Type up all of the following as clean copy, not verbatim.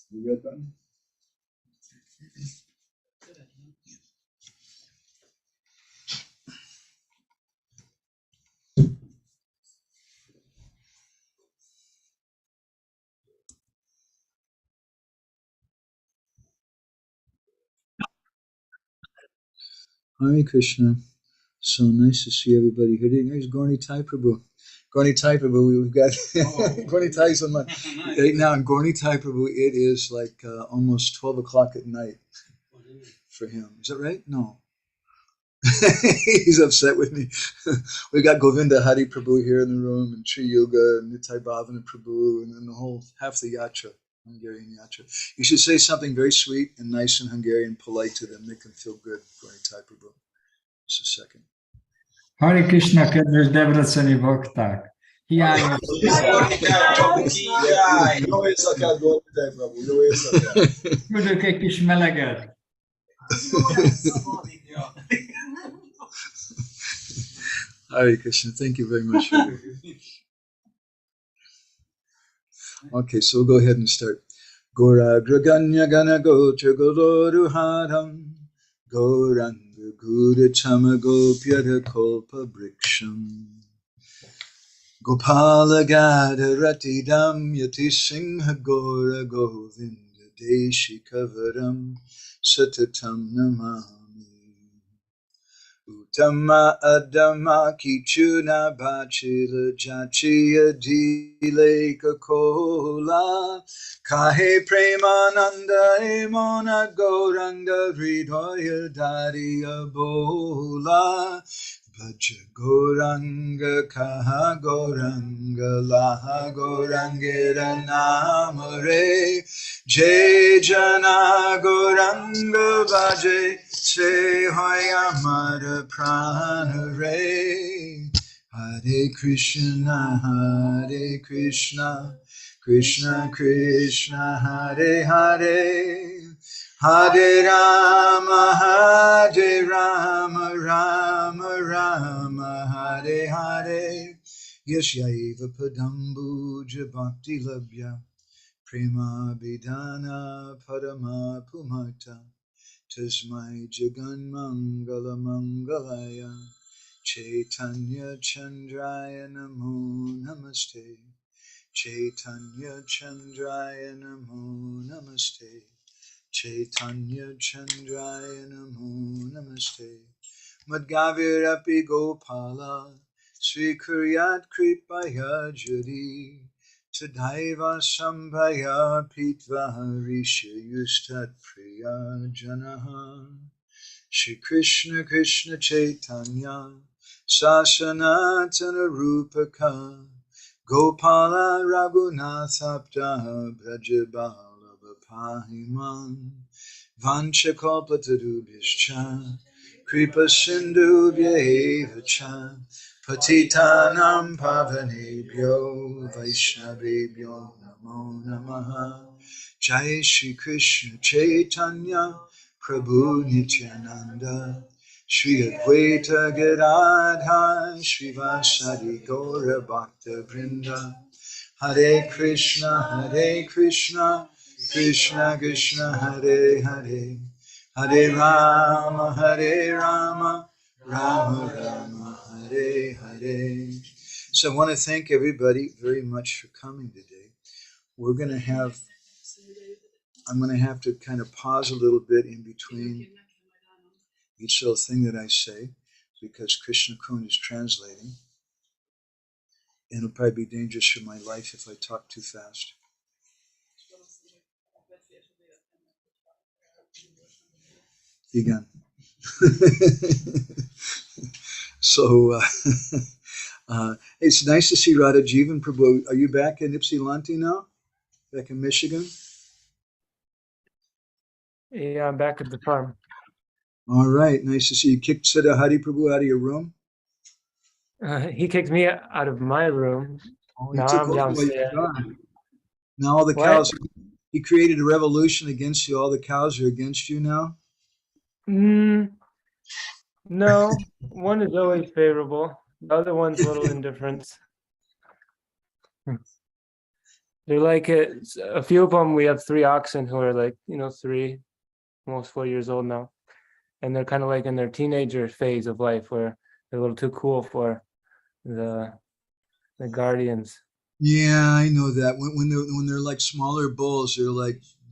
You red button? Hare Krishna. So nice to see everybody here. There's Gorni Thai Prabhu. Gorni Thai Prabhu, we've got Gorni Thai is on my right now in Gorni Thai Prabhu. It is like almost 12 o'clock at night for him. Is that right? No. He's upset with me. We got Govinda Hari Prabhu here in the room, and Sri Yoga, and Nitai Bhavana Prabhu, and then the whole half the yatra, Hungarian yatra. You should say something very sweet and nice in Hungarian, polite to them. Make them feel good. Gorni Thai Prabhu. Just a second. Hare Krishna, kedves debreceni bakták! Hiányos. Jó éjszakát, Gorni Thai Prabhu. Jó éjszakát. Küldök egy kis meleget. Hare Krishna, thank you very much. Okay, so we'll go ahead and start. Gauragraganya gana gocha goloruharam Gauranga gurachama gopyara kolpa briksham Gopala gada ratidam yati singha gora govinda deshi kavaram satatam namami Uttama adama kichuna bachila jachiya dileka kola Kahe premananda emona goranga hridaya dariya bola Bhaja goranga kaha goranga laha gorangira namare Jai jana goranga bhaje se hoya mara pranare Hare Krishna Krishna Krishna Hare Hare Hare Rama Rama Rama Hare Hare Yashaiva Padambuja Bhakti Labhya Prema-bhakti-candrika Padama Pumata Tasmai Jagan Mangala Mangalaya Chaitanya Chandraya Namo Namaste Chaitanya Chandraya Namo Namaste Chaitanya Chandraya Namo Namaste Madgavirapi Gopala Sri Kuryat Kripaya Jari Tadaiva Sambhaya Pitva Risha Yustat Priya Janaha Shri Krishna Krishna Chaitanya Sasanatana Rupaka Gopala Raghunathabda Brajabala Pahiman Vanchakalpatarubhyascha Kripa Sindhubhya Patitanam Pavanebhyo Vaishnavebhyo Namo Namaha Jai Shri Krishna Chaitanya Prabhu Nityananda Shri Advaita Gadadha Shri Vasadi Gaura Bhakta Vrinda Hare Krishna Krishna Krishna Hare Hare Hare Rama Rama Rama Hare Hare. So I want to thank everybody very much for coming today. I'm going to have to kind of pause a little bit in between each little thing that I say because Krishna Kun is translating. And it'll probably be dangerous for my life if I talk too fast. Again. So, it's nice to see Radha Jivan Prabhu. Are you back in Ypsilanti now? Back in Michigan? Yeah, I'm back at the farm. All right. Nice to see you. Kicked Siddha Hari Prabhu out of your room? He kicked me out of my room. Oh, now I'm downstairs. Now all the cows, he created a revolution against you. All the cows are against you now? No, one is always favorable. The other one's a little indifferent. They're like a few of them. We have 3 oxen who are like 3, almost 4 years old now, and they're kind of like in their teenager phase of life where they're a little too cool for the guardians. Yeah, I know that. When they're like smaller bulls,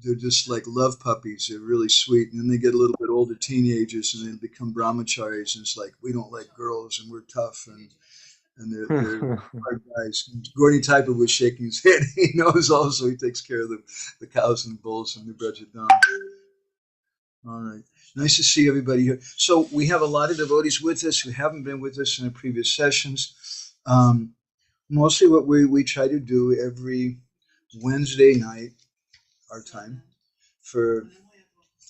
they're just like love puppies. They're really sweet, and then they get a little bit older, teenagers, and then become brahmacharis, and it's like we don't like girls, and we're tough, and they're hard guys. Gordy Typer was shaking his head. He knows also. He takes care of the cows and bulls and the Brajadam. All right. Nice to see everybody here. So we have a lot of devotees with us who haven't been with us in the previous sessions. Mostly what we try to do every Wednesday night, our time, for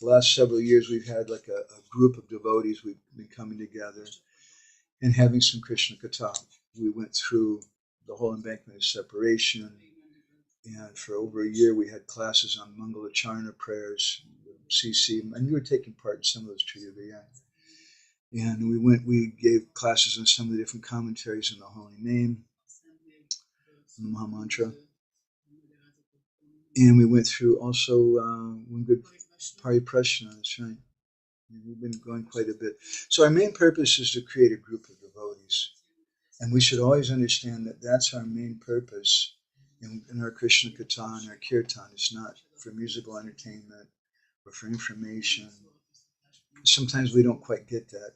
the last several years, we've had like a group of devotees. We've been coming together and having some Krishna Katha. We went through the whole embankment of separation, and for over a year we had classes on Mangalacharna prayers, CC, and you were taking part in some of those too, yeah. And we gave classes on some of the different commentaries on the Holy Name, the Maha Mantra, and we went through also one good Pariprashna, that's right. We've been going quite a bit. So our main purpose is to create a group of devotees. And we should always understand that that's our main purpose in our Krishna Katha and our Kirtan. It's not for musical entertainment or for information. Sometimes we don't quite get that.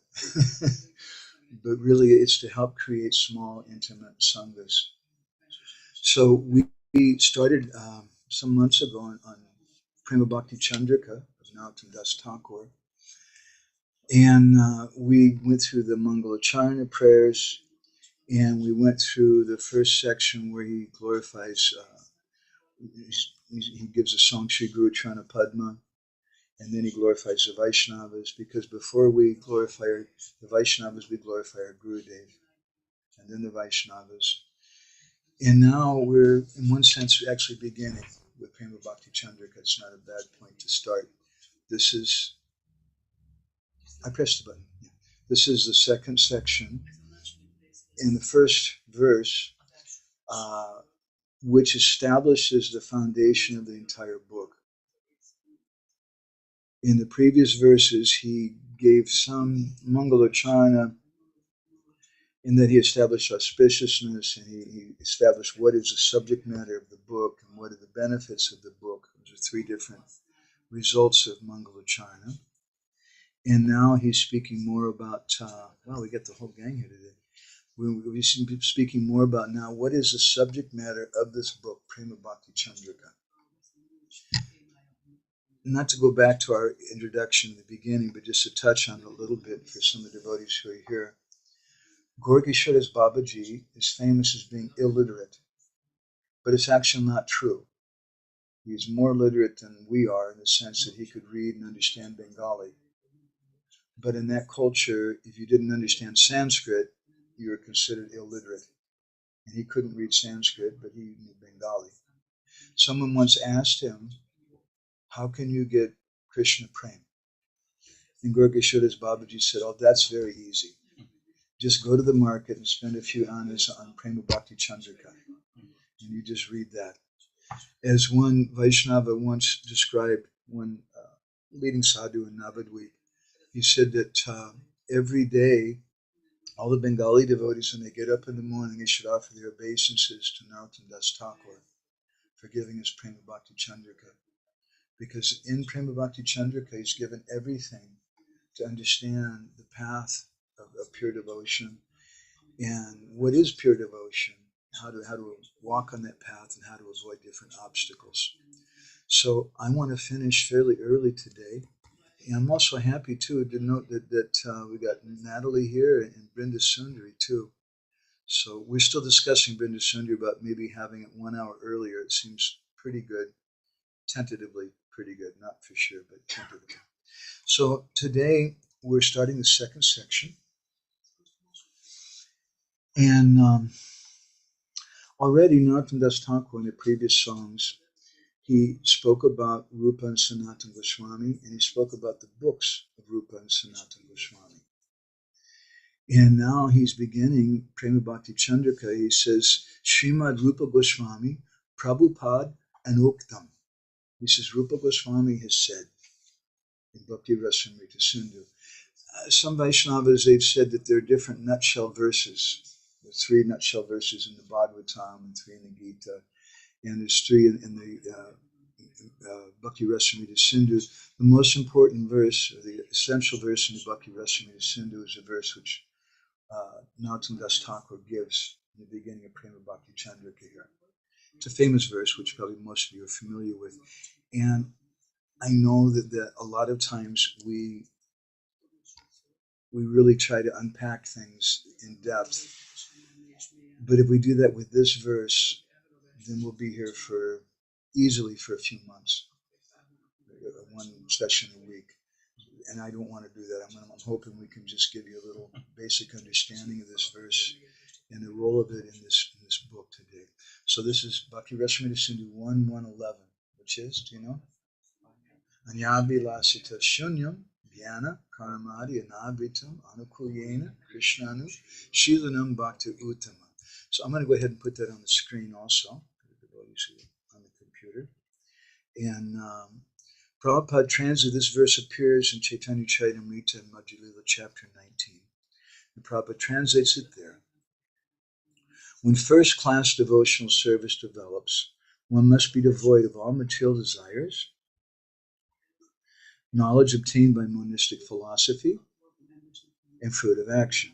But really it's to help create small, intimate sanghas. So we started some months ago on Prema-bhakti-candrika of Narottam Das Thakur. And we went through the Mangalacharna prayers, and we went through the first section where he glorifies, he gives a song, Shri Guru Charana Padma, and then he glorifies the Vaishnavas, because before we glorify the Vaishnavas, we glorify our Gurudev, and then the Vaishnavas. And now we're, in one sense, actually beginning with Prema-bhakti-candrika. It's not a bad point to start. This is, I pressed the button. Yeah. This is the second section. In the first verse, which establishes the foundation of the entire book. In the previous verses, he gave some Mangalacharna in that he established auspiciousness, and he established what is the subject matter of the book and what are the benefits of the book. Those are 3 different results of Mangalacharna. And now he's speaking more about, wow, we got the whole gang here today. We're speaking more about now what is the subject matter of this book, Prema-bhakti-candrika. Not to go back to our introduction in the beginning, but just to touch on it a little bit for some of the devotees who are here. Gour Babaji is famous as being illiterate, but it's actually not true. He's more literate than we are in the sense that he could read and understand Bengali. But in that culture, if you didn't understand Sanskrit, you were considered illiterate. And he couldn't read Sanskrit, but he knew Bengali. Someone once asked him, how can you get Krishna Prem? And Gour Babaji said, oh, that's very easy. Just go to the market and spend a few annas on Prema-bhakti-candrika. And you just read that. As one Vaishnava once described, one leading sadhu in Navadvip, he said that every day, all the Bengali devotees, when they get up in the morning, they should offer their obeisances to Narottam Das Thakur for giving us Prema-bhakti-candrika. Because in Prema-bhakti-candrika, he's given everything to understand the path of pure devotion and what is pure devotion, how to walk on that path and how to avoid different obstacles. So I want to finish fairly early today. And I'm also happy, too, to note that we got Natalie here and Brinda Sundari, too. So we're still discussing Brinda Sundari about maybe having it 1 hour earlier. It seems pretty good, tentatively pretty good, not for sure, but tentatively. So today we're starting the second section. And already Narottam Das Thakur in the previous songs, he spoke about Rupa and Sanatana Goswami, and he spoke about the books of Rupa and Sanatana Goswami. And now he's beginning Prema-bhakti-candrika. He says, Srimad Rupa Goswami, Prabhupada anukulyena-krsnanu-silanam. He says, Rupa Goswami has said in Bhakti Rasamrita Sindhu. Some Vaishnavas, they've said that there are different nutshell verses. There's 3 nutshell verses in the Bhagavatam and 3 in the Gita. And there's 3 in the Bhakti Rasamrita Sindhu. The most important verse, or the essential verse in the Bhakti Rasamrita Sindhu is a verse which Narottam Das Thakur gives in the beginning of Prema-bhakti-candrika here. It's a famous verse which probably most of you are familiar with. And I know that a lot of times we really try to unpack things in depth. But if we do that with this verse, then we'll be here easily for a few months, 1 session a week. And I don't want to do that. I'm hoping we can just give you a little basic understanding of this verse and the role of it in this book today. So this is Bhakti Rasamrita Sindhu 1:111, which is, do you know? Anyabhilasita shunyam jnana karamadi anavrtam anukulyena-krsnanu-silanam bhakti uttama. So I'm going to go ahead and put that on the screen also, on the computer. And Prabhupada translated this verse appears in Chaitanya Charitamrita in Madhya Lila chapter 19. And Prabhupada translates it there. When first-class devotional service develops, one must be devoid of all material desires, knowledge obtained by monistic philosophy, and fruit of action.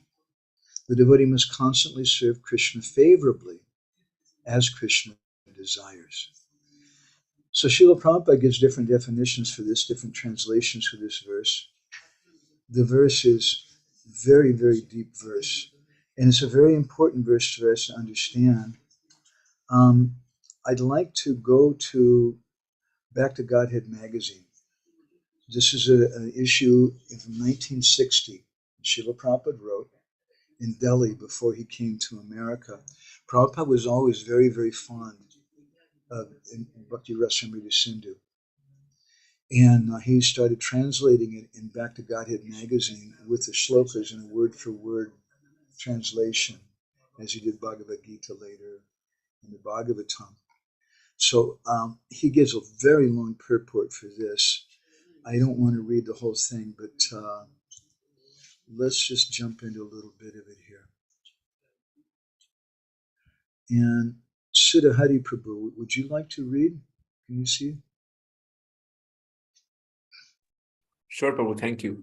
The devotee must constantly serve Krishna favorably as Krishna desires. So Srila Prabhupada gives different definitions for this, different translations for this verse. The verse is very, very deep verse. And it's a very important verse for us to understand. I'd like to go back to Godhead magazine. This is an issue from 1960. Srila Prabhupada wrote in Delhi before he came to America. Prabhupada was always very, very fond of Bhakti Rasamrita Sindhu. And he started translating it in Back to Godhead magazine with the shlokas in a word-for-word translation, as he did Bhagavad Gita later in the Bhagavatam. So he gives a very long purport for this. I don't want to read the whole thing, but let's just jump into a little bit of it here. And Siddha Hari Prabhu, would you like to read? Can you see? Sure, Prabhu, thank you.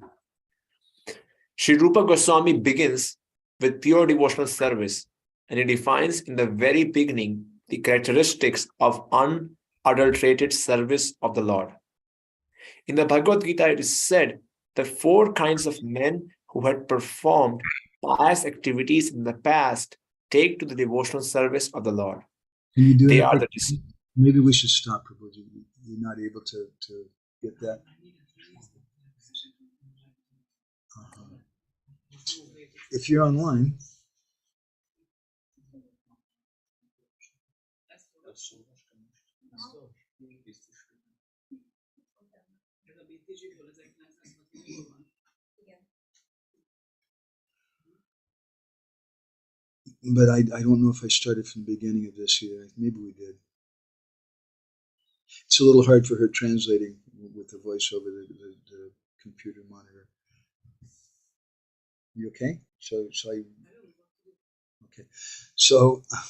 Sri Rupa Goswami begins with pure devotional service, and he defines in the very beginning the characteristics of unadulterated service of the Lord. In the Bhagavad Gita, it is said that 4 kinds of men who had performed pious activities in the past take to the devotional service of the Lord. Can you do they that? are the Maybe we should stop, Prabhu. You're not able to get that. If you're online. But I don't know if I started from the beginning of this either. Maybe we did. It's a little hard for her translating with the voice over the computer monitor. You okay? So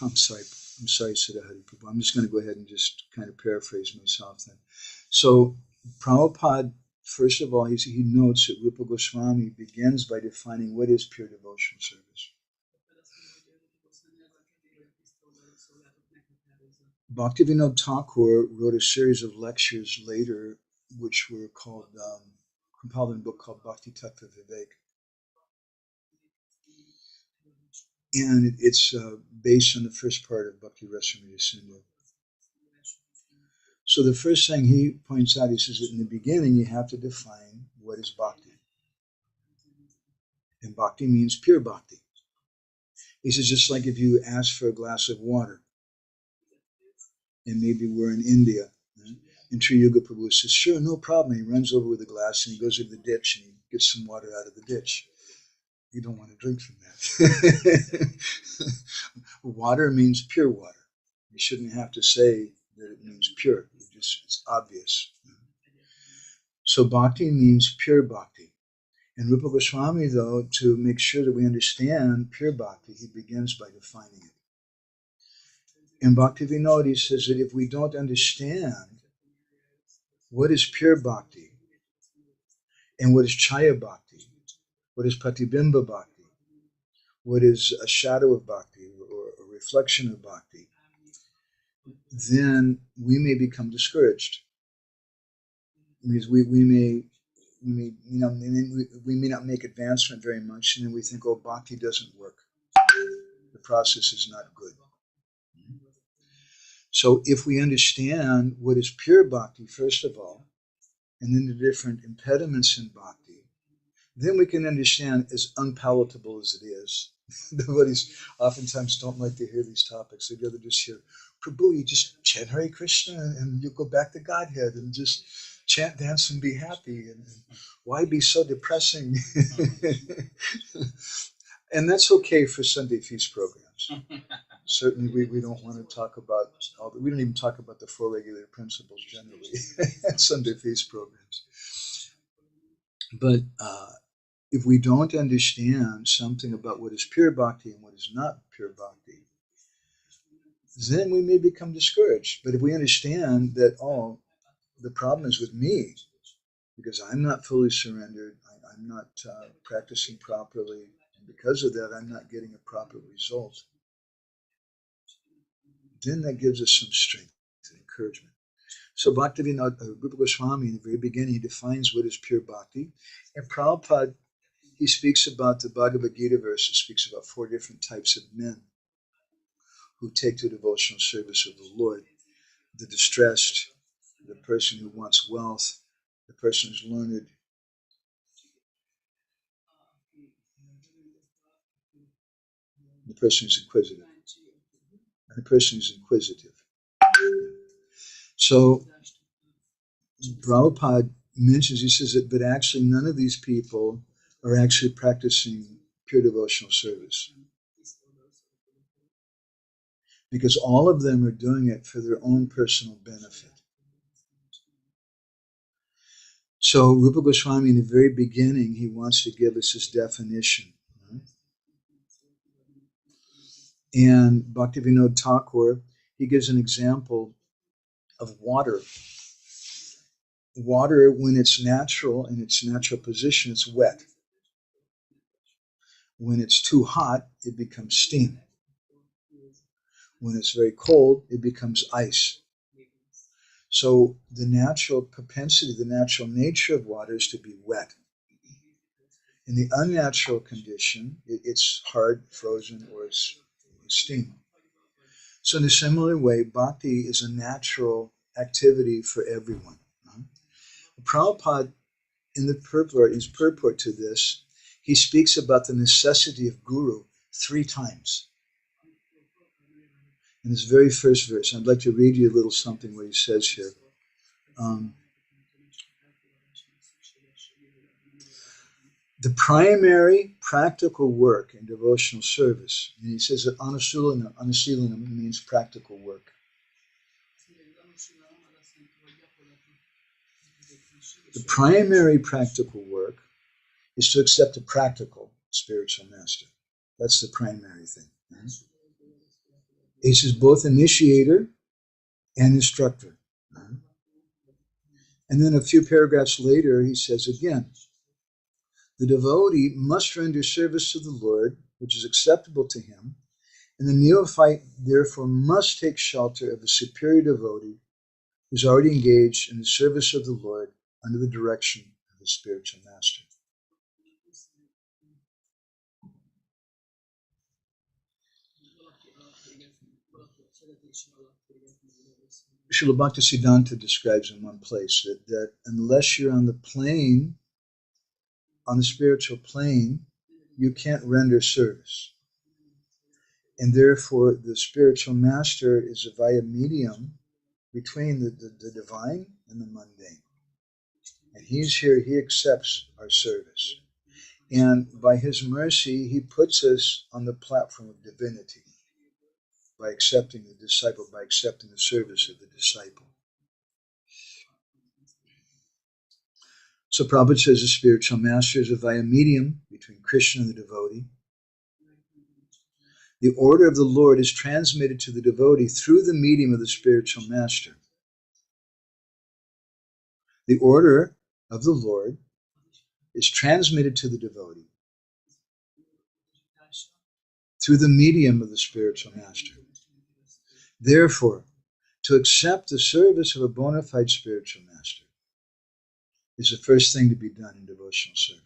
I'm sorry, Siddha Hari Prabhu. I'm just going to go ahead and just kind of paraphrase myself then. So Prabhupada, first of all, he notes that Rupa Goswami begins by defining what is pure devotional service. Bhaktivinoda Thakur wrote a series of lectures later, which were compiled in a book called Bhakti Tattva Vivek. And it's based on the first part of Bhakti Rasamrita Sindhu. So the first thing he points out, he says that in the beginning you have to define what is bhakti. And bhakti means pure bhakti. He says just like if you ask for a glass of water, and maybe we're in India, and Tri Yuga Prabhu says, sure, no problem. He runs over with a glass and he goes into the ditch and he gets some water out of the ditch. you don't want to drink from that. Water means pure water. You shouldn't have to say that it means pure. It's obvious. So bhakti means pure bhakti. And Rupa Goswami, though, to make sure that we understand pure bhakti, he begins by defining it. In Bhakti Vinod, he says that if we don't understand what is pure bhakti and what is chaya bhakti, what is pratibimba bhakti, what is a shadow of bhakti or a reflection of bhakti, then we may become discouraged. Because we may not make advancement very much, and then we think, oh, bhakti doesn't work. The process is not good. So if we understand what is pure bhakti, first of all, and then the different impediments in bhakti, then we can understand, as unpalatable as it is. Devotees oftentimes don't like to hear these topics. They'd rather just hear, Prabhu, you just chant Hare Krishna and you go back to Godhead and just chant, dance, and be happy. And why be so depressing? And that's okay for Sunday feast programs. Certainly, we don't want to talk about we don't even talk about the four regular principles generally at Sunday feast programs. But if we don't understand something about what is pure bhakti and what is not pure bhakti, then we may become discouraged. But if we understand that, oh, the problem is with me, because I'm not fully surrendered, I'm not practicing properly, and because of that, I'm not getting a proper result, then that gives us some strength and encouragement. So Bhaktivinoda Rupa Goswami, in the very beginning, he defines what is pure bhakti. And Prabhupada, he speaks about the Bhagavad Gita verse. It speaks about 4 different types of men who take to devotional service of the Lord. The distressed, the person who wants wealth, the person who's learned, the person who's inquisitive, and the person who's inquisitive. So Prabhupada mentions, he says that, but actually none of these people are actually practicing pure devotional service, because all of them are doing it for their own personal benefit. So Rupa Goswami, in the very beginning, he wants to give us his definition. Right? And Bhaktivinoda Thakur, he gives an example of water. Water, when it's natural, in its natural position, it's wet. When it's too hot, it becomes steam. When it's very cold, it becomes ice. So the natural propensity, the natural nature of water is to be wet. In the unnatural condition, it's hard, frozen, or it's steam. So in a similar way, bhakti is a natural activity for everyone. Prabhupada, in the purport, his purport to this, he speaks about the necessity of guru 3 times. In this very first verse, I'd like to read you a little something where he says here. The primary practical work in devotional service, and he says that anukulyena-krsnanu-silanam means practical work. The primary practical work is to accept a practical spiritual master. That's the primary thing. Right? He says both initiator and instructor. Right? And then a few paragraphs later, he says again, the devotee must render service to the Lord, which is acceptable to him, and the neophyte therefore must take shelter of a superior devotee who is already engaged in the service of the Lord under the direction of his spiritual master. Srila Bhaktisiddhanta describes in one place that unless you're on the plane, on the spiritual plane, you can't render service. And therefore, the spiritual master is a via medium between the divine and the mundane. And he's here, he accepts our service. And by his mercy, he puts us on the platform of divinity by accepting the disciple, by accepting the service of the disciple. So Prabhupada says the spiritual master is a via medium between Krishna and the devotee. The order of the Lord is transmitted to the devotee through the medium of the spiritual master. The order of the Lord is transmitted to the devotee through the medium of the spiritual master. Therefore, to accept the service of a bona fide spiritual master is the first thing to be done in devotional service.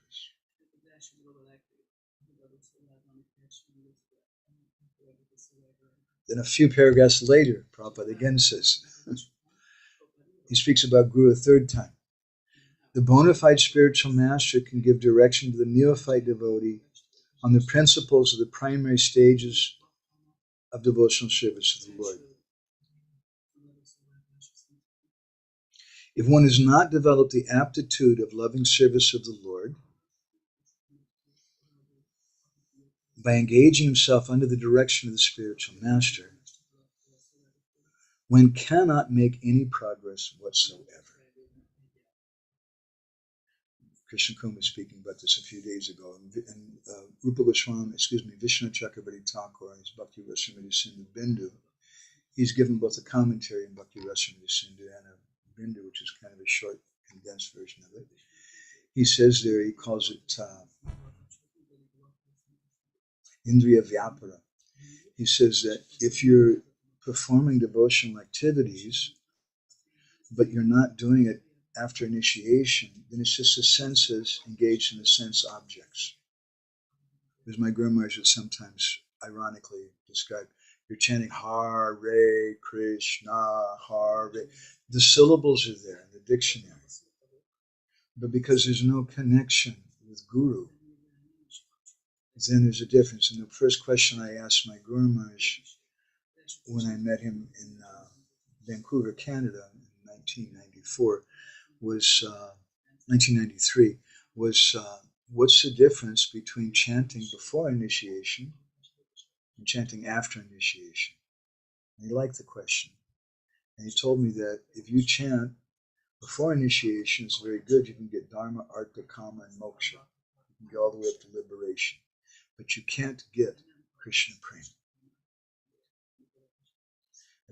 Then a few paragraphs later, Prabhupada again says, he speaks about Guru a third time. The bona fide spiritual master can give direction to the neophyte devotee on the principles of the primary stages of devotional service of the Lord. If one has not developed the aptitude of loving service of the Lord, by engaging himself under the direction of the spiritual master, one cannot make any progress whatsoever. Krishna Kumar was speaking about this a few days ago, and Rupa Goswami, Vishnu Chakravarti Thakur and his Bhakti Rasamrita Sindhu Bindu, he's given both a commentary in Bhakti Rasamrita Sindhu and a Bindu, which is kind of a short, condensed version of it. He says there, he calls it Indriya Vyapara. He says that if you're performing devotional activities, but you're not doing it after initiation, then it's just the senses engaged in the sense objects. As my Guru Maharaj would sometimes ironically describe, you're chanting Hare Krishna, Hare. The syllables are there in the dictionary. But because there's no connection with Guru, then there's a difference. And the first question I asked my Guru Maharaj when I met him in Vancouver, Canada in 1994, was 1993, was what's the difference between chanting before initiation and chanting after initiation? And he liked the question. And he told me that if you chant before initiation, it's very good. You can get Dharma, Artha, Kama, and Moksha. You can go all the way up to liberation. But you can't get Krishna Prema.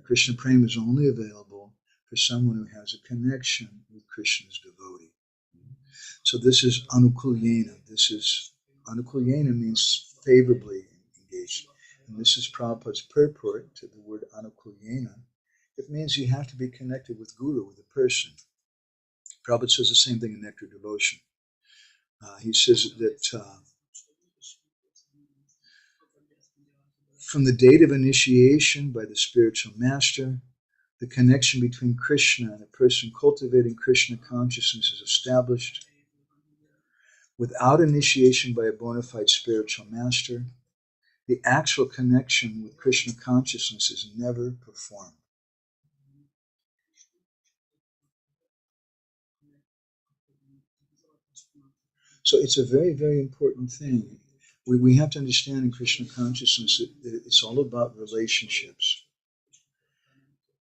Krishna Prema is only available for someone who has a connection with Krishna's devotee. So this is anukulyena. Anukulyena means favorably engaged. And this is Prabhupada's purport to the word anukulyena. It means you have to be connected with Guru, with a person. Prabhupada says the same thing in Nectar Devotion. He says that from the date of initiation by the spiritual master, the connection between Krishna and a person cultivating Krishna consciousness is established. Without initiation by a bona fide spiritual master, the actual connection with Krishna consciousness is never performed. So it's a very, very important thing. We have to understand in Krishna consciousness that it's all about relationships.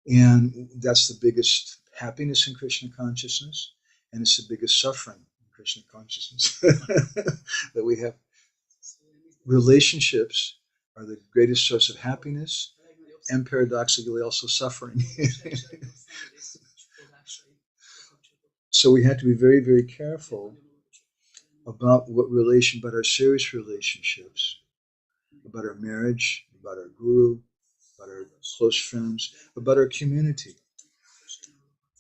And that's the biggest happiness in Krishna consciousness, and it's the biggest suffering in Krishna consciousness that we have. Relationships are the greatest source of happiness and paradoxically also suffering. So we have to be very, very careful about about our serious relationships, about our marriage, about our guru, about our close friends, about our community.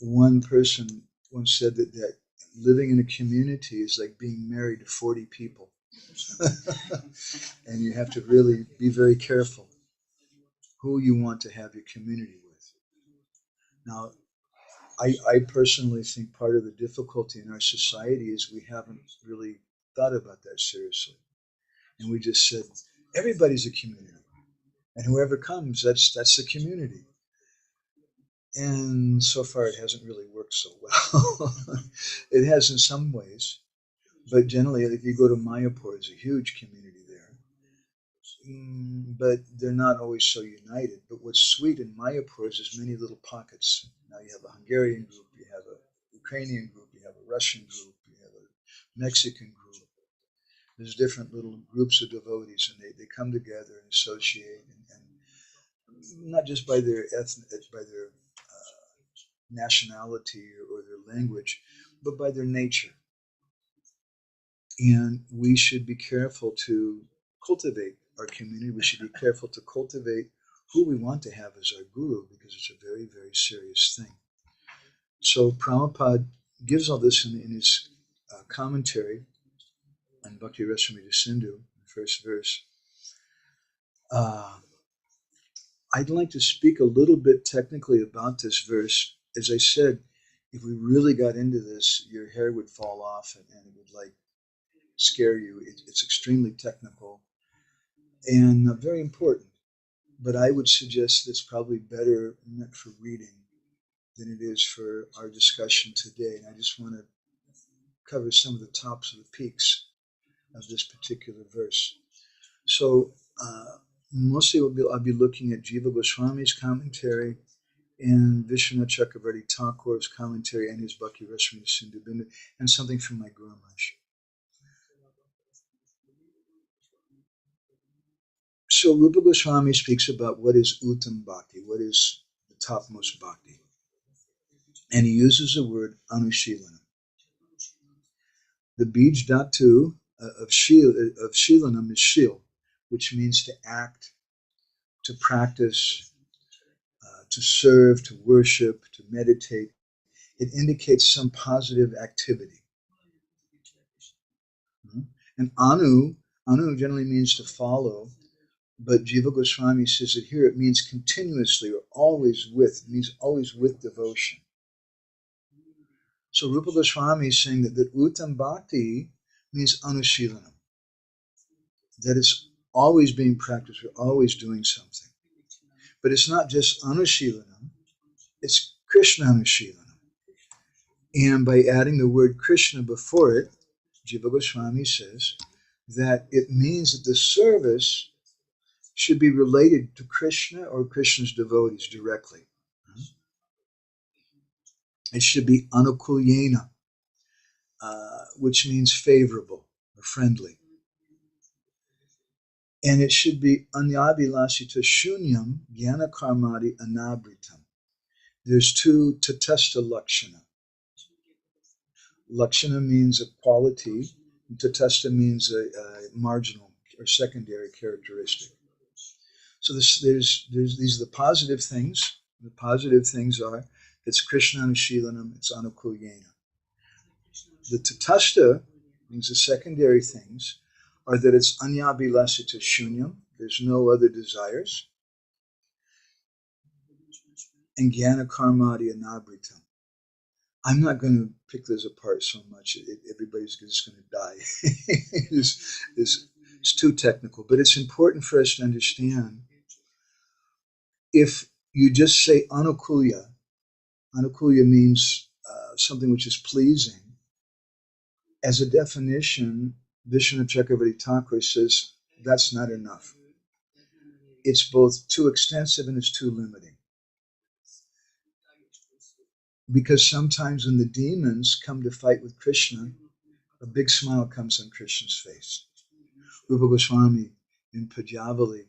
One person once said that living in a community is like being married to 40 people. And you have to really be very careful who you want to have your community with. Now, I personally think part of the difficulty in our society is we haven't really thought about that seriously. And we just said, everybody's a community. And whoever comes, that's the community. And so far it hasn't really worked so well. It has in some ways, But generally, if you go to Mayapur, there's a huge community there. But they're not always so united. But what's sweet in Mayapur is there's many little pockets. Now you have a Hungarian group, you have a Ukrainian group, you have a Russian group, you have a Mexican group. There's different little groups of devotees, and they come together and associate, and not just by their nationality or their language, but by their nature. And we should be careful to cultivate our community. We should be careful to cultivate who we want to have as our guru, because it's a very, very serious thing. So Prabhupada gives all this in his commentary on Bhakti Rasamrita Sindhu, the first verse. I'd like to speak a little bit technically about this verse. As I said, if we really got into this, your hair would fall off and it would scare you. It's extremely technical and very important. But I would suggest it's probably better meant for reading than it is for our discussion today. And I just want to cover some of the tops of the peaks of this particular verse. So mostly I'll be looking at Jiva Goswami's commentary and Vishwanath Chakravarti Thakur's commentary and his Bhakti Rasamrita Sindhu Bindu, and something from my Guru Maharaj. So Rupa Goswami speaks about what is Uttam Bhakti, what is the topmost Bhakti. And he uses the word anukulyena. The bij dhatu of shilanam is shil, which means to act, to practice, to serve, to worship, to meditate. It indicates some positive activity. And anu generally means to follow, but Jiva Goswami says that here it means continuously or always with, it means always with devotion. So Rupa Goswami is saying that Uttam Bhakti means anukulyena, that it's always being practiced, we're always doing something. But it's not just anukulyena, it's Krishna anukulyena. And by adding the word Krishna before it, Jiva Goswami says that it means that the service should be related to Krishna or Krishna's devotees directly. It should be anukulyena, which means favorable or friendly. And it should be anyabhilasita shunyam jnana karmadi anavrtam. There's two tatastha lakshana. Lakshana means a quality, and tatastha means a marginal or secondary characteristic. So these are the positive things. The positive things are it's Krishna anukulyena, it's anukulyena. The tatastha means the secondary things are that it's anyabhilasita shunyam, there's no other desires, and jnana karmadi anavrtam. I'm not going to pick this apart so much. Everybody's just going to die. It's too technical, but it's important for us to understand. If you just say anukulya means something which is pleasing. As a definition, Vishwanath Chakravarti Thakur says that's not enough. It's both too extensive and it's too limiting. Because sometimes when the demons come to fight with Krishna, a big smile comes on Krishna's face. Rupa Goswami in Pajavali,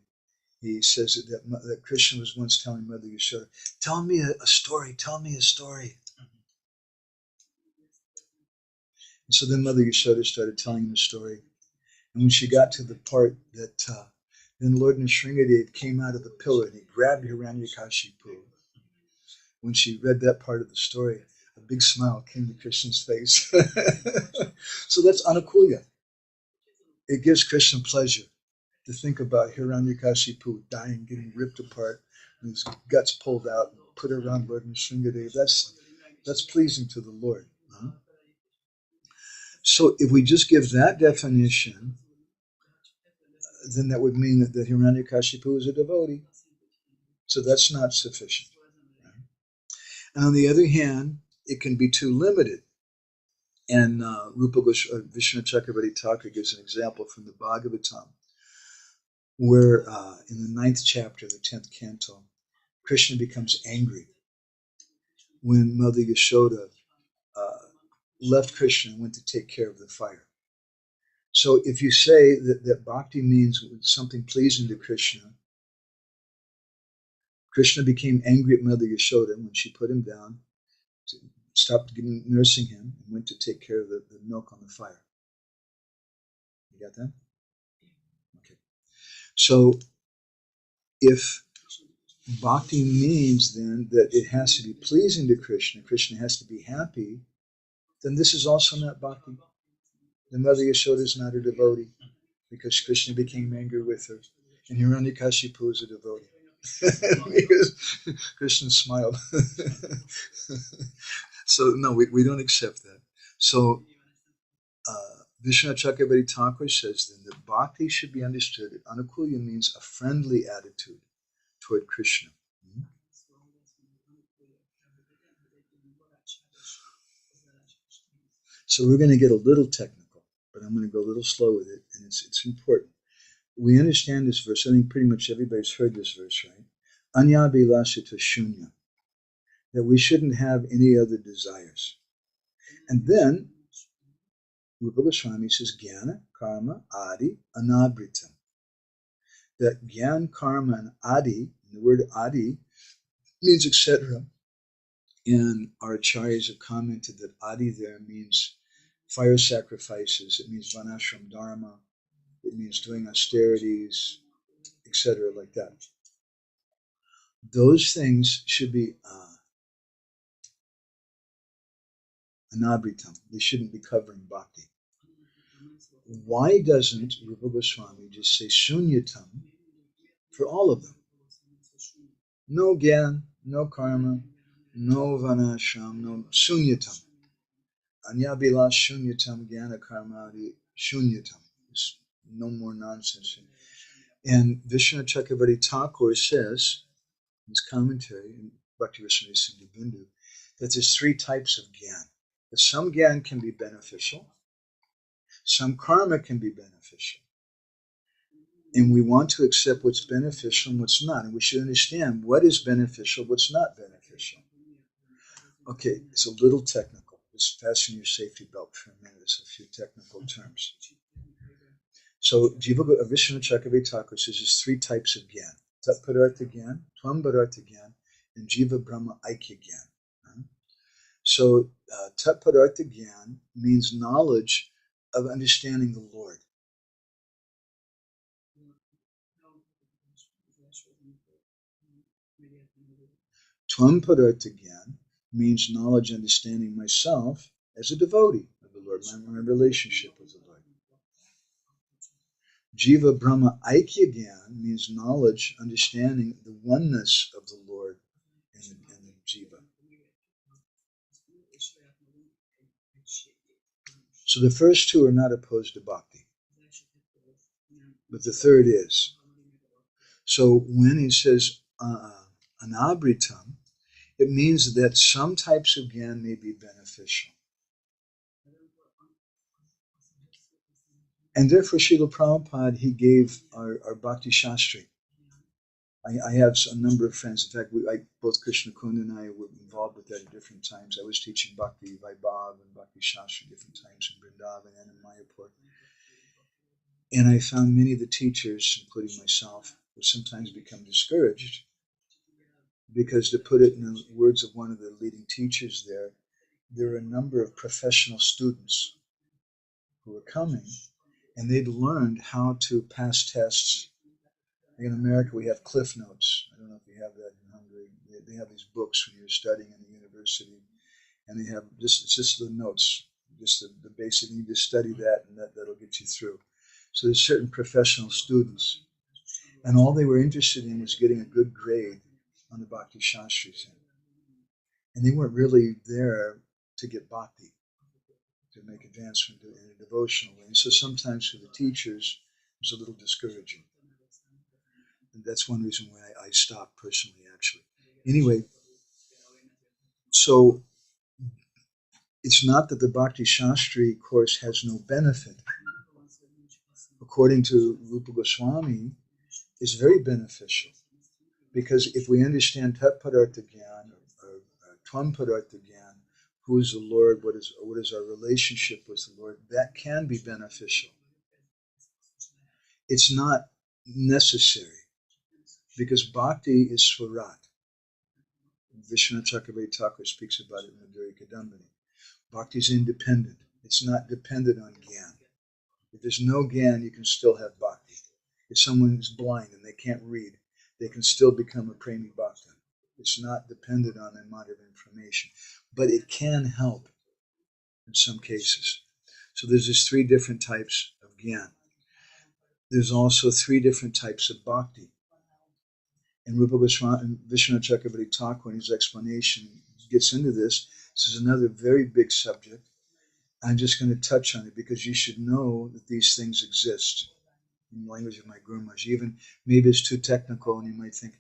he says that Krishna was once telling Mother Yashoda, tell me a story. And so then Mother Yashoda started telling him a story. And when she got to the part that then Lord Nrsingadev came out of the pillar and he grabbed Hiranyakashipu. When she read that part of the story, a big smile came to Krishna's face. So that's anukulya. It gives Krishna pleasure to think about Hiranyakashipu dying, getting ripped apart, and his guts pulled out and put around Lord Nrsingadev. That's pleasing to the Lord. Huh? So if we just give that definition, then that would mean that Hiranyakashipu is a devotee. So that's not sufficient. And on the other hand, it can be too limited. And Vishnu Chakravarti Thakur gives an example from the Bhagavatam, where in the 9th chapter, the 10th canto, Krishna becomes angry when Mother Yashoda left Krishna and went to take care of the fire. So if you say that bhakti means something pleasing to Krishna, Krishna became angry at Mother Yashoda when she put him down, stopped nursing him, and went to take care of the milk on the fire. You got that? Okay. So if bhakti means then that it has to be pleasing to Krishna, Krishna has to be happy, then this is also not bhakti. The Mother Yashoda is not a devotee because Krishna became angry with her. And Hiranyakashipu is a devotee. Because Krishna smiled. So no, we don't accept that. So Vishnu Chakravarti Thakur says then that bhakti should be understood. Anukulya means a friendly attitude toward Krishna. So we're going to get a little technical, but I'm going to go a little slow with it, and it's important. We understand this verse. I think pretty much everybody's heard this verse, right? Anya vilasita shunya, that we shouldn't have any other desires. And then Rupa Goswami says jnana, karma, adi, anavrtam. That jnana, karma, and adi, and the word adi means etc. And our acharyas have commented that adi there means fire sacrifices, it means varnasrama dharma, it means doing austerities, etc. like that. Those things should be anavrtam. They shouldn't be covering bhakti. Why doesn't Rupa Goswami just say sunyatam for all of them? No gyan, no karma, no vanashram, no sunyatam. Anyabila sunyatam gyana karmadi sunyatam. There's no more nonsense. And Vishnu Chakravarti Thakur says, in his commentary in Bhakti Rasamrita Sindhu Bindu, that there's 3 types of gyan. That some gyan can be beneficial, some karma can be beneficial, and we want to accept what's beneficial and what's not. And we should understand what is beneficial, what's not beneficial. Okay, it's a little technical. Just fasten your safety belt for a minute. There's a few technical terms. So Vishnu Chakravarti Thakur says there's 3 types of gyan. Tat padartha gyan, tvam padartha gyan, and jiva brahma aikya gyan. So tat padartha gyan means knowledge of understanding the Lord. Tvam padartha gyan means knowledge, understanding myself as a devotee of the Lord, my relationship with the Lord. Jiva Brahma Aikya Gyan means knowledge, understanding the oneness of the Lord and the Jiva. So the first 2 are not opposed to bhakti, but the third is. So when he says anavrtam, it means that some types of gyan may be beneficial. And therefore, Srila Prabhupada, he gave our Bhakti Shastri. I have a number of friends. In fact, both Krishna Kund and I were involved with that at different times. I was teaching Bhakti Vaibhav and Bhakti Shastri different times in Vrindavan and in Mayapur. And I found many of the teachers, including myself, would sometimes become discouraged because, to put it in the words of one of the leading teachers there are a number of professional students who were coming, and they'd learned how to pass tests. In America, we have Cliff Notes. I don't know if you have that in Hungary. They have these books when you're studying in the university, and they have it's just the notes, just the basic. You just study that, and that'll get you through. So there's certain professional students, and all they were interested in was getting a good grade on the Bhakti Shastris, and they weren't really there to get bhakti, to make advancement in a devotional way. And so sometimes for the teachers, it was a little discouraging. And that's one reason why I stopped personally, actually. Anyway, so It's not that the Bhakti Shastri course has no benefit. According to Rupa Goswami, it's very beneficial. Because if we understand Tat Padartha Gyan or Tvam Padartha Gyan, who is the Lord, what is our relationship with the Lord, that can be beneficial. It's not necessary, because bhakti is swarat. Vishwanath Chakravarti Thakur speaks about it in the Duri Kadambini. Bhakti is independent. It's not dependent on Gyan. If there's no Gyan, you can still have bhakti. If someone is blind and they can't read, they can still become a premi bhakta. It's not dependent on the amount of information, but it can help in some cases. So there's just 3 different types of Gyan. There's also 3 different types of bhakti. And Rupa Goswami and Vishwanath Chakravarti Thakur, in his explanation, gets into this. This is another very big subject. I'm just going to touch on it because you should know that these things exist in the language of my Gurus. Even maybe it's too technical and you might think,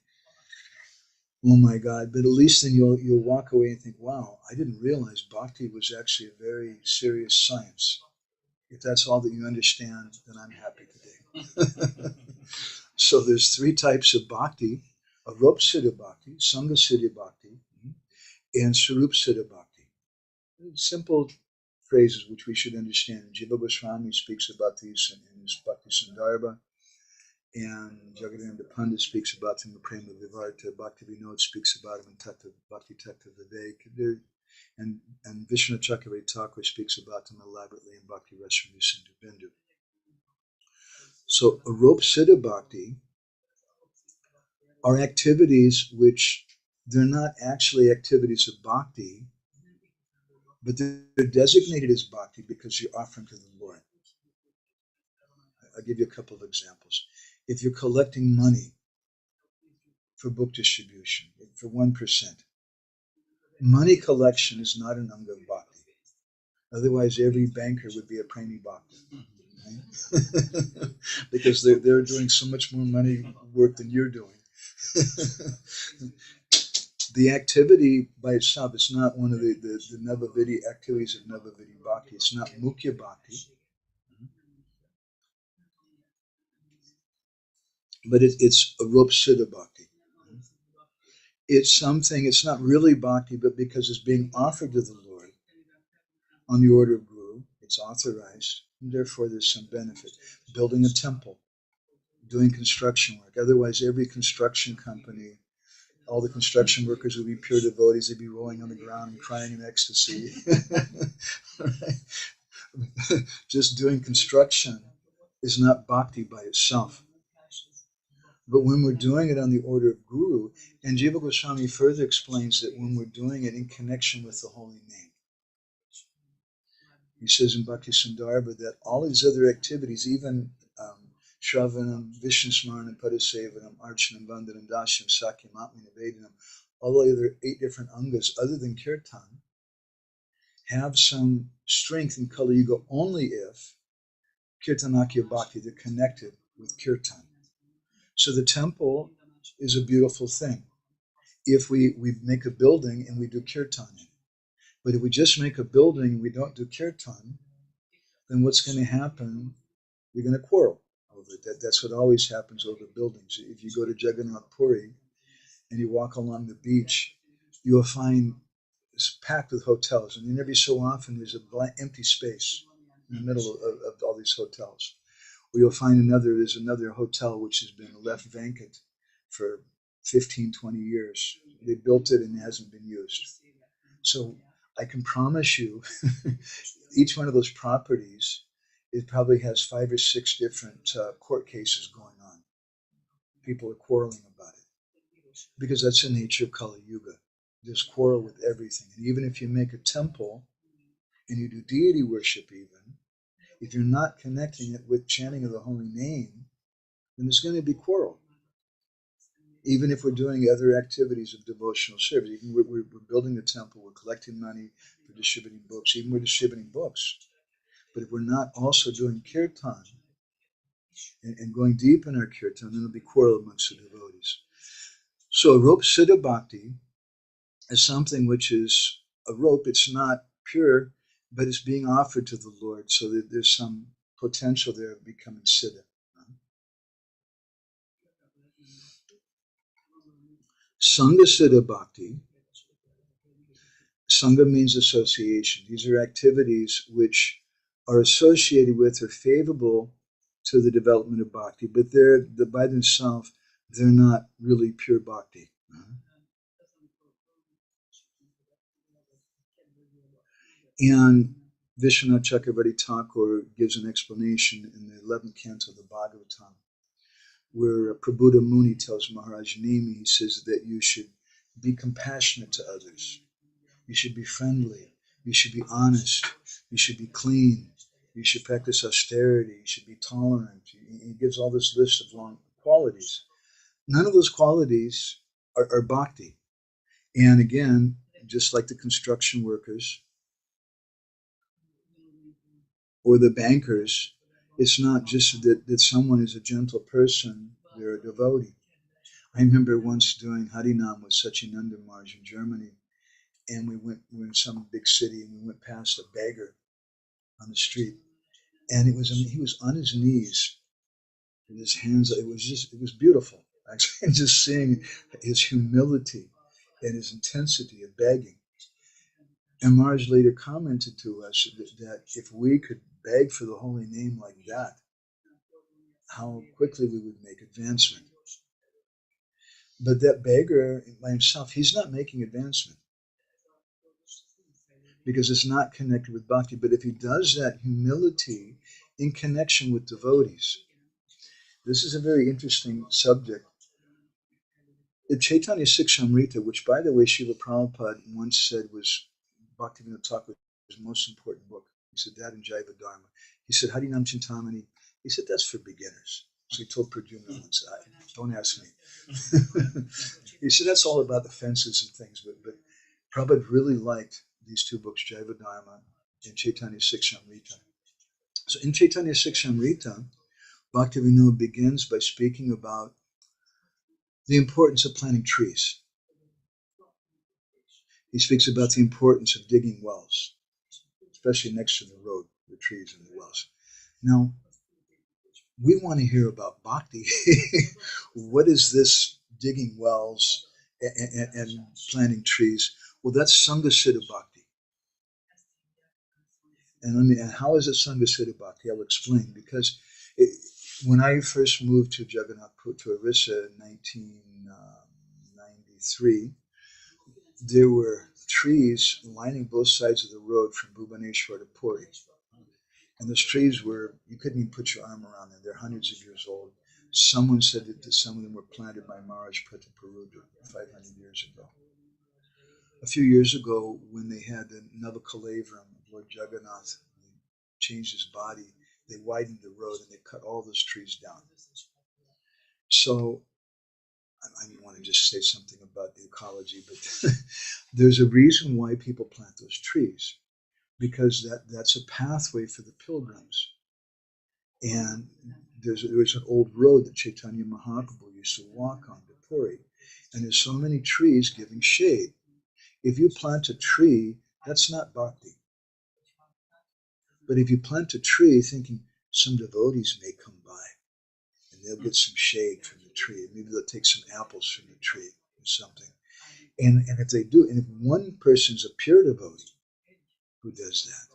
oh my God, but at least then you'll walk away and think, wow, I didn't realize bhakti was actually a very serious science. If that's all that you understand, then I'm happy today. So there's 3 types of bhakti: aropa-siddha bhakti, sanga-siddha bhakti, and svarupa-siddha bhakti. Simple phrases which we should understand. Jiva Goswami speaks about these in his Bhakti Sandarbha, and Jagadananda Pandit speaks about them in Prema-bhakti-candrika, Bhakti Vinod speaks about them in Bhakti Tattva Vivek, and Vishwanath Chakravarti Thakur speaks about them elaborately in Bhakti Rasrama Sindhu Bindu. So aropa-siddha bhakti are activities which they're not actually activities of bhakti, but they're designated as bhakti because you're offering to the Lord. I'll give you a couple of examples. If you're collecting money for book distribution, for 1%, money collection is not an anga of bhakti. Otherwise, every banker would be a premi bhakta. Right? Because they're doing so much more money work than you're doing. The activity by itself is not one of the Navavidi activities of Navavidi Bhakti. It's not Mukhya Bhakti. But it's aropa-siddha Bhakti. It's something, it's not really Bhakti, but because it's being offered to the Lord on the order of Guru, it's authorized, and therefore there's some benefit. Building a temple, doing construction work. Otherwise, every construction company, all the construction workers would be pure devotees. They'd be rolling on the ground and crying in ecstasy. Right? Just doing construction is not bhakti by itself. But when we're doing it on the order of Guru, and Jiva Goswami further explains that when we're doing it in connection with the holy name, he says in Bhakti Sandarbha that all these other activities, even Shravanam, Vishnu-smaranam, Padasevanam, Archanam, Vandanam, Dashyam, Sakyam, Atmanam, Nivedanam, all the other 8 different angas other than Kirtan, have some strength in Kali Yuga only if Kirtanakya Bhakti, they're connected with Kirtan. So the temple is a beautiful thing if we make a building and we do Kirtan in it. But if we just make a building and we don't do Kirtan, then what's going to happen? You're going to quarrel over it. That's what always happens over buildings. If you go to Jagannath Puri and you walk along the beach, you'll find it's packed with hotels, and then every so often there's a empty space in the middle of all these hotels. Or you'll find there's another hotel which has been left vacant for 15, 20 years. They built it and it hasn't been used. So I can promise you, each one of those properties, it probably has 5 or 6 different court cases going on. People are quarreling about it because that's the nature of Kali Yuga. There's quarrel with everything. And even if you make a temple and you do deity worship even, if you're not connecting it with chanting of the holy name, then there's going to be quarrel. Even if we're doing other activities of devotional service, even we're building a temple, we're collecting money for distributing books, even we're distributing books. But if we're not also doing kirtan and going deep in our kirtan, then there'll be quarrel amongst the devotees. So aropa-siddha bhakti is something which is a rope. It's not pure but it's being offered to the Lord, so that there's some potential there of becoming siddha. Sanga-siddha bhakti. Sangha means association. These are activities which are associated with or favorable to the development of bhakti, but by themselves, they're not really pure bhakti. And Vishwanath Chakravarti Thakur gives an explanation in the 11th canto of the Bhagavatam, where Prabhupada Muni tells Maharaja Nemi, he says that you should be compassionate to others. You should be friendly. You should be honest. You should be clean. You should practice austerity. You should be tolerant. He gives all this list of long qualities. None of those qualities are bhakti. And again, just like the construction workers or the bankers, it's not just that someone is a gentle person, they're a devotee. I remember once doing Harinam with Sachinanda Maharaj in Germany, and we were in some big city, and we went past a beggar on the street, and he was on his knees with his hands. It was beautiful, actually, just seeing his humility and his intensity of begging. And Maharaj later commented to us that if we could beg for the holy name like that, how quickly we would make advancement. But that beggar by himself, he's not making advancement, because it's not connected with bhakti. But if he does that humility in connection with devotees, this is a very interesting subject. The Chaitanya Sikshamrita, which, by the way, Srila Prabhupada once said was Bhaktivinoda Thakur's most important book. He said that in Jaiva Dharma. He said, Harinam Chintamani, he said, that's for beginners. So he told Pradyumna once, don't ask me. He said, that's all about the fences and things. But Prabhupada really liked these two books, Jaiva Dharma and Chaitanya Sikshamrita. So in Chaitanya Sikshamrita, Bhaktivinoda begins by speaking about the importance of planting trees. He speaks about the importance of digging wells, especially next to the road, the trees and the wells. Now, we want to hear about bhakti. What is this digging wells and planting trees? Well, that's sanga-siddha bhakti. And how is it sanga-siddha bhakti? I'll explain. Because when I first moved to Jagannath to Orissa in 1993, there were trees lining both sides of the road from Bhubaneswar to Puri. And those trees you couldn't even put your arm around them. They're hundreds of years old. Someone said that some of them were planted by Maharaj Prataparudra 500 years ago. A few years ago, when they had the Navakalevaram of Lord Jagannath, he changed his body, they widened the road and they cut all those trees down. So, I want to just say something about the ecology, but there's a reason why people plant those trees, because that's a pathway for the pilgrims. And there's an old road that Chaitanya Mahaprabhu used to walk on to Puri, and there's so many trees giving shade. If you plant a tree, that's not bhakti. But if you plant a tree thinking some devotees may come by and they'll get some shade from the tree, maybe they'll take some apples from the tree or something. And if they do, and if one person's a pure devotee who does that,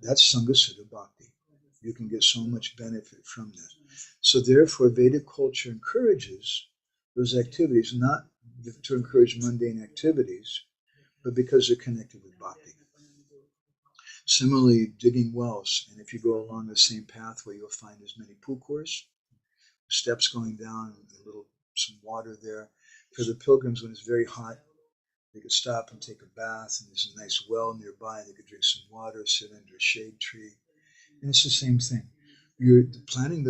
that's sanga-siddha bhakti. You can get so much benefit from that. So therefore, Vedic culture encourages those activities, not to encourage mundane activities, but because they're connected with bhakti. Similarly, digging wells, and if you go along the same pathway, you'll find there's many pukors, steps going down, some water there. For the pilgrims, when it's very hot, they could stop and take a bath, and there's a nice well nearby. They could drink some water, sit under a shade tree. And it's the same thing. You're digging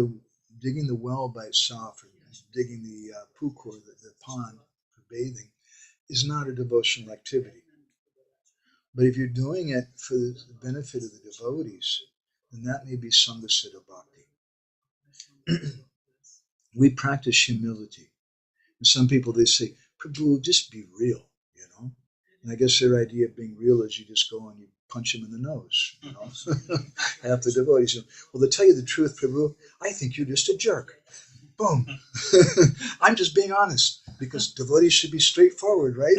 the well by itself, or digging the pukor, the pond for bathing, is not a devotional activity. But if you're doing it for the benefit of the devotees, then that may be sanga-siddha bhakti. We practice humility. And some people, they say, Prabhu, just be real, And I guess their idea of being real is you just go and you punch him in the nose. You know? Half the devotees say, well, to tell you the truth, Prabhu, I think you're just a jerk. Boom. I'm just being honest, because devotees should be straightforward, right?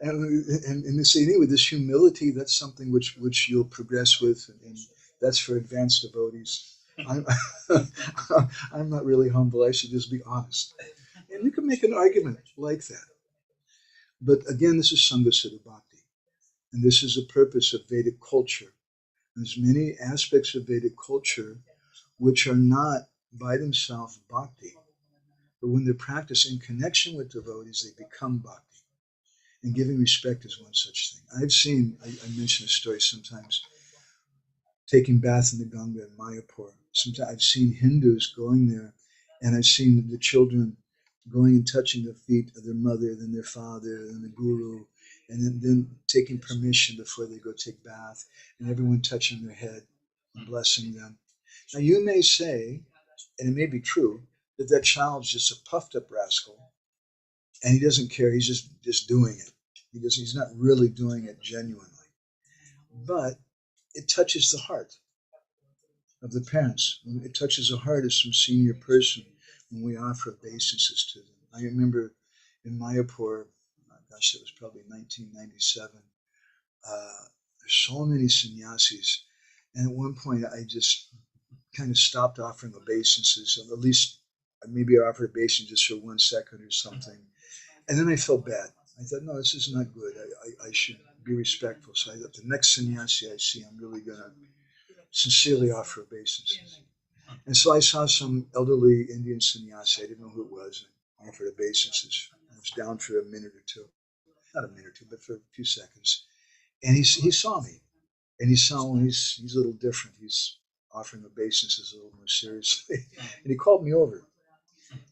and they say, anyway, this humility, that's something which you'll progress with, and that's for advanced devotees. I'm not really humble. I should just be honest. And you can make an argument like that. But again, this is sanga-siddha bhakti. And this is the purpose of Vedic culture. There's many aspects of Vedic culture which are not by themselves bhakti. But when they're practiced in connection with devotees, they become bhakti. And giving respect is one such thing. I've seen, I mention a story sometimes, taking bath in the Ganga in Mayapur. Sometimes I've seen Hindus going there, and I've seen the children going and touching the feet of their mother, then their father, then the guru, and then taking permission before they go take bath, and everyone touching their head and blessing them. Now you may say, and it may be true, that that child's just a puffed up rascal, and he doesn't care, he's just doing it. He's not really doing it genuinely. But it touches the heart of the parents. It touches the heart of some senior person when we offer obeisances to them. I remember in Mayapur, gosh, it was probably 1997, there's so many sannyasis, and at one point I just kind of stopped offering obeisances, or at least maybe I offered obeisance just for 1 second or something, and then I felt bad. I thought, no, this is not good. I should be respectful. So I thought, the next sannyasi I see, I'm really going to sincerely offer obeisances. And so I saw some elderly Indian sannyasi. I didn't know who it was. I offered obeisances. I was down for a minute or two. Not a minute or two, but for a few seconds. And he saw me. And he saw, well, he's a little different. He's offering obeisances a little more seriously. And he called me over.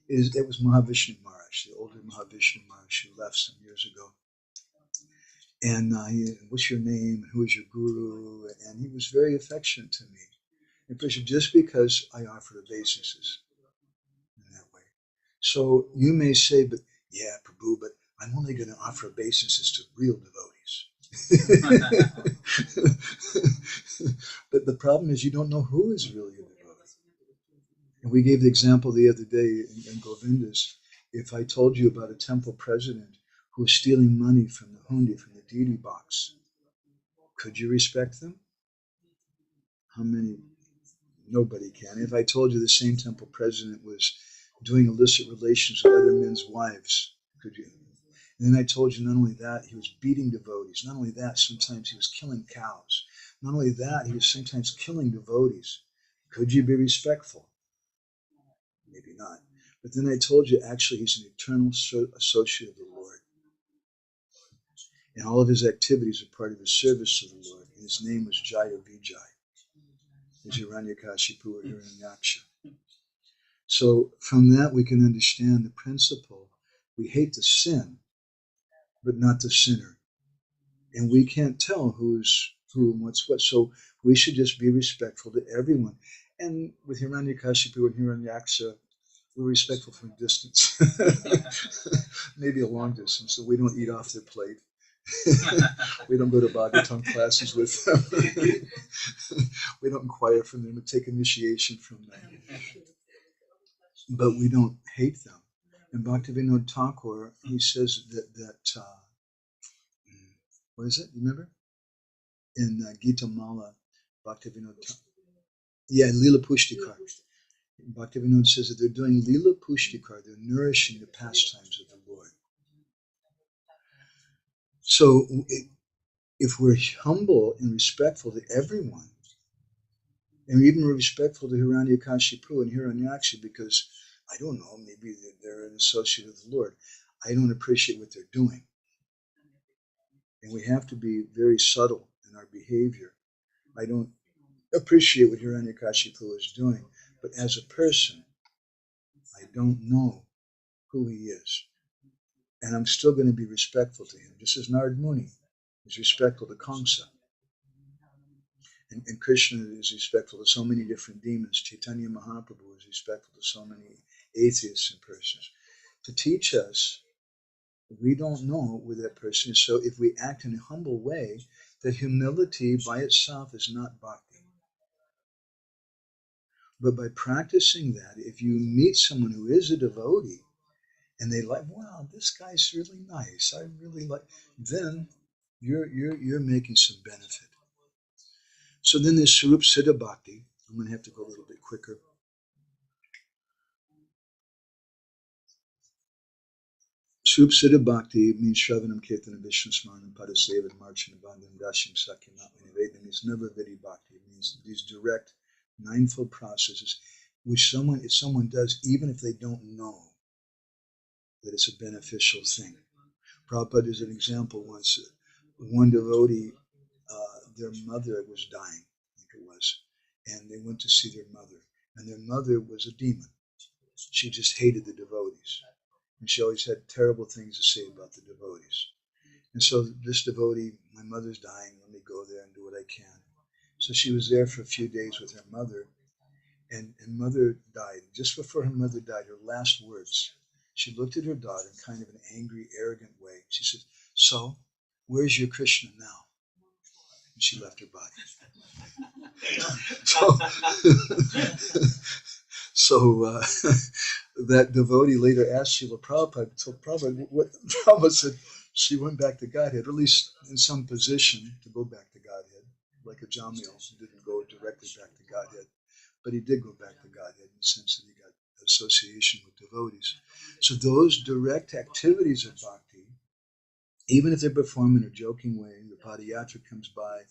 It was Mahavishnu Maharaj, the older Mahavishnu Maharaj, who left some years ago. And what's your name? Who is your guru? And he was very affectionate to me. And just because I offered obeisances in that way. So you may say, but yeah, Prabhu, but I'm only going to offer obeisances to real devotees. But the problem is you don't know who is really a devotee. And we gave the example the other day in Govinda's. If I told you about a temple president who was stealing money from the hundi, from the deity box, could you respect them? How many? Nobody can. If I told you the same temple president was doing illicit relations with other men's wives, could you? And then I told you not only that, he was beating devotees. Not only that, sometimes he was killing cows. Not only that, he was sometimes killing devotees. Could you be respectful? Maybe not. But then I told you, actually, he's an eternal associate of the Lord. And all of his activities are part of his service to the Lord. And his name was Jaya Vijay. His Hiranyakashipu or Hiranyaksha. So from that we can understand the principle. We hate the sin, but not the sinner. And we can't tell who's who and what's what. So we should just be respectful to everyone. And with Hiranyakashipu and Hiranyaksha, we're respectful from a distance. Maybe a long distance, so we don't eat off their plate. We don't go to Bhagavatam classes with them. We don't inquire from them and take initiation from them. But we don't hate them. And Bhaktivinoda Thakur, he says that what is it? You remember? In Gita Mala, Bhaktivinoda Thakur. Yeah, Lila Pushtikar. Bhaktivinoda says that they're doing Lila Pushtikar, they're nourishing the pastimes of the Lord. So if we're humble and respectful to everyone, and even respectful to Hiranyakashipu and Hiranyaksha, because I don't know, maybe they're an associate of the Lord, I don't appreciate what they're doing. And we have to be very subtle in our behavior. I don't appreciate what Hiranyakashipu is doing, but as a person, I don't know who he is. And I'm still going to be respectful to him, just as Narad Muni is respectful to Kamsa. And Krishna is respectful to so many different demons. Chaitanya Mahaprabhu is respectful to so many atheists and persons. to teach us. We don't know who that person is. So if we act in a humble way, that humility by itself is not bhakti. But by practicing that, if you meet someone who is a devotee, and they like, wow, this guy's really nice, I really like, then you're making some benefit. So then there's svarupa-siddha bhakti. I'm going to have to go a little bit quicker. Svarupa-siddha bhakti means Shravanam Kirtanam Vishnu Smaranam Padasevam Marchanam Bandham Dashim Sakyam Atmanivedam. It's Navavidi bhakti. It means these direct, ninefold processes which if someone does, even if they don't know that it's a beneficial thing. Prabhupada is an example once. One devotee, their mother was dying, I think it was, and they went to see their mother. And their mother was a demon. She just hated the devotees. And she always had terrible things to say about the devotees. And so this devotee, my mother's dying, let me go there and do what I can. So she was there for a few days with her mother, and mother died. Just before her mother died, her last words, she looked at her daughter in kind of an angry, arrogant way. She said, so, where's your Krishna now? And she left her body. So that devotee later asked Srila Prabhupada, so Prabhupada said she went back to Godhead, or at least in some position to go back to Godhead, like a Jamil didn't go directly back to Godhead, but he did go back to Godhead in the sense that he got association with devotees. So those direct activities of bhakti, even if they're performed in a joking way, the padayatra comes by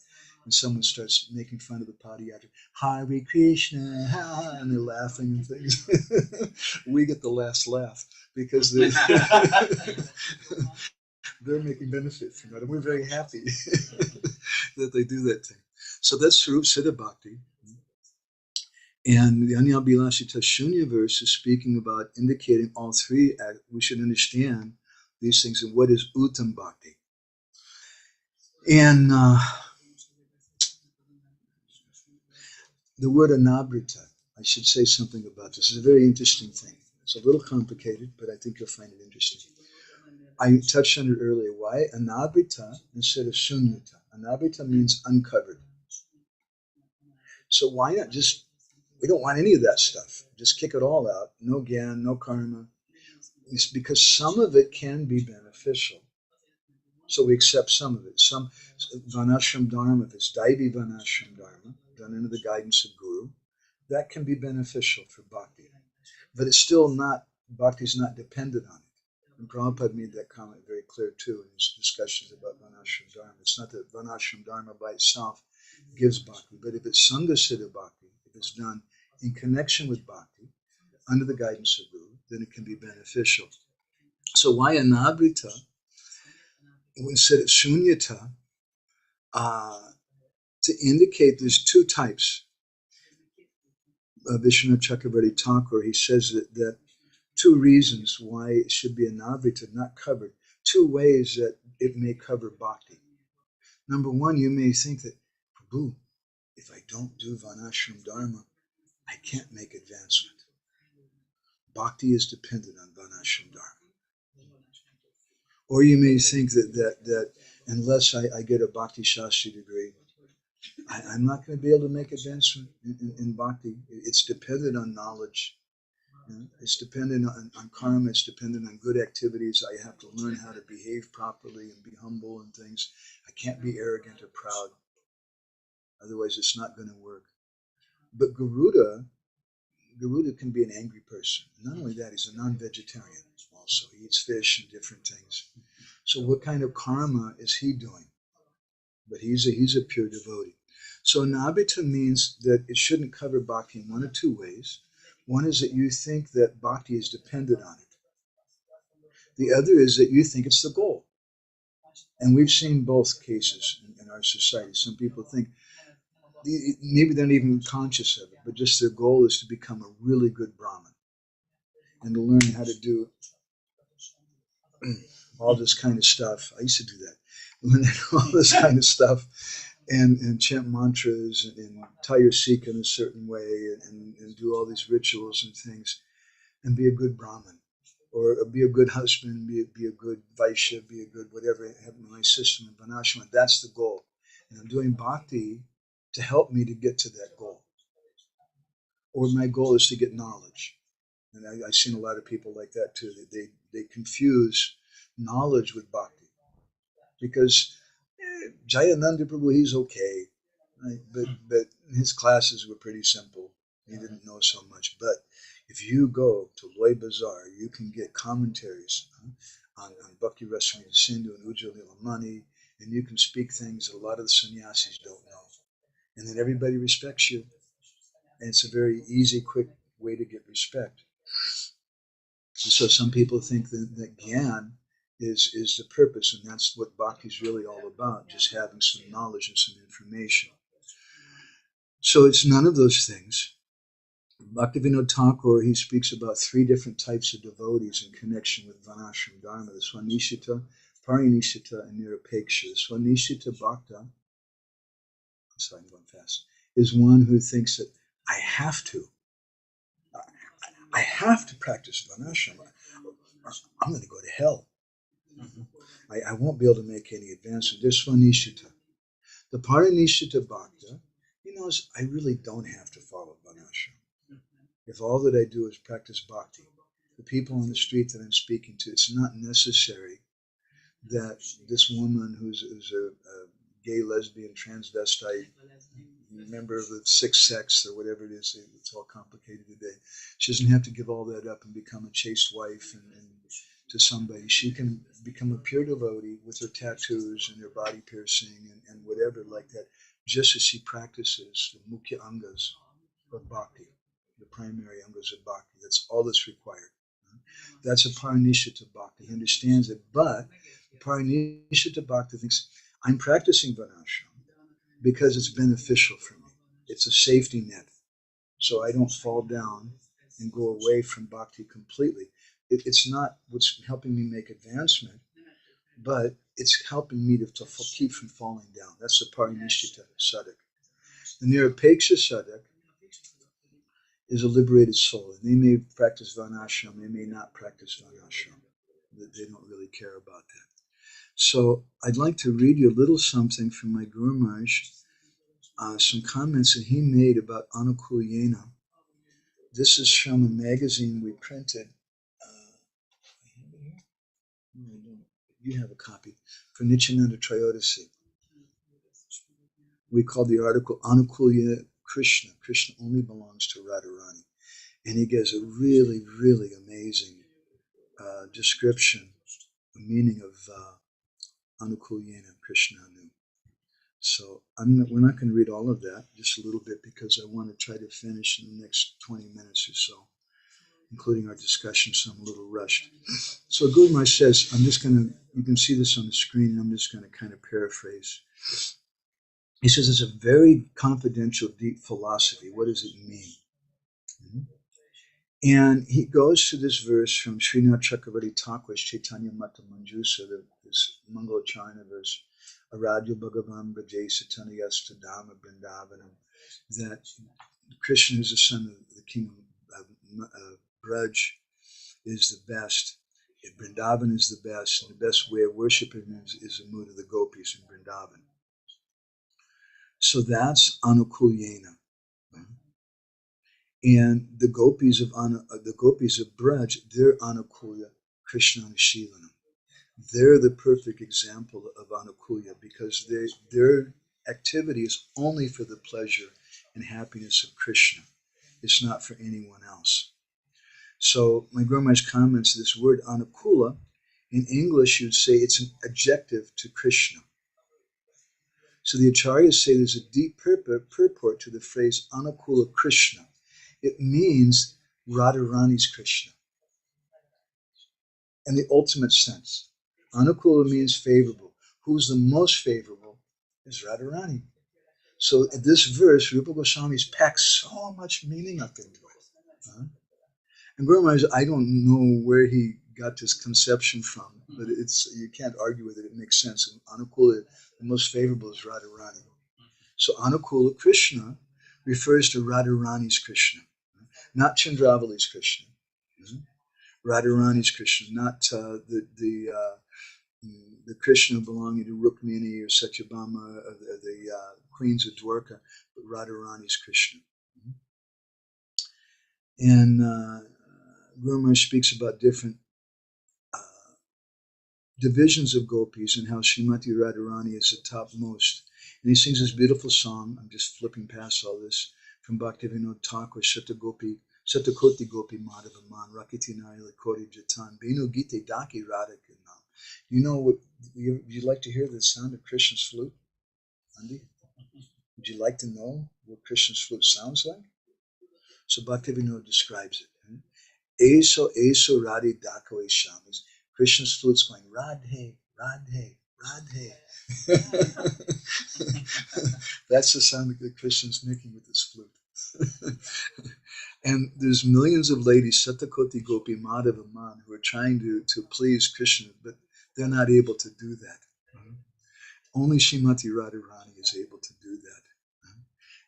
and someone starts making fun of the padayatra, Hare Krishna, and they're laughing and things. We get the last laugh because they're making benefit from that. And we're very happy that they do that thing. So that's svarupa-siddha bhakti. And the Anyabhilasita Shunya verse is speaking about indicating all three. We should understand these things and what is uttam bhakti. And the word anavrtam, I should say something about this. It's a very interesting thing. It's a little complicated, but I think you'll find it interesting. I touched on it earlier. Why anavrtam instead of sunyata? Anavrtam means uncovered. So why not just, we don't want any of that stuff. Just kick it all out. No gyan, no karma. It's because some of it can be beneficial. So we accept some of it. Some varnasrama dharma, if it's daivi varnasrama dharma, done under the guidance of Guru, that can be beneficial for bhakti. But it's still not, bhakti is not dependent on it. And Prabhupada made that comment very clear too in his discussions about varnasrama dharma. It's not that varnasrama dharma by itself gives bhakti, but if it's sanga-siddha bhakti, if it's done in connection with bhakti, under the guidance of Guru, then it can be beneficial. So why anavrita instead of sunyata? To indicate there's two types. Vishwanath Chakravarti Thakur, he says that two reasons why it should be anavrita, not covered. Two ways that it may cover bhakti. Number one, you may think that, Prabhu, if I don't do varnasrama dharma, I can't make advancement. Bhakti is dependent on varnasrama dharma. Or you may think that unless I get a bhakti shastri degree, I'm not going to be able to make advancement in bhakti. It's dependent on knowledge. It's dependent on karma. It's dependent on good activities. I have to learn how to behave properly and be humble and things. I can't be arrogant or proud. Otherwise, it's not going to work. But Garuda can be an angry person. Not only that, he's a non-vegetarian also. He eats fish and different things. So what kind of karma is he doing? But he's a pure devotee. So anavrita means that it shouldn't cover bhakti in one of two ways. One is that you think that bhakti is dependent on it. The other is that you think it's the goal. And we've seen both cases in our society. Some people think, maybe they're not even conscious of it, but just their goal is to become a really good Brahmin and to learn how to do all this kind of stuff. I used to do that. Learn all this kind of stuff and chant mantras and tie your sikh in a certain way and do all these rituals and things and be a good Brahmin. or be a good husband, be a good vaishya, be a good whatever, have my system in varnasrama. That's the goal. And I'm doing bhakti to help me to get to that goal. Or my goal is to get knowledge. And I've seen a lot of people like that too. They confuse knowledge with bhakti. Because Jayananda Prabhu, he's okay. Right? But his classes were pretty simple. He didn't know so much. But if you go to Loy Bazaar, you can get commentaries on Bhakti Rasamrita Sindhu and Ujjwal Nilamani, and you can speak things that a lot of the sannyasis don't know. And then everybody respects you. And it's a very easy, quick way to get respect. So some people think that Gyan is the purpose, and that's what bhakti is really all about, just having some knowledge and some information. So it's none of those things. Bhaktivinoda Thakur, he speaks about 3 different types of devotees in connection with Varnashram Dharma, the Swanishita, Parinishita, and Nirupeksha. The Swanishita Bhakta, I'm sorry, I'm going fast, is one who thinks that I have to practice Varnashram. I'm going to go to hell. I won't be able to make any advancement. There's Swanishita. The Parinishita Bhakta, he knows I really don't have to follow Varnashram. If all that I do is practice bhakti, the people on the street that I'm speaking to, it's not necessary that this woman who's a gay, lesbian, transvestite, member of the 6 sects or whatever it is, it's all complicated today. She doesn't have to give all that up and become a chaste wife and to somebody. She can become a pure devotee with her tattoos and her body piercing and whatever like that, just as she practices the mukhya angas of bhakti, the primary angas of bhakti. That's all that's required. That's a Parinishita Bhakti. He understands it, but Parinishita Bhakti thinks, I'm practicing Varnashram because it's beneficial for me. It's a safety net, so I don't fall down and go away from bhakti completely. It's not what's helping me make advancement, but it's helping me to keep from falling down. That's the Parinishita Sadhak. The Nirupeksha Sadhak is a liberated soul, and they may practice Varnashram, they may not practice Varnashram. They don't really care about that. So I'd like to read you a little something from my Guru Maharaj, some comments that he made about anukulyena. This is from a magazine we printed. You have a copy for Nityananda Trayodasi. We called the article Anukulyena-Krishna. Krishna only belongs to Radharani. And he gives a really, really amazing description, the meaning of anukulyena-krsnanu. So we're not going to read all of that, just a little bit, because I want to try to finish in the next 20 minutes or so, including our discussion, so I'm a little rushed. So Gour Maharaj says, you can see this on the screen, and I'm just going to kind of paraphrase. He says it's a very confidential, deep philosophy. What does it mean? Mm-hmm. And he goes to this verse from Srinath Chakravarti Thakur's Chaitanya Mata Manjusa, this Mangalacharna verse, Aradhya Bhagavan Braje Satanayasta Dhamma Vrindavanam, that Krishna is the son of the king of Braj, is the best. Vrindavan is the best, and the best way of worshiping him is the mood of the gopis in Vrindavan. So that's anukulyena. And the gopis of Braj, they're anukulya-krsnanu-silanam. They're the perfect example of anukulya because their activity is only for the pleasure and happiness of Krishna. It's not for anyone else. So my Guru Maharaj comments, this word anukula, in English you'd say it's an adjective to Krishna. So the Acharyas say there's a deep purport to the phrase anukula Krishna. It means Radharani's Krishna. In the ultimate sense. Anukula means favorable. Who's the most favorable is Radharani. So this verse, Rupa Goswami's packed so much meaning up into it. And Guru Maharaj, I don't know where he got this conception from, but you can't argue with it. It makes sense. Anukula, the most favorable is Radharani. So Anukula Krishna refers to Radharani's Krishna, not Chandravali's Krishna. Radharani's Krishna, not the Krishna belonging to Rukmini or Satyabhama, or the queens of Dwarka, but Radharani's Krishna. And Gour speaks about different divisions of gopis and how Srimati Radharani is the topmost. And he sings this beautiful song. I'm just flipping past all this from Bhaktivinoda Thakur, Satakoti Gopi Madhava Man, Rakiti Nari Kori Jatan, Binu Gite Daki Radhakanam. You know what? Would you like to hear the sound of Krishna's flute, Andy? Would you like to know what Krishna's flute sounds like? So Bhaktivinoda describes it. Eso Radhi Dako Isham. Krishna's flute's going Radhe, Radhe, Radhe. That's the sound that Krishna's making with his flute. And there's millions of ladies, Satakoti Gopi Madhava Man, who are trying to please Krishna, but they're not able to do that. Only Srimati Radharani is able to do that.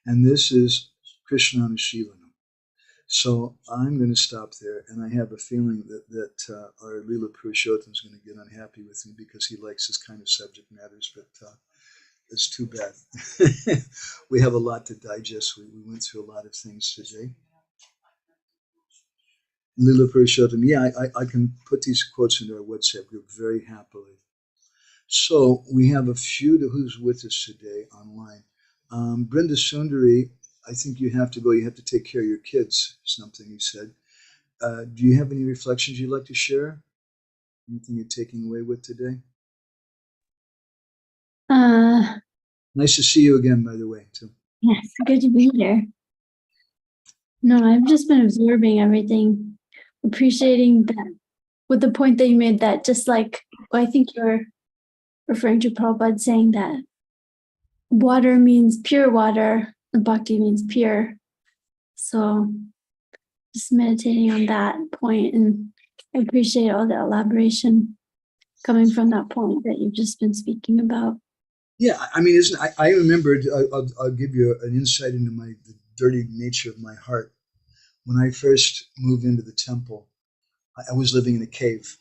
And this is Krishnanu-silanam. So I'm going to stop there, and I have a feeling that our Leela Purushottam is going to get unhappy with me because he likes this kind of subject matters, but it's too bad. We have a lot to digest. We went through a lot of things today. Leela Purushottam, yeah, I can put these quotes into our WhatsApp group very happily. So we have a few who's with us today online. Brenda Sundari, I think you have to go. You have to take care of your kids, something you said. Do you have any reflections you'd like to share? Anything you're taking away with today? Nice to see you again, by the way, too. Yes, good to be here. No, I've just been absorbing everything, appreciating that with the point that you made that just like, well, I think you're referring to Prabhupada saying that water means pure water, and bhakti means pure. So just meditating on that point, and I appreciate all the elaboration coming from that point that you've just been speaking about. Yeah, I mean, I remembered, I'll give you an insight into the dirty nature of my heart. When I first moved into the temple, I was living in a cave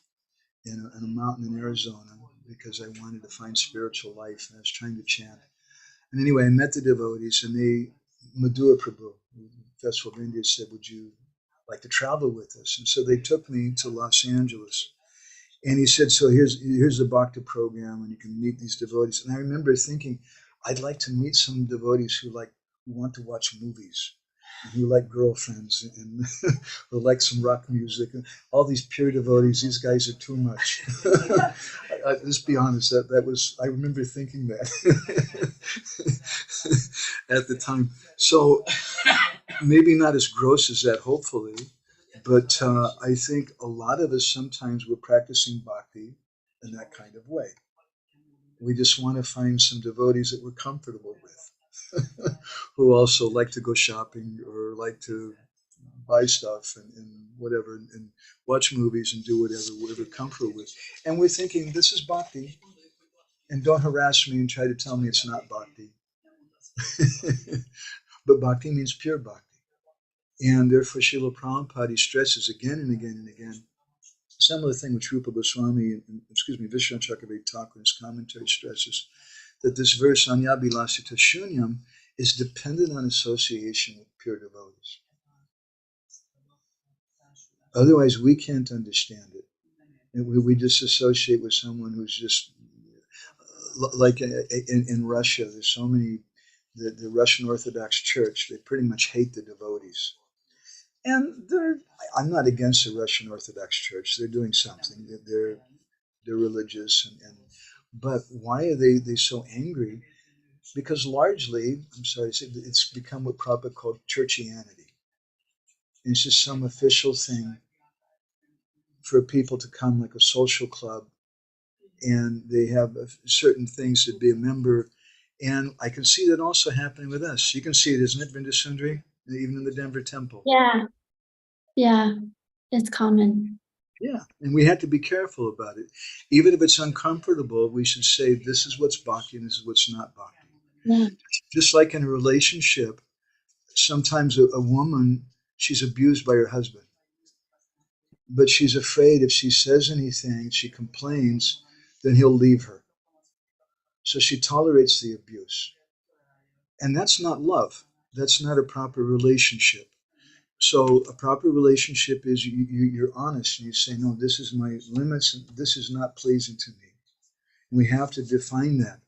in a mountain in Arizona because I wanted to find spiritual life, and I was trying to chant. And anyway, I met the devotees, and Madhura Prabhu, the Festival of India, said, would you like to travel with us? And so they took me to Los Angeles. And he said, so here's the Bhakti program, and you can meet these devotees. And I remember thinking, I'd like to meet some devotees who want to watch movies, and who like girlfriends, and who like some rock music. And all these pure devotees, these guys are too much. Let's be honest, I remember thinking that at the time. So maybe not as gross as that, hopefully. But I think a lot of us sometimes we're practicing bhakti in that kind of way. We just want to find some devotees that we're comfortable with, who also like to go shopping or like to buy stuff and whatever, and watch movies and do whatever we're comfortable with. And we're thinking, this is bhakti, and don't harass me and try to tell me it's not bhakti. But bhakti means pure bhakti. And therefore, Srila Prabhupada stresses again and again and again. Similar thing which Rupa Goswami, Vishwanath Chakravarti Thakur in his commentary stresses, that this verse, Anyabilasita Shunyam, is dependent on association with pure devotees. Otherwise, we can't understand it. And we just associate with someone who's just, like in Russia, there's so many, the Russian Orthodox Church, they pretty much hate the devotees. And I'm not against the Russian Orthodox Church. They're doing something. They're religious, but why are they so angry? Because largely, I'm sorry to say, it's become what Prabhupada called churchianity. And it's just some official thing for people to come, like a social club, and they have certain things to be a member. And I can see that also happening with us. You can see it, isn't it, Vrinda Sundari? Even in the Denver temple. Yeah, it's common. Yeah, and we have to be careful about it. Even if it's uncomfortable, we should say, this is what's bhakti and this is what's not bhakti. Yeah. Just like in a relationship, sometimes a woman, she's abused by her husband. but she's afraid if she says anything, she complains, then he'll leave her. So she tolerates the abuse. And that's not love. That's not a proper relationship. So a proper relationship is you're honest and you say, no, this is my limits and this is not pleasing to me. We have to define that.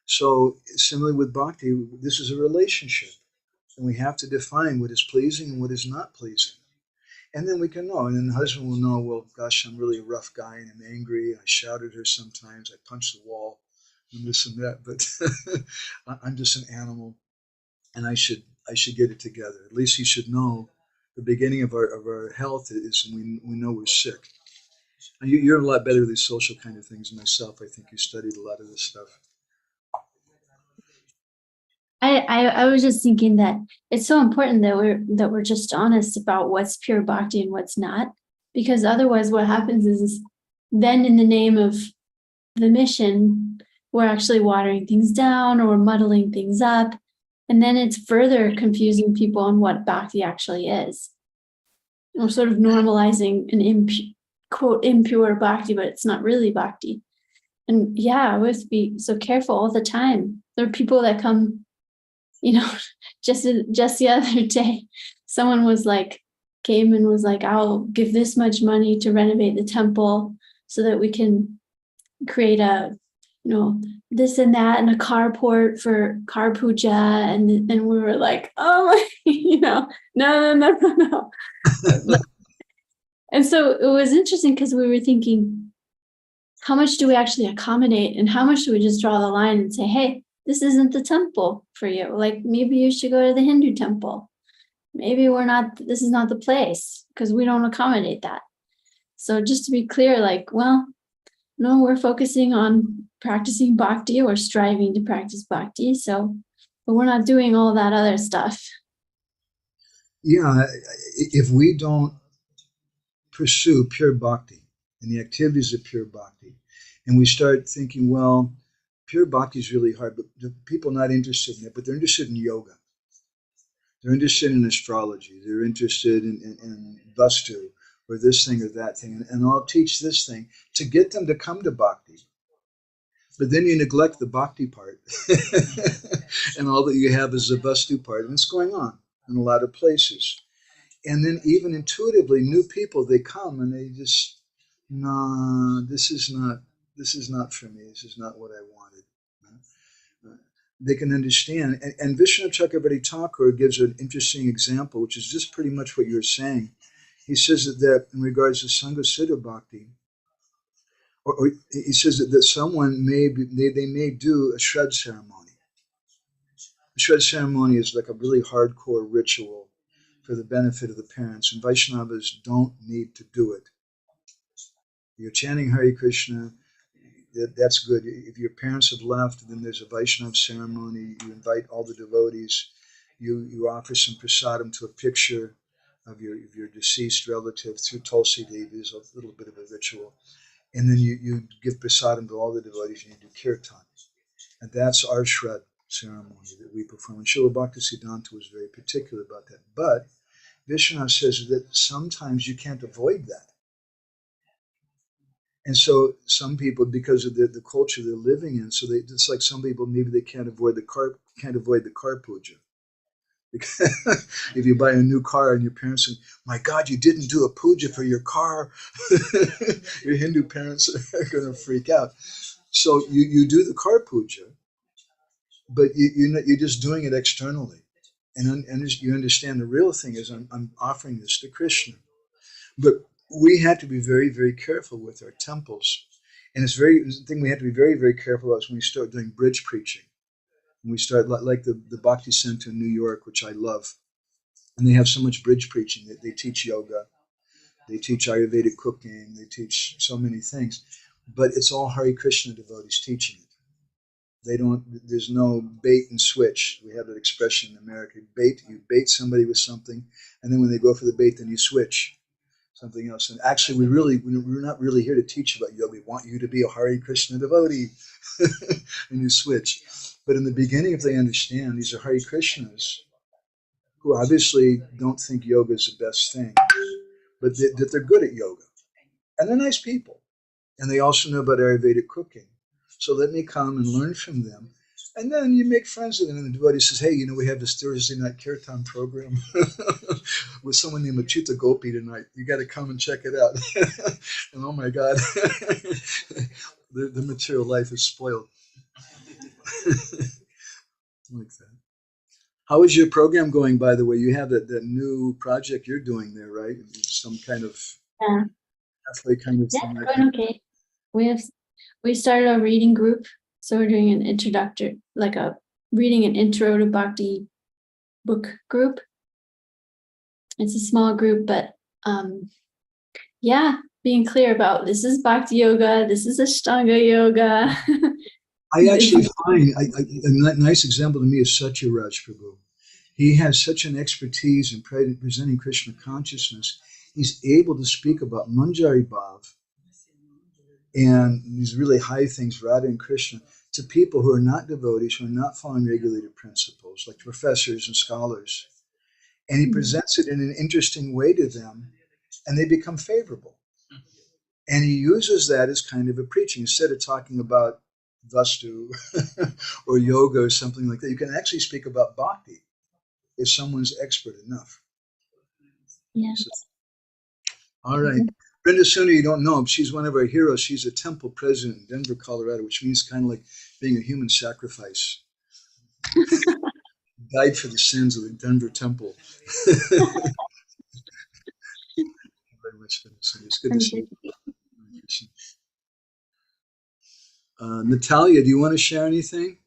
So similarly with bhakti, this is a relationship. And we have to define what is pleasing and what is not pleasing. And then we can know. And then the husband will know, well, gosh, I'm really a rough guy and I'm angry. I shout at her sometimes. I punch the wall and this and that. But I'm just an animal and I should get it together. At least he should know the beginning of our health is we know we're sick. And you're a lot better with these social kind of things than myself. I think you studied a lot of this stuff. I was just thinking that it's so important that we're just honest about what's pure bhakti and what's not, because otherwise what happens is then in the name of the mission, we're actually watering things down or we're muddling things up. And then it's further confusing people on what bhakti actually is. We're sort of normalizing an quote impure bhakti, but it's not really bhakti. And yeah, we have to be so careful all the time. There are people that come, just the other day, someone came and was like, I'll give this much money to renovate the temple so that we can create a, this and that and a carport for car puja. And we were like, oh, no. And so it was interesting because we were thinking, how much do we actually accommodate and how much do we just draw the line and say, hey, this isn't the temple for you. Like maybe you should go to the Hindu temple. Maybe this is not the place because we don't accommodate that. So just to be clear, no, we're focusing on practicing bhakti or striving to practice bhakti. But we're not doing all that other stuff. Yeah, if we don't pursue pure bhakti and the activities of pure bhakti, and we start thinking, well, pure bhakti is really hard, but the people not interested in it, but they're interested in yoga. They're interested in astrology. They're interested in vastu or this thing or that thing. And I'll teach this thing to get them to come to bhakti. But then you neglect the bhakti part. And all that you have is the vastu part. And it's going on in a lot of places. And then even intuitively, new people, they come and they just, nah, this is not for me. This is not what I wanted. They can understand. And Vishnu Chakravarti Thakur gives an interesting example, which is just pretty much what you're saying. He says that in regards to sanga-siddha bhakti, or he says that someone may do a shred ceremony. A shred ceremony is like a really hardcore ritual for the benefit of the parents, and Vaishnavas don't need to do it. You're chanting Hare Krishna, that's good. If your parents have left, then there's a Vaishnav ceremony. You invite all the devotees. You offer some prasadam to a picture of your deceased relative through Tulsi Devi. There's a little bit of a ritual. And then you give prasadam to all the devotees and you do kirtan. And that's our shred ceremony that we perform. And Srila Bhaktisiddhanta was very particular about that. But Vishwanath says that sometimes you can't avoid that. And so some people, because of the culture they're living in, so it's like some people, maybe they can't avoid the car puja. If you buy a new car and your parents say, my God, you didn't do a puja for your car, your Hindu parents are going to freak out. So you do the car puja, but you're just doing it externally. And you understand the real thing is I'm offering this to Krishna. But we have to be very, very careful with our temples. And the thing we have to be very, very careful about is when we start doing bridge preaching. And we start like the Bhakti Center in New York, which I love. And they have so much bridge preaching. They teach yoga. They teach Ayurvedic cooking. They teach so many things. But it's all Hare Krishna devotees teaching it. There's no bait and switch. We have that expression in America. You bait somebody with something, and then when they go for the bait, then you switch something else. And actually, we're not really here to teach about yoga. We want you to be a Hare Krishna devotee, and you switch. But in the beginning, if they understand, these are Hare Krishnas who obviously don't think yoga is the best thing. but that they're good at yoga. And they're nice people. And they also know about Ayurvedic cooking. So let me come and learn from them. And then you make friends with them. And the devotee says, hey, we have this Thursday night kirtan program with someone named Achita Gopi tonight. You got to come and check it out. And oh my God, the material life is spoiled. Like that. How is your program going, by the way? You have that new project you're doing there, right? Some kind of halfway kind of thing. Yeah, going okay. We started a reading group, so we're doing an introductory, like a reading an intro to Bhakti book group. It's a small group, but being clear about this is Bhakti yoga, this is Ashtanga yoga. I actually find a nice example to me is Satyaraj Prabhu. He has such an expertise in presenting Krishna consciousness. He's able to speak about Manjari Bhav and these really high things, Radha and Krishna, to people who are not devotees, who are not following regulated principles, like professors and scholars. And he presents it in an interesting way to them, and they become favorable. And he uses that as kind of a preaching. Instead of talking about Vastu or yoga or something like that, you can actually speak about bhakti if someone's expert enough. Yeah. So, all right. Brenda Suna, you don't know, she's one of our heroes. She's a temple president in Denver, Colorado, which means kind of like being a human sacrifice. Died for the sins of the Denver temple. Thank you very much, Brenda Suna. It's good to see you. Natalia, do you want to share anything?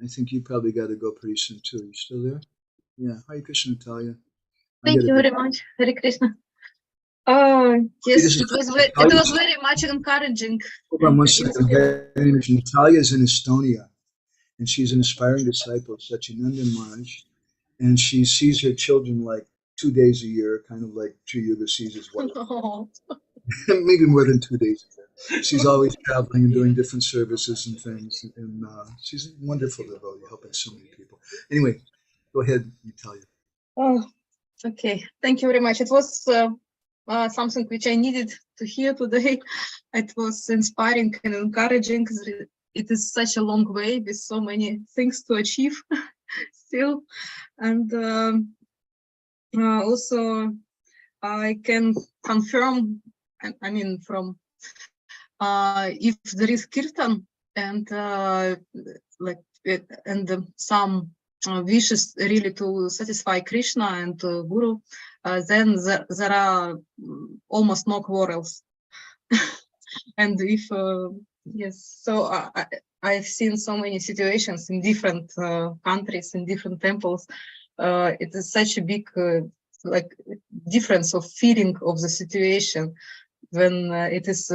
I think you probably got to go pretty soon too. Are you still there? Yeah. Hare Krishna, Natalia. Thank you very much. Hare Krishna. Yes, it was very much encouraging. Hold on one second. Natalia is in Estonia, and she's an aspiring disciple of Satyananda Maharaj, and she sees her children like 2 days a year, kind of like Sri Yuga sees his wife. Maybe more than 2 days a year. She's always traveling and doing different services and things, and she's a wonderful devotee, helping so many people. Anyway, go ahead, Natalia. Oh, okay. Thank you very much. It was something which I needed to hear today. It was inspiring and encouraging. It is such a long way with so many things to achieve still. And also I can confirm, I mean, from if there is kirtan and some wishes really to satisfy Krishna and Guru, then there are almost no quarrels. And if yes, so I've seen so many situations in different countries, in different temples. It is such a big difference of feeling of the situation when it is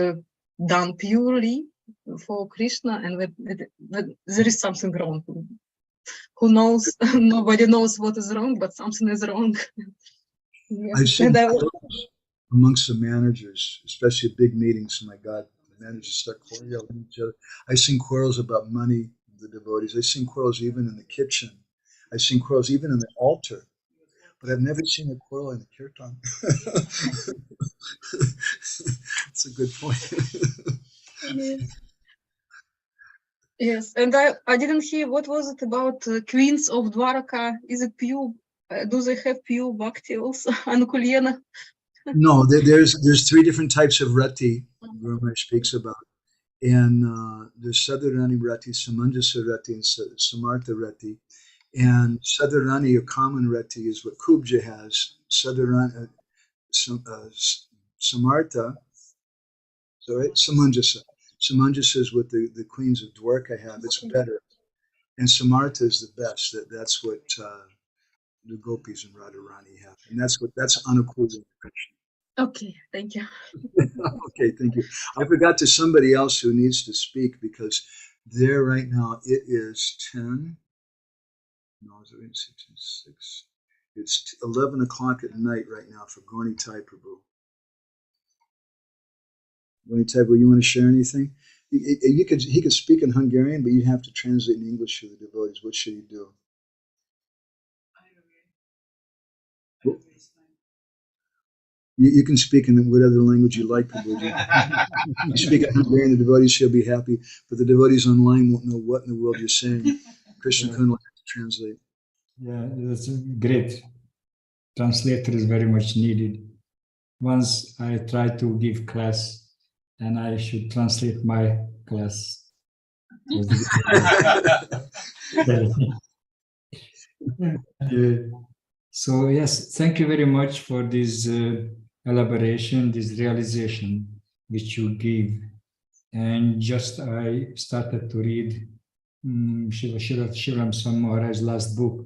done purely for Krishna, and when there is something wrong. Who knows? Nobody knows what is wrong, but something is wrong. Yes. I've seen amongst the managers, especially at big meetings. My God, the managers start quarreling with each other. I've seen quarrels about money, the devotees. I've seen quarrels even in the kitchen. I've seen quarrels even in the altar. But I've never seen a quarrel in the kirtan. That's a good point. Yes, and I didn't hear what was it about queens of Dwaraka. Is it pure? Do they have pure bhakti also? Anukulyena? No, there's 3 different types of rati Guru Maharaj speaks about. And there's Sadharani rati, Samanjasa rati, and Samartha rati. And Sadharani, or common rati, is what Kubja has. Sadharani, Samartha, sorry, Samanjasa. Samanjasa is what the queens of Dwarka have. It's better. And Samartha is the best. That's what the gopis and Radharani have. And that's anukulyena-krsnanu-silanam. Okay, thank you. Okay, thank you. I forgot to somebody else who needs to speak, because there right now it is 10. No, it's 6. It's 11 o'clock at night right now for Gorni Tai Prabhu. Gorni Tai Prabhu, you want to share anything? He could speak in Hungarian, but you'd have to translate in English for the devotees. What should he do? You can speak in whatever language you like, Prabhuji. You speak in Hungarian, the devotees shall be happy, but the devotees online won't know what in the world you're saying. Krishna couldn't like to translate. Yeah, that's great. Translator is very much needed. Once I tried to give class, and I should translate my class. So yes, thank you very much for this elaboration, this realization which you give. And just I started to read Srila Maharaj's last book,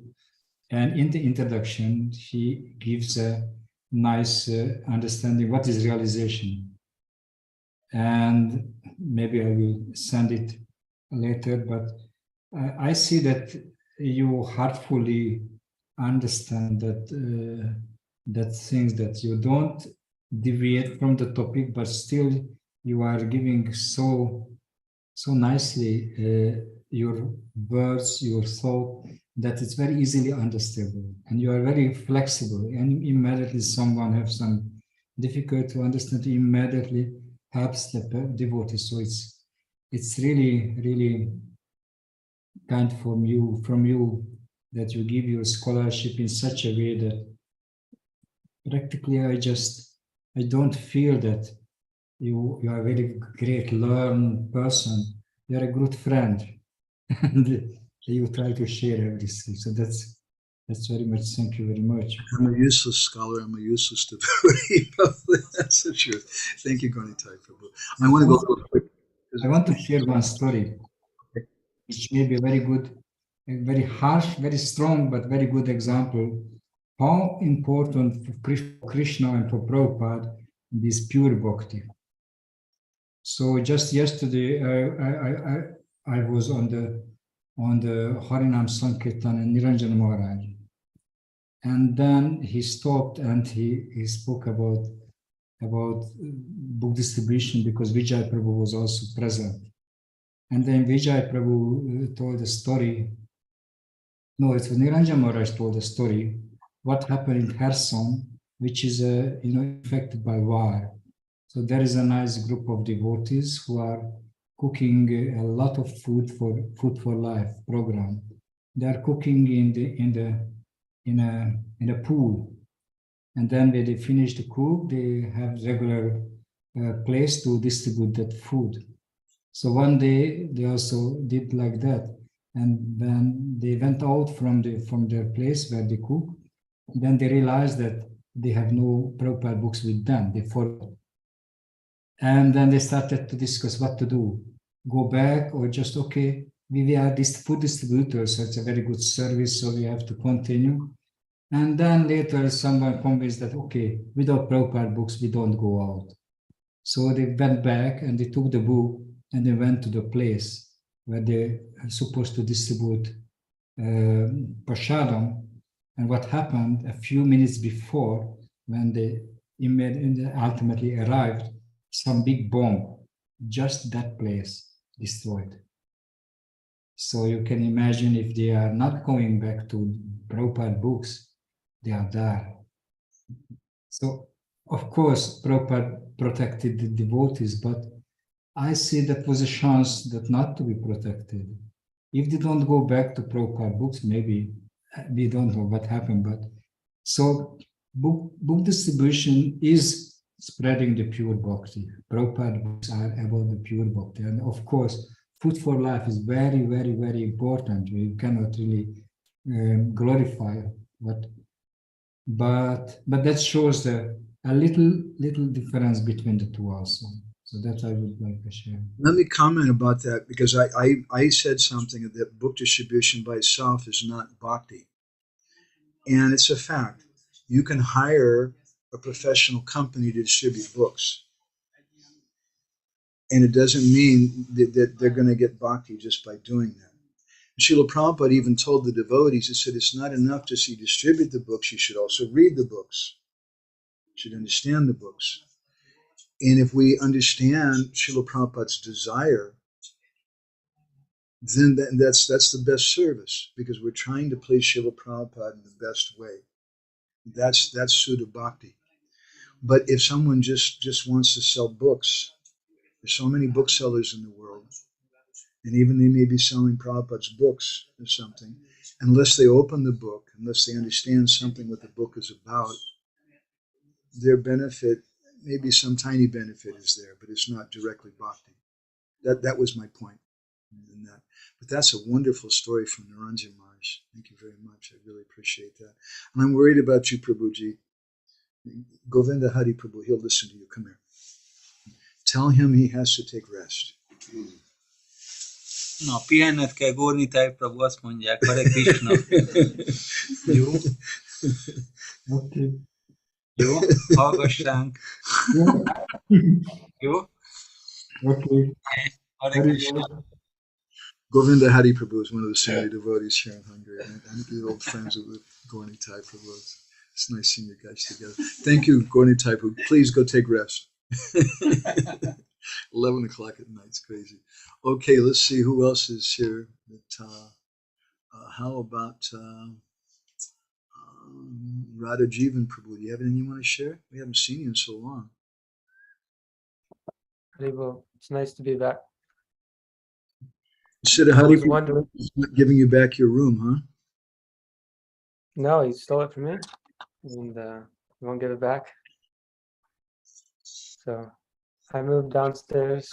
and in the introduction he gives a nice understanding what is realization. And maybe I will send it later, but I see that you heartfully understand that that things that you don't deviate from the topic, but still you are giving so nicely your words, your thought, that it's very easily understandable, and you are very flexible. And immediately someone has some difficult to understand, immediately helps the devotee. So it's really kind from you that you give your scholarship in such a way that practically I don't feel that you are a very great learned person. You are a good friend, and you try to share everything. So that's very much. Thank you very much. I'm a useless scholar. I'm a useless devotee. That's the truth. Thank you, Gaunitai Prabhu. I want to go a little quick. I want to share one story, which may be very good, very harsh, very strong, but very good example how important for Krishna and for Prabhupada is pure bhakti. So just yesterday, I was on the Harinam Sankirtan and Niranjana Maharaj, and then he stopped and he spoke about book distribution, because Vijay Prabhu was also present. And then Vijay Prabhu told a story. No, it was Niranjana Maharaj told a story what happened in Kherson, which is affected by war. So there is a nice group of devotees who are cooking a lot of food for life program. They are cooking in a pool, and then when they finish the cook, they have regular place to distribute that food. So one day they also did like that, and then they went out from their place where they cook. Then they realized that they have no proper books with them. They forgot. And then they started to discuss what to do. Go back, or just, okay, we are this food distributors, so it's a very good service, so we have to continue. And then later someone convinced that, okay, without proper books, we don't go out. So they went back and they took the book and they went to the place where they are supposed to distribute prasadam. And what happened a few minutes before, when they ultimately arrived, some big bomb, just that place destroyed. So you can imagine, if they are not going back to Prabhupada books, they are there. So of course Prabhupada protected the devotees, but I see that was a chance that not to be protected. If they don't go back to Prabhupada books, maybe we don't know what happened. But so book distribution is spreading the pure bhakti. Prabhupada books are about the pure bhakti, and of course food for life is very, very, very important. We cannot really glorify what, but that shows a little difference between the two also. So that I would like to share. Let me comment about that, because I said something that book distribution by itself is not bhakti. And it's a fact. You can hire a professional company to distribute books. And it doesn't mean that they're going to get bhakti just by doing that. Srila Prabhupada even told the devotees, he said, it's not enough to see distribute the books, you should also read the books. You should understand the books. And if we understand Srila Prabhupada's desire, then that's the best service, because we're trying to please Srila Prabhupada in the best way. That's Sudha Bhakti. But if someone just wants to sell books, there's so many booksellers in the world, and even they may be selling Prabhupada's books or something, unless they open the book, unless they understand something what the book is about, their benefit, maybe some tiny benefit is there, but it's not directly bhakti. That was my point in that. But that's a wonderful story from Niranjan Maharaj. Thank you very much. I really appreciate that. And I'm worried about you, Prabhuji. Govinda Hari Prabhu, he'll listen to you. Come here. Tell him he has to take rest. Na, pihenned kell, Gaur Prabhu, azt mondják, Hare Krishna. Jó? Okay. Jó? Hallgassánk. Jó? Okay. Hare Krishna. Govinda Hari Prabhu is one of the senior devotees here in Hungary. I'm good old friends with Gaur-Nitai Prabhu. It's nice seeing you guys together. Thank you, Gaur-Nitai Prabhu. Please go take rest. 11 o'clock at night, it's crazy. Okay, let's see who else is here. How about Radha Jivan Prabhu? Do you have anything you want to share? We haven't seen you in so long. Haribo, it's nice to be back. Siddha was wondering- is not giving you back your room, huh? No, he stole it from me, and he won't give it back. So I moved downstairs,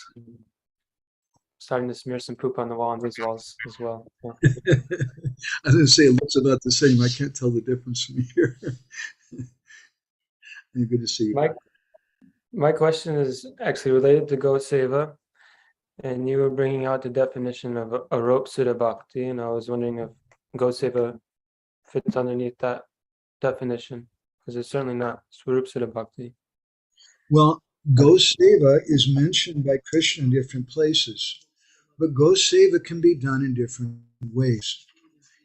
starting to smear some poop on the wall on these walls as well. Yeah. I didn't say it looks about the same. I can't tell the difference from here. Good to see you. My question is actually related to Go Seva, and you were bringing out the definition of aropa-siddha bhakti, and I was wondering if Go Seva fits underneath that definition, because it's certainly not svarupa-siddha bhakti. Well, Go Seva is mentioned by Krishna in different places, but Go Seva can be done in different ways.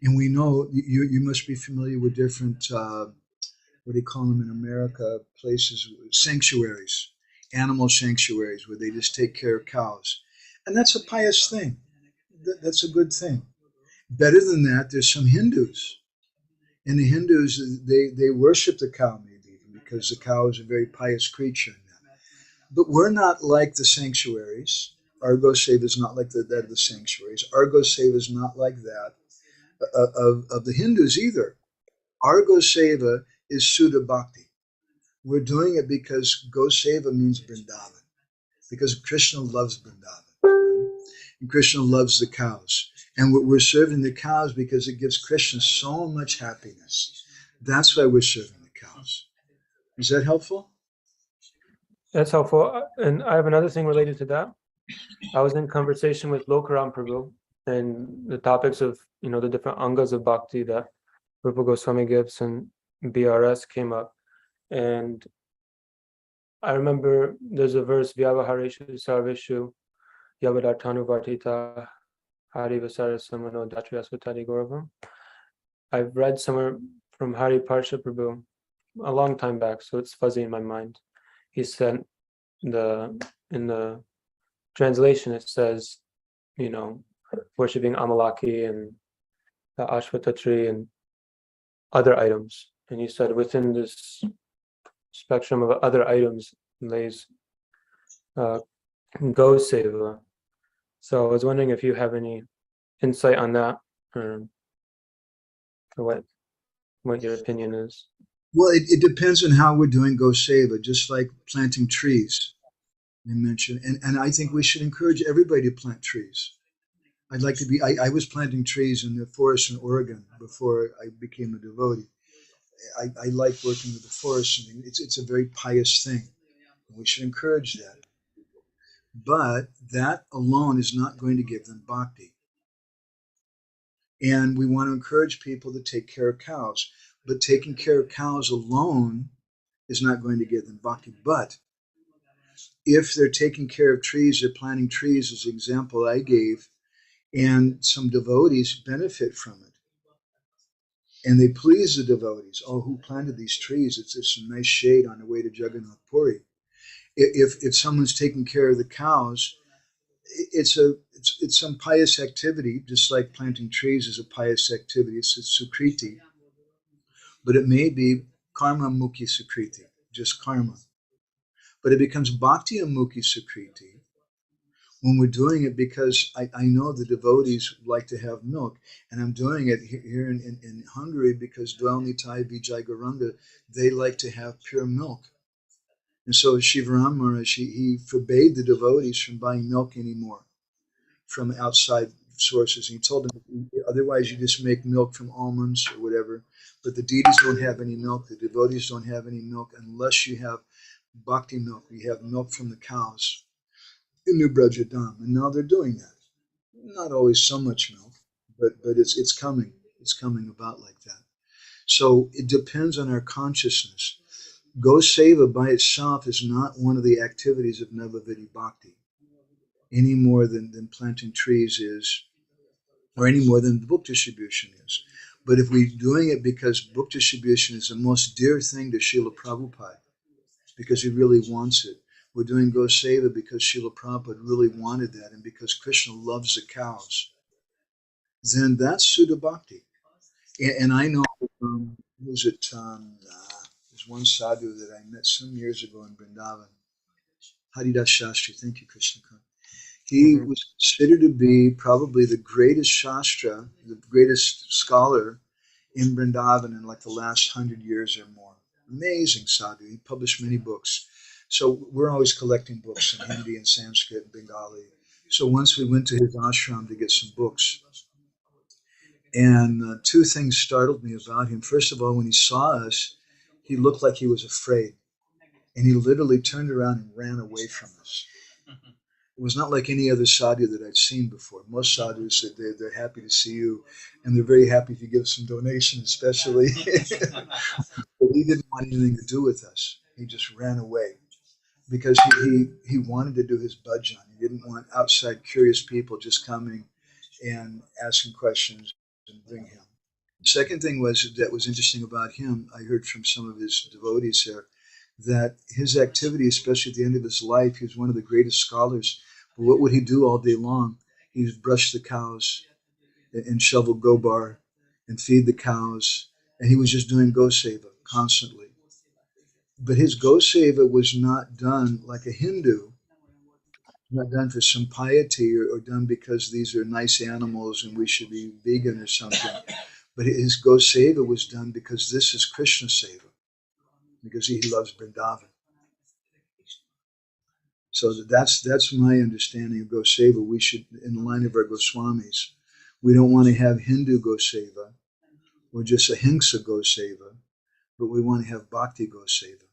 And we know you must be familiar with different, what do you call them in America, places, sanctuaries, animal sanctuaries, where they just take care of cows. And that's a pious thing. That's a good thing. Better than that, there's some Hindus. And the Hindus, they worship the cow maybe, because the cow is a very pious creature. But we're not like the sanctuaries. Our Go Seva is not like that of the sanctuaries. Our Go Seva is not like that of the Hindus either. Our Go Seva is Sudha Bhakti. We're doing it because Go Seva means Vrindavan, because Krishna loves Vrindavan. And Krishna loves the cows. And we're serving the cows because it gives Krishna so much happiness. That's why we're serving the cows. Is that helpful? That's helpful. And I have another thing related to that. I was in conversation with Lokaram Prabhu, and the topics of, the different angas of bhakti that Rupa Goswami gives and BRS came up. And I remember there's a verse, Vyavahareshu Sarveshu Yavadartanu Vartita Hari Vasara Samano Datriyasvatari Gauravam. I've read somewhere from Hari Parsha Prabhu a long time back, so it's fuzzy in my mind. He said in the translation it says, worshipping Amalaki and the Ashwata tree and other items. And he said within this spectrum of other items lays Go Seva. So I was wondering if you have any insight on that, or what your opinion is. Well, it depends on how we're doing Go Seva, just like planting trees, you mentioned. And I think we should encourage everybody to plant trees. I'd like to be, I was planting trees in the forest in Oregon before I became a devotee. I like working with the forest. I mean, it's a very pious thing. We should encourage that. But that alone is not going to give them bhakti. And we want to encourage people to take care of cows. But taking care of cows alone is not going to give them bhakti. But if they're taking care of trees, they're planting trees, as the example I gave, and some devotees benefit from it. And they please the devotees. Oh, who planted these trees? It's some nice shade on the way to Jagannath Puri. If someone's taking care of the cows, it's some pious activity, just like planting trees is a pious activity. It's sukriti. But it may be karma mukhi sukriti, just karma. But it becomes bhakti mukhi sukriti when we're doing it because I know the devotees like to have milk, and I'm doing it here in Hungary because Dwell Nitai Vijay Gauranga, they like to have pure milk. And so Shivaram Maharaj, he forbade the devotees from buying milk anymore from outside sources. And he told them, otherwise you just make milk from almonds or whatever. But the deities don't have any milk. The devotees don't have any milk unless you have bhakti milk. You have milk from the cows in New Brajadam. And now they're doing that. Not always so much milk, but it's coming. It's coming about like that. So it depends on our consciousness. Goseva by itself is not one of the activities of Navavidi Bhakti any more than planting trees is, or any more than book distribution is. But if we're doing it because book distribution is the most dear thing to Srila Prabhupada, because he really wants it, we're doing Goseva because Srila Prabhupada really wanted that, and because Krishna loves the cows, then that's Sudha Bhakti. And I know, there's one sadhu that I met some years ago in Vrindavan, Haridas Shastri, thank you, Krishna. He was considered to be probably the greatest Shastra, the greatest scholar in Vrindavan in like the last 100 years or more. Amazing sadhu. He published many books. So we're always collecting books in Hindi and Sanskrit and Bengali. So once we went to his ashram to get some books. And two things startled me about him. First of all, when he saw us, he looked like he was afraid. And he literally turned around and ran away from us. It was not like any other sadhu that I'd seen before. Most sadhus, they're happy to see you, and they're very happy if you give some donation, especially. But he didn't want anything to do with us. He just ran away because he wanted to do his bhajan. He didn't want outside curious people just coming and asking questions and bring him. Second thing that was interesting about him, I heard from some of his devotees there, that his activity, especially at the end of his life, he was one of the greatest scholars. But what would he do all day long? He'd brush the cows and shovel gobar and feed the cows. And he was just doing Goseva constantly. But his Goseva was not done like a Hindu, not done for some piety or done because these are nice animals and we should be vegan or something. But his Goseva was done because this is Krishna Seva, because he loves Vrindavan. So that's my understanding of Goseva. We should, in the line of our Goswamis, we don't want to have Hindu Goseva or just Ahimsa Goseva, but we want to have Bhakti Goseva,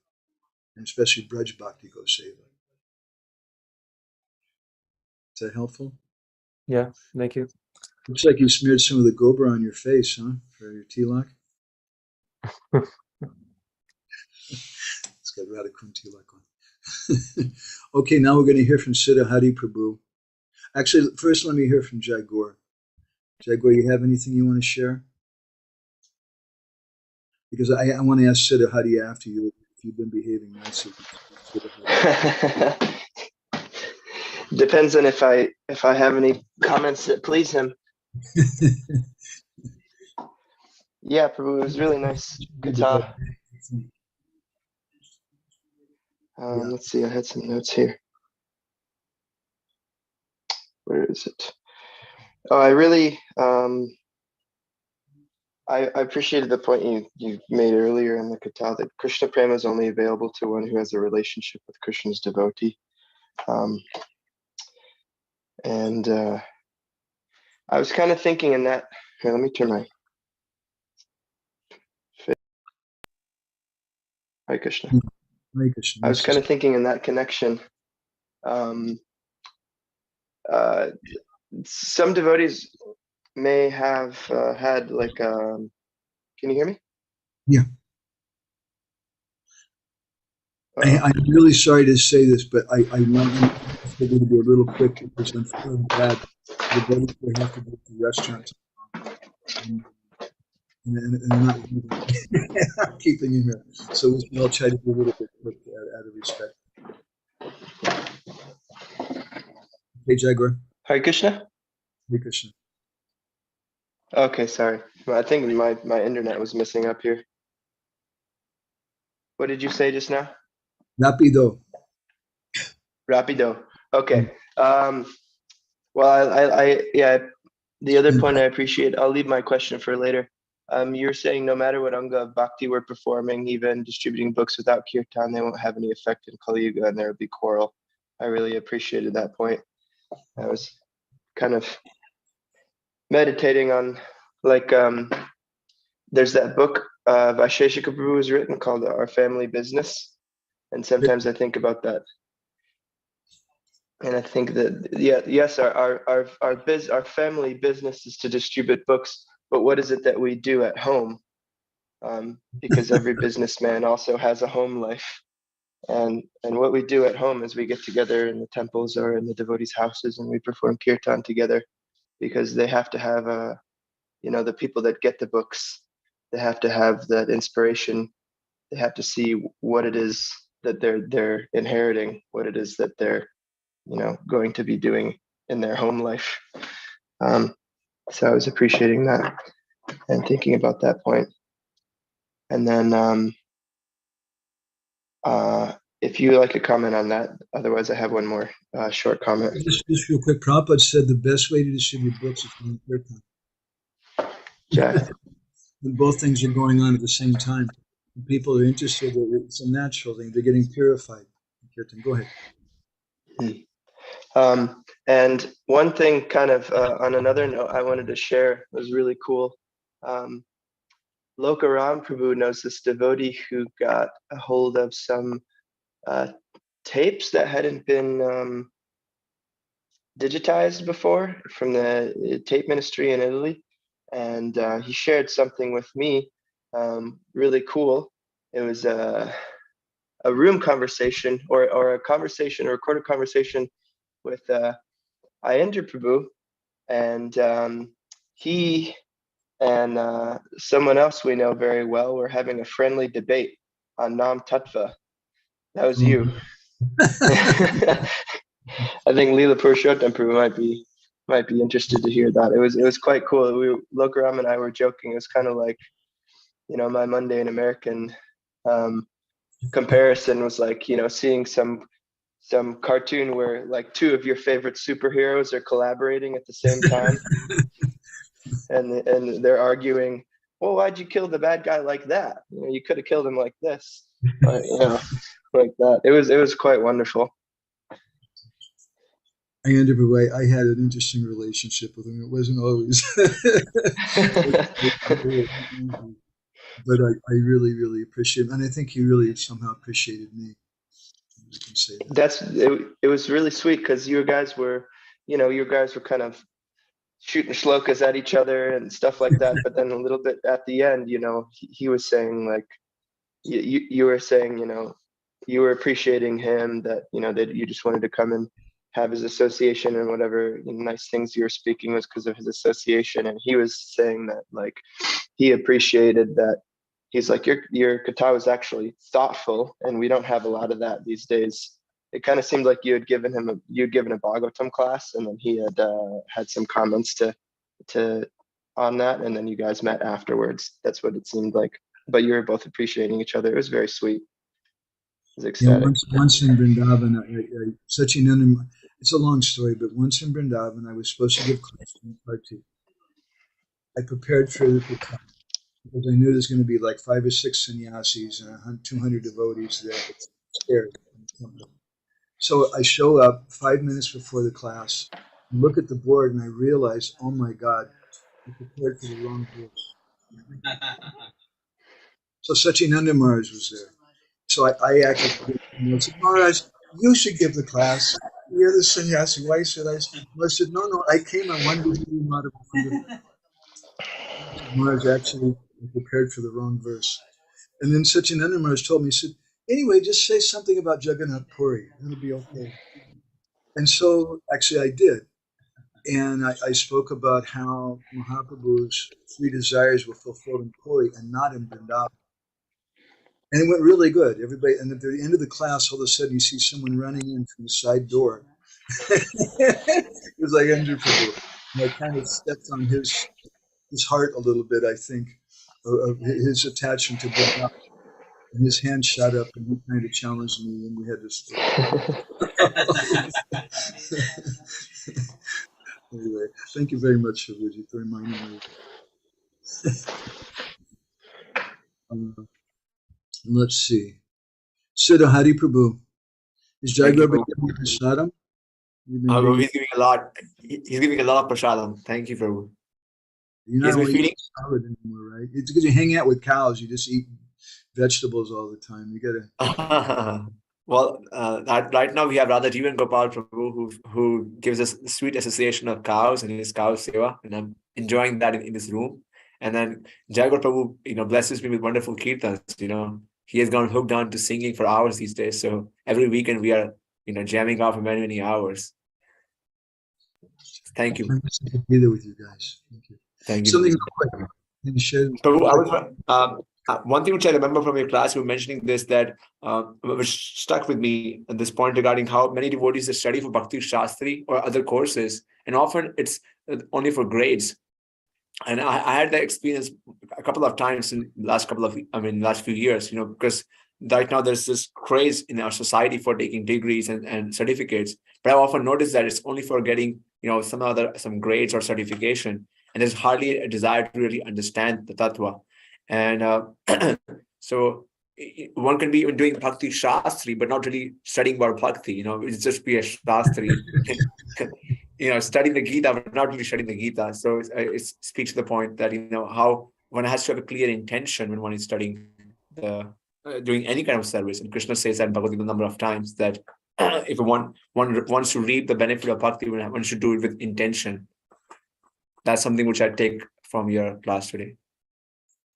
and especially Braj Bhakti Goseva. Is that helpful? Yeah, thank you. Looks like you smeared some of the gobar on your face, huh, for your tilak? It's got Radhakund tilak on. Okay, now we're going to hear from Siddha Hari Prabhu. Actually, first let me hear from Jai Gour. Jai Gour, you have anything you want to share? Because I want to ask Siddha Hari after you, if you've been behaving nicely. Depends on if I have any comments that please him. Yeah, Prabhu, it was really nice. Katha. Let's see, I had some notes here. Where is it? Oh, I really, I appreciated the point you made earlier in the Katha that Krishna Prema is only available to one who has a relationship with Krishna's devotee. And I was kind of thinking in that, here, let me turn my, Hare Krishna. Hare Krishna. I was kind of thinking in that connection, some devotees may have had like, can you hear me? Yeah. I'm really sorry to say this, but I want to be a little quick because I'm feeling bad. The devotees will have to go to the restaurant. And I'm not keeping him here. So we'll try to be a little bit quick out of respect. Hey, Jaguar. Hare Krishna? Hare Krishna. Okay, sorry. Well, I think my internet was messing up here. What did you say just now? Rapido. Rapido. Okay. Well, yeah, the other point I appreciate, I'll leave my question for later. You're saying no matter what Anga of Bhakti we're performing, even distributing books without kirtan, they won't have any effect in Kali Yuga and there will be quarrel. I really appreciated that point. I was kind of meditating on, like, there's that book Vaisheshika Prabhu has written called Our Family Business. And sometimes I think about that. And I think that, yes, our family business is to distribute books, but what is it that we do at home? Because every businessman also has a home life. And what we do at home is we get together in the temples or in the devotees' houses and we perform kirtan together, because they have to have the people that get the books, they have to have that inspiration. They have to see what it is that they're inheriting, what it is that they're going to be doing in their home life. So I was appreciating that and thinking about that point. And then if you like to comment on that, otherwise I have one more short comment. Just real quick, Prabhupada said the best way to distribute books is in kirtan. Yeah. When both things are going on at the same time. When people are interested, it's a natural thing. They're getting purified in kirtan. Go ahead. And one thing kind of on another note I wanted to share was really cool. Lokaram Prabhu knows this devotee who got a hold of some tapes that hadn't been digitized before from the tape ministry in Italy. And he shared something with me, really cool. It was a room conversation or a recorded conversation with Ayendra Prabhu, and he and someone else we know very well were having a friendly debate on Nam Tattva. That was you. I think Leela Purushottam Prabhu might be interested to hear that. It was quite cool. Lokaram and I were joking. It was kind of like, my mundane American comparison was like, seeing some cartoon where like two of your favorite superheroes are collaborating at the same time. and they're arguing, well, why'd you kill the bad guy like that? You could have killed him like this. But, like that. It was quite wonderful. I ended up, I had an interesting relationship with him. It wasn't always, but I really, really appreciate him. And I think he really somehow appreciated me. I can say that. It was really sweet because you guys were kind of shooting shlokas at each other and stuff like that. But then a little bit at the end, he was saying, like, you were saying, you were appreciating him, that, that you just wanted to come and have his association, and whatever nice things you were speaking was because of his association. And he was saying that, like, he appreciated that. He's like, your kata was actually thoughtful, and we don't have a lot of that these days. It kind of seemed like you had given a Bhagavatam class, and then he had some comments to on that, and then you guys met afterwards. That's what it seemed like. But you were both appreciating each other. It was very sweet. It was ecstatic. Once in Vrindavan, it's a long story, but once in Vrindavan, I was supposed to give class in Party. I prepared for the class because I knew there's going to be like 5 or 6 sannyasis and 200 devotees there. So I show up 5 minutes before the class, look at the board, and I realize, oh my God, I prepared for the wrong board. So Sachinanda Maharaj was there. So I actually said, Maharaj, you should give the class. You're the sannyasi. Why should I? I said, no, I came on one day. Maharaj actually prepared for the wrong verse. And then Sachinanda Maharaj told me, he said, anyway, just say something about Jagannath Puri. It'll be okay. And so actually I did. And I spoke about how Mahaprabhu's 3 desires were fulfilled in Puri and not in Vrindavan. And it went really good. Everybody, and at the end of the class, all of a sudden you see someone running in from the side door. It was like Andrew Prabhu. And I kind of stepped on his heart a little bit, I think, of his attachment to Vrindavan. And his hand shot up and he kind of challenged me, and we had this. Anyway, thank you very much, Shivaji, for reminding me. Let's see. Siddha Hari Prabhu. Is Jagrupa giving prasadam? He's giving a lot. He's giving a lot of prasadam. Thank you, Prabhu. You're not really eating salad anymore, right? It's because you hang out with cows. You just eat vegetables all the time. You gotta. Well, right now we have Radharani and Gopal Prabhu who gives us the sweet association of cows and his cow seva, and I'm enjoying that in this room. And then Jagar Prabhu, blesses me with wonderful kirtans. He has gone hooked on to singing for hours these days. So every weekend we are, jamming out for many, many hours. Thank you. I'm just to be there with you guys. Thank you. Thank you. Something quick. Can you share? Prabhu, one thing which I remember from your class, you were mentioning this, that which stuck with me at this point regarding how many devotees study for Bhakti Shastri or other courses, and often it's only for grades. And I had that experience a couple of times in the last few years, because right now there's this craze in our society for taking degrees and certificates. But I've often noticed that it's only for getting, some grades or certification. And there's hardly a desire to really understand the tattva. And so one can be even doing Bhakti Shastri, but not really studying about Bhakti. It's just be a Shastri. Studying the Gita, but not really studying the Gita. So it speaks to the point that, how one has to have a clear intention when one is studying doing any kind of service. And Krishna says that in Bhagavad Gita a number of times, that if one wants to reap the benefit of Bhakti, one should do it with intention. That's something which I take from your class today.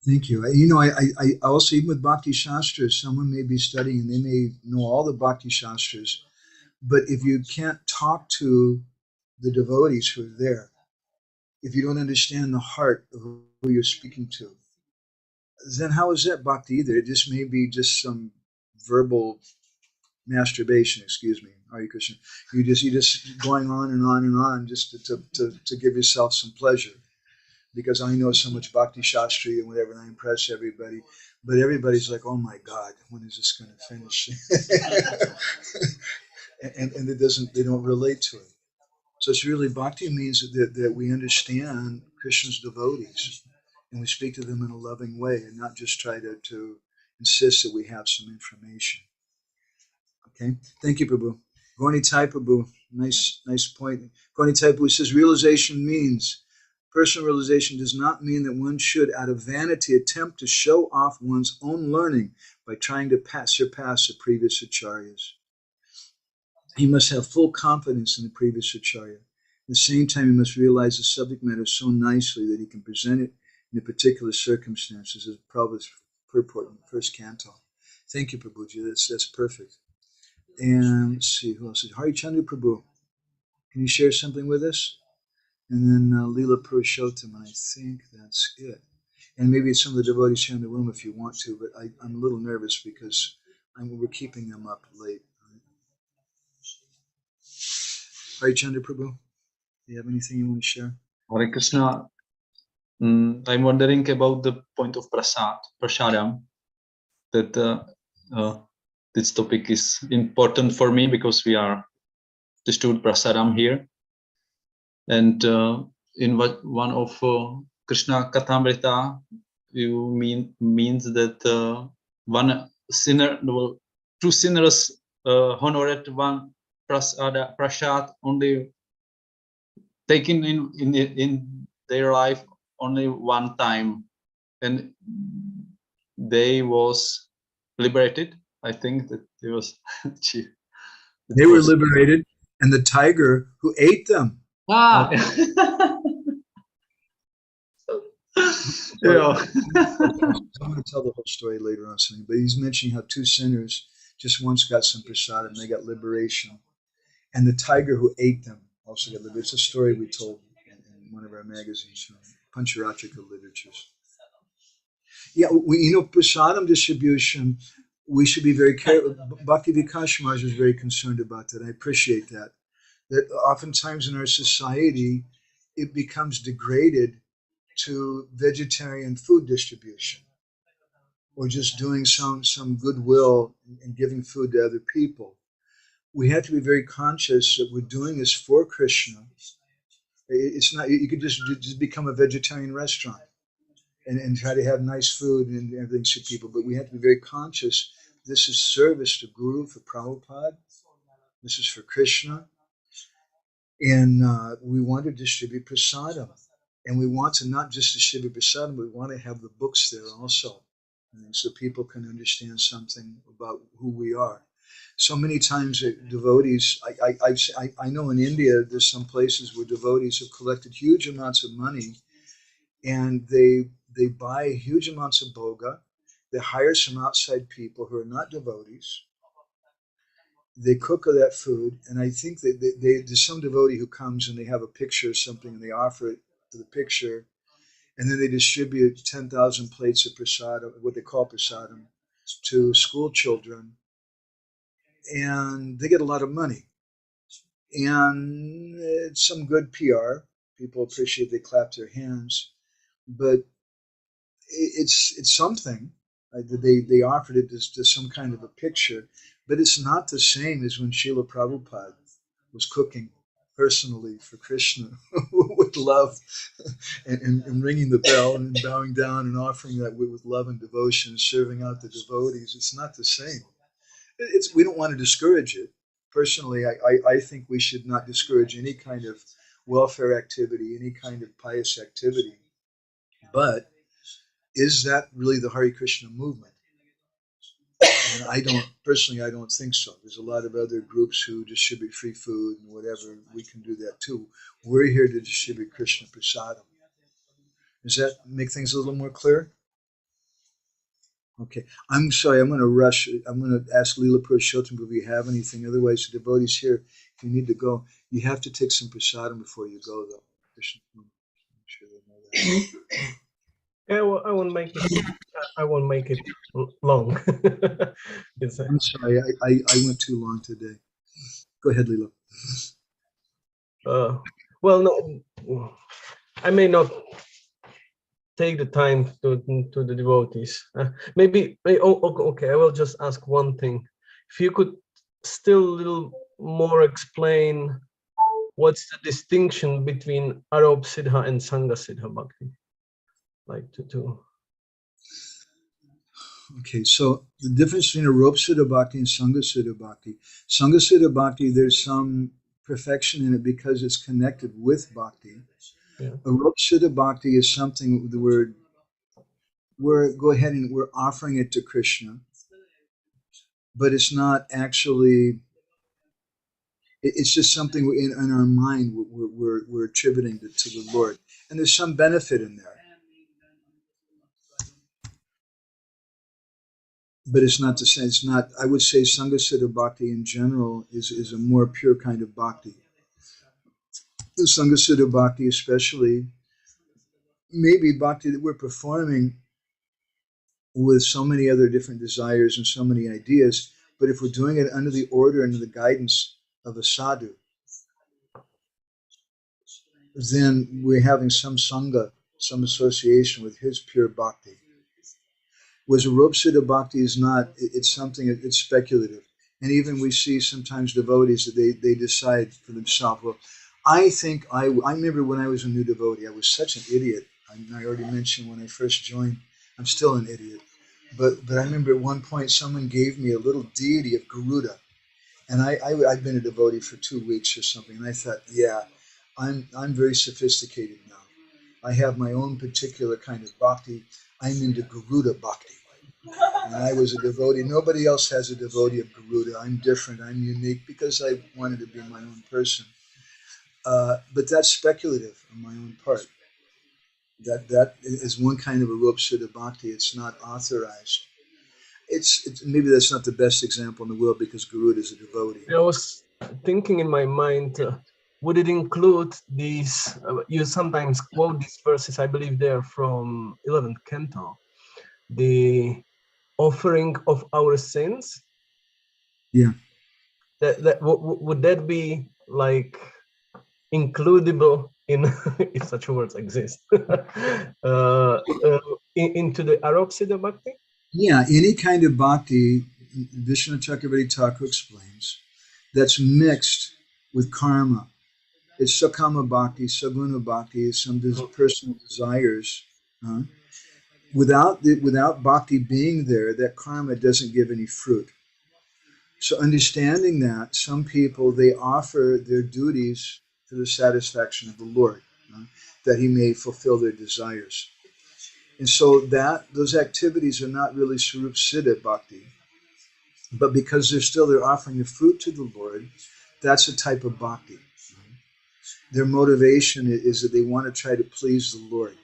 Thank you. I also, even with Bhakti Shastras, someone may be studying and they may know all the Bhakti Shastras, but if you can't talk to the devotees who are there, if you don't understand the heart of who you're speaking to, then how is that Bhakti either? It just may be just some verbal masturbation, excuse me, Hare Krishna. You just going on and on and on just to give yourself some pleasure. Because I know so much Bhakti Shastri and whatever, and I impress everybody. But everybody's like, oh my God, when is this going to finish? and they don't relate to it. So it's really, Bhakti means that we understand Krishna's devotees and we speak to them in a loving way and not just try to insist that we have some information. Okay, thank you, Prabhu. Gornitai Prabhu, nice point. Gornitai Prabhu says, realization means, personal realization does not mean that one should, out of vanity, attempt to show off one's own learning by trying to surpass the previous acharyas. He must have full confidence in the previous acharya. At the same time, he must realize the subject matter so nicely that he can present it in the particular circumstances, as Prabhupada's purport in the first canto. Thank you, Prabhuji. That's perfect. And let's see, who else? Hari Chandra Prabhu. Can you share something with us? And then Leela Purushottam, and I think that's it. And maybe some of the devotees here in the room if you want to, but I'm a little nervous because we're keeping them up late. Hari Chandra Prabhu, do you have anything you want to share? Hare Krishna, I'm wondering about the point of prasadam, that this topic is important for me because we are distributing prasadam here. And in one of Krishna Kathamrita, you means that one sinner, two sinners honored one prasad only taken in their life only one time, and they was liberated. I think that it was they were liberated, and the tiger who ate them. Yeah. I'm going to tell the whole story later on, something, but he's mentioning how two sinners just once got some prasad and they got liberation, and the tiger who ate them also got liberation. It's a story we told in one of our magazines, Pancharatrika literatures. Yeah, prasadam distribution, we should be very careful. Bhakti Vikas Maharaj was very concerned about that. I appreciate that. That oftentimes in our society, it becomes degraded to vegetarian food distribution or just doing some goodwill and giving food to other people. We have to be very conscious that we're doing this for Krishna. It's not, you could just become a vegetarian restaurant and try to have nice food and everything to people, but we have to be very conscious. This is service to Guru, for Prabhupada. This is for Krishna. And we want to distribute prasadam. And we want to not just distribute prasadam, but we want to have the books there also, so people can understand something about who we are. So many times devotees, I know in India, there's some places where devotees have collected huge amounts of money, and they buy huge amounts of bhoga. They hire some outside people who are not devotees. They cook that food, and I think that there's some devotee who comes and they have a picture or something, and they offer it to the picture, and then they distribute 10,000 plates of prasadam, what they call prasadam, to school children, and they get a lot of money. And it's some good PR. People appreciate, they clap their hands, but it's something. They offered it to some kind of a picture, but it's not the same as when Srila Prabhupada was cooking personally for Krishna with love and ringing the bell and bowing down and offering that with love and devotion, serving out the devotees. It's not the same. We don't want to discourage it. Personally, I think we should not discourage any kind of welfare activity, any kind of pious activity. But is that really the Hare Krishna movement? And I don't think so. There's a lot of other groups who distribute free food and whatever. We can do that too. We're here to distribute Krishna prasadam. Does that make things a little more clear? Okay. I'm sorry, I'm going to rush. I'm going to ask Leela Purushottam if we have anything. Otherwise, the devotees here, if you need to go, you have to take some prasadam before you go, though. Krishna, I'm sure they know that. Yeah, well, I won't make it long. I'm sorry, I went too long today. Go ahead, Leela. Well, no, I may not take the time to the devotees. Okay, I will just ask one thing. If you could still a little more explain what's the distinction between aropa-siddha and sanga-siddha bhakti? Like to. Okay, so the difference between aropa-siddha bhakti and sanga-siddha bhakti. Sanga-siddha bhakti, there's some perfection in it because it's connected with bhakti. Yeah. Aropa-siddha bhakti is something we're offering it to Krishna, but it's not actually. It's just something in our mind we're attributing to the Lord, and there's some benefit in there. But it's not the same. It's not. I would say sanga-siddha bhakti in general is a more pure kind of bhakti. The sanga-siddha bhakti, especially, maybe bhakti that we're performing with so many other different desires and so many ideas. But if we're doing it under the order and the guidance of a sadhu, then we're having some sangha, some association with his pure bhakti. Whereas aropa-siddha bhakti is not, it's something, it's speculative. And even we see sometimes devotees that they decide for themselves, well, I remember when I was a new devotee, I was such an idiot. I already mentioned when I first joined, I'm still an idiot. But I remember at one point someone gave me a little deity of Garuda. And I'd been a devotee for 2 weeks or something. And I thought, yeah, I'm very sophisticated now. I have my own particular kind of bhakti. I'm into Garuda bhakti. And I was a devotee. Nobody else has a devotee of Garuda. I'm different. I'm unique because I wanted to be my own person. But that's speculative on my own part. That is one kind of aropa-siddha bhakti. It's not authorized. It's maybe that's not the best example in the world because Garuda is a devotee. I was thinking in my mind, would it include these? You sometimes quote these verses. I believe they're from 11th canto. The offering of our sins. Yeah. Would that be like includable in, if such words exist, into the aropa-siddha bhakti? Yeah, any kind of bhakti, Vishnu Chakravarti Thakur explains, that's mixed with karma. It's sakama bhakti, saguna bhakti, some personal desires. Without bhakti being there, that karma doesn't give any fruit. So understanding that, some people, they offer their duties for the satisfaction of the Lord, that he may fulfill their desires. And so those activities are not really svarupa-siddha bhakti, but because they're offering the fruit to the Lord, that's a type of bhakti. Their motivation is that they want to try to please the Lord.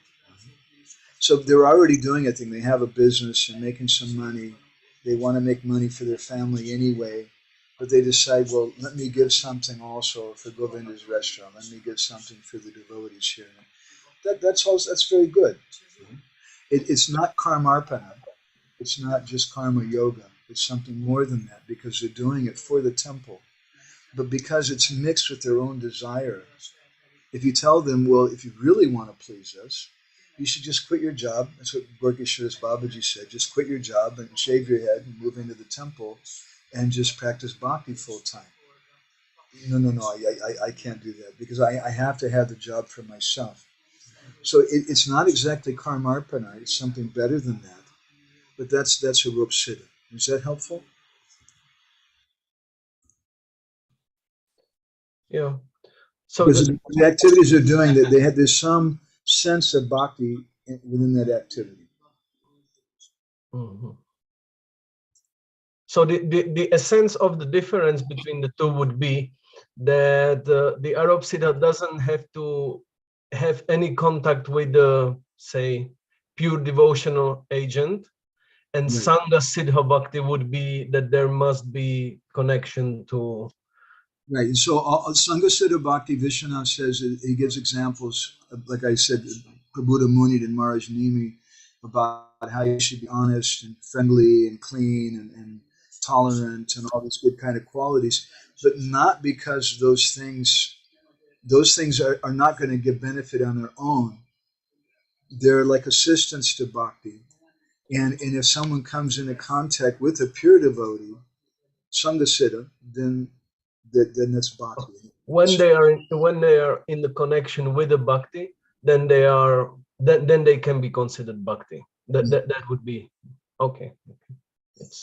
So they're already doing a thing. They have a business and making some money. They want to make money for their family anyway, but they decide, well, let me give something also for Govinda's restaurant. Let me give something for the devotees here. That's very good. It's not karmarpana. It's not just karma yoga. It's something more than that, because they're doing it for the temple. But because it's mixed with their own desire, if you tell them, well, if you really want to please us, you should just quit your job. That's what Gorkeshwar Babaji said. Just quit your job and shave your head and move into the temple and just practice bhakti full time. No, I can't do that, because I have to have the job for myself. So it's not exactly karmarpana. It's something better than that. But that's aropa-siddha. Is that helpful? Yeah. So because the activities they're doing, that there's some sense of bhakti within that activity. Mhm. So the essence of the difference between the two would be that the aropa-siddha doesn't have to have any contact with the, say, pure devotional agent, and Right. sanga-siddha bhakti would be that there must be connection to. Right. And so sanga-siddha bhakti, Vishwanath says, he gives examples, like I said, Prabhupada Muni and Maharaj Nimi, about how you should be honest and friendly and clean and tolerant and all these good kind of qualities, but not because those things are not going to give benefit on their own. They're like assistants to bhakti. And if someone comes into contact with a pure devotee, sanga-siddha, then that's bhakti. When they are in the connection with the bhakti, then they can be considered bhakti. That would be okay.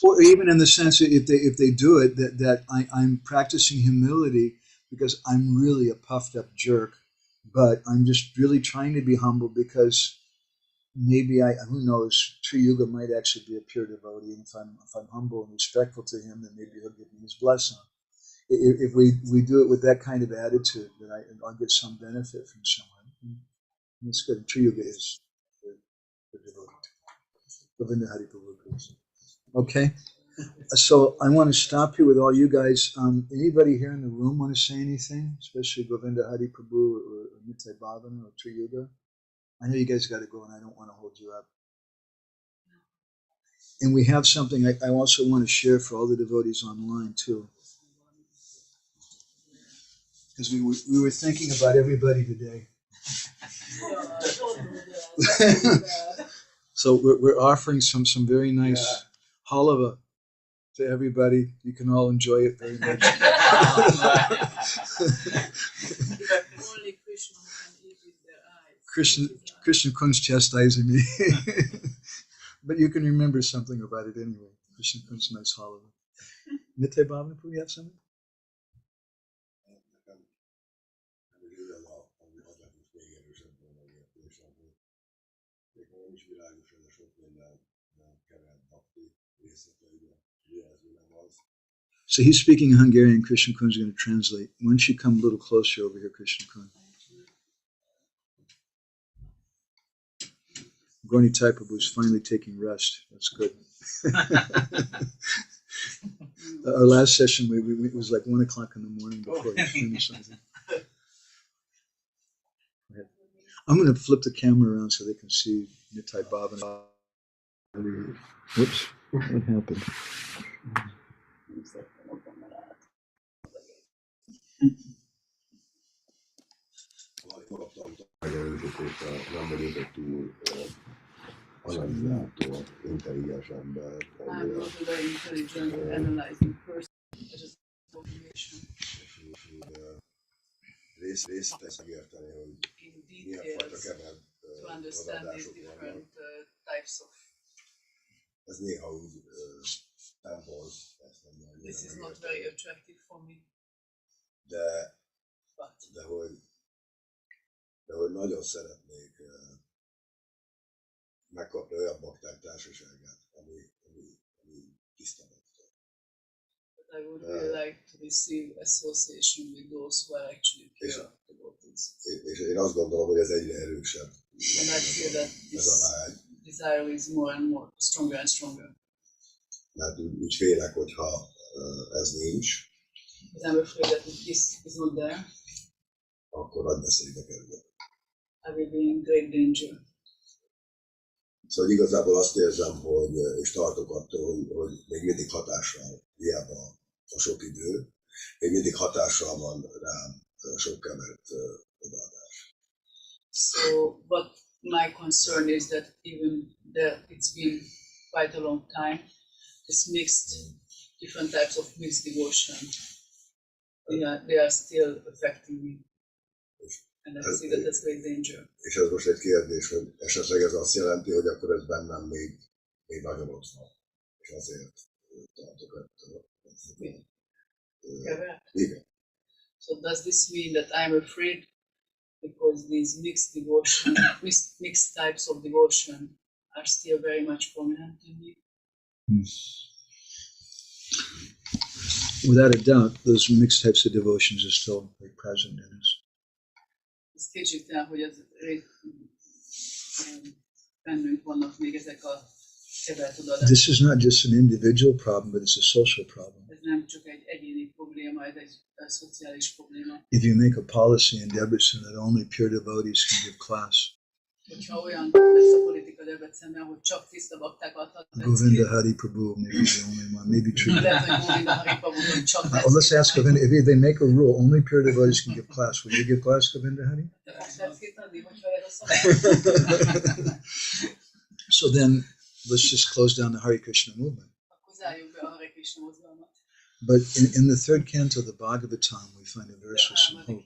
Or even in the sense that if they do it, that I'm practicing humility because I'm really a puffed up jerk, but I'm just really trying to be humble because maybe who knows, Sri Yuga might actually be a pure devotee, and if I'm humble and respectful to him, then maybe he'll give me his blessing. If we do it with that kind of attitude, that I'll get some benefit from someone, it's good. Sri Yuga is the devotee. Govinda Hari Prabhu. Okay. So I want to stop here with all you guys. Anybody here in the room want to say anything, especially Govinda Hari Prabhu or Nitai Bhavana or Sri Yuga? I know you guys got to go, and I don't want to hold you up. And we have something I also want to share for all the devotees online too, because we were thinking about everybody today. So we're offering some very nice halava to everybody. You can all enjoy it very much. Only Krishna can eat with their eyes. Krishna Kun's chastising me. But you can remember something about it anyway. Krishna Kun's nice halava. Nitai Bhavana, do we have something? So he's speaking in Hungarian. Krishna Kun's going to translate. Why don't you come a little closer over here, Krishna Kun? Gorni Taiprabhu is finally taking rest. That's good. Our last session, it was like 1 o'clock in the morning before we finished something. I'm going to flip the camera around so they can see Nitai Bhavana. Whoops, what happened? analizáló, intelligens ember. I'm not a very intelligent, analyzing person. It is motivation. Részt tesz megérteni, hogy In milyen fajta details kevert to understand these odaadások vannak. different types of. Ez néha úgy támpol, ezt nem nagyon This is not megérteni. very attractive for me. De hogy nagyon szeretnék megkapni olyan bakták társaságát, ami tiszta bakta. But I would really like to receive association with those who are actually pure devotees. És én azt gondolom, hogy ez egyre erősebb. And I feel that Ez a vágy. desire is more and more, stronger and stronger. Mert úgy félek, hogyha ez nincs, But I'm afraid that if this is not there, akkor nagy veszélybe kerülök. I will be in great danger. Szóval igazából azt érzem, hogy, és tartok attól, hogy még mindig hatással, hiába a sok idő, még mindig hatással van rám sok kevert odaadás. So, but my concern is that even that it's been quite a long time, this different types of mixed devotion, they are still affecting me. And I see that that's great danger. És ez most egy kérdés, hogy esetleg ez azt jelenti, hogy akkor ez bennem még nagyon ott van. És azért tartok ettől. Igen. So does this mean that I'm afraid because these mixed devotion, mixed types of devotion are still very much prominent in me? Without a doubt, those mixed types of devotions are still very present in us. Ez kétségtelen, hogy ez bennünk vannak még ezek a kevert odaadások. This is not just an individual problem, but it's a social problem. Ez nem csak egy egyéni probléma, ez egy szociális probléma. If you make a policy in Debrecen that only pure devotees can give class, Hogyha olyan lesz a politika Debrecenben, hogy csak tiszta bakták adhatnak. Govinda Hari Prabhu may be the only one, maybe true. Lehet, hogy Govinda Hari Prabhu csak Let's ask Govinda, if they make a rule, only pure devotees can give class, will you give class, Govinda Hari? So then, let's just close down the Hare Krishna movement. But in the third canto of the Bhagavatam, we find a verse with some hope.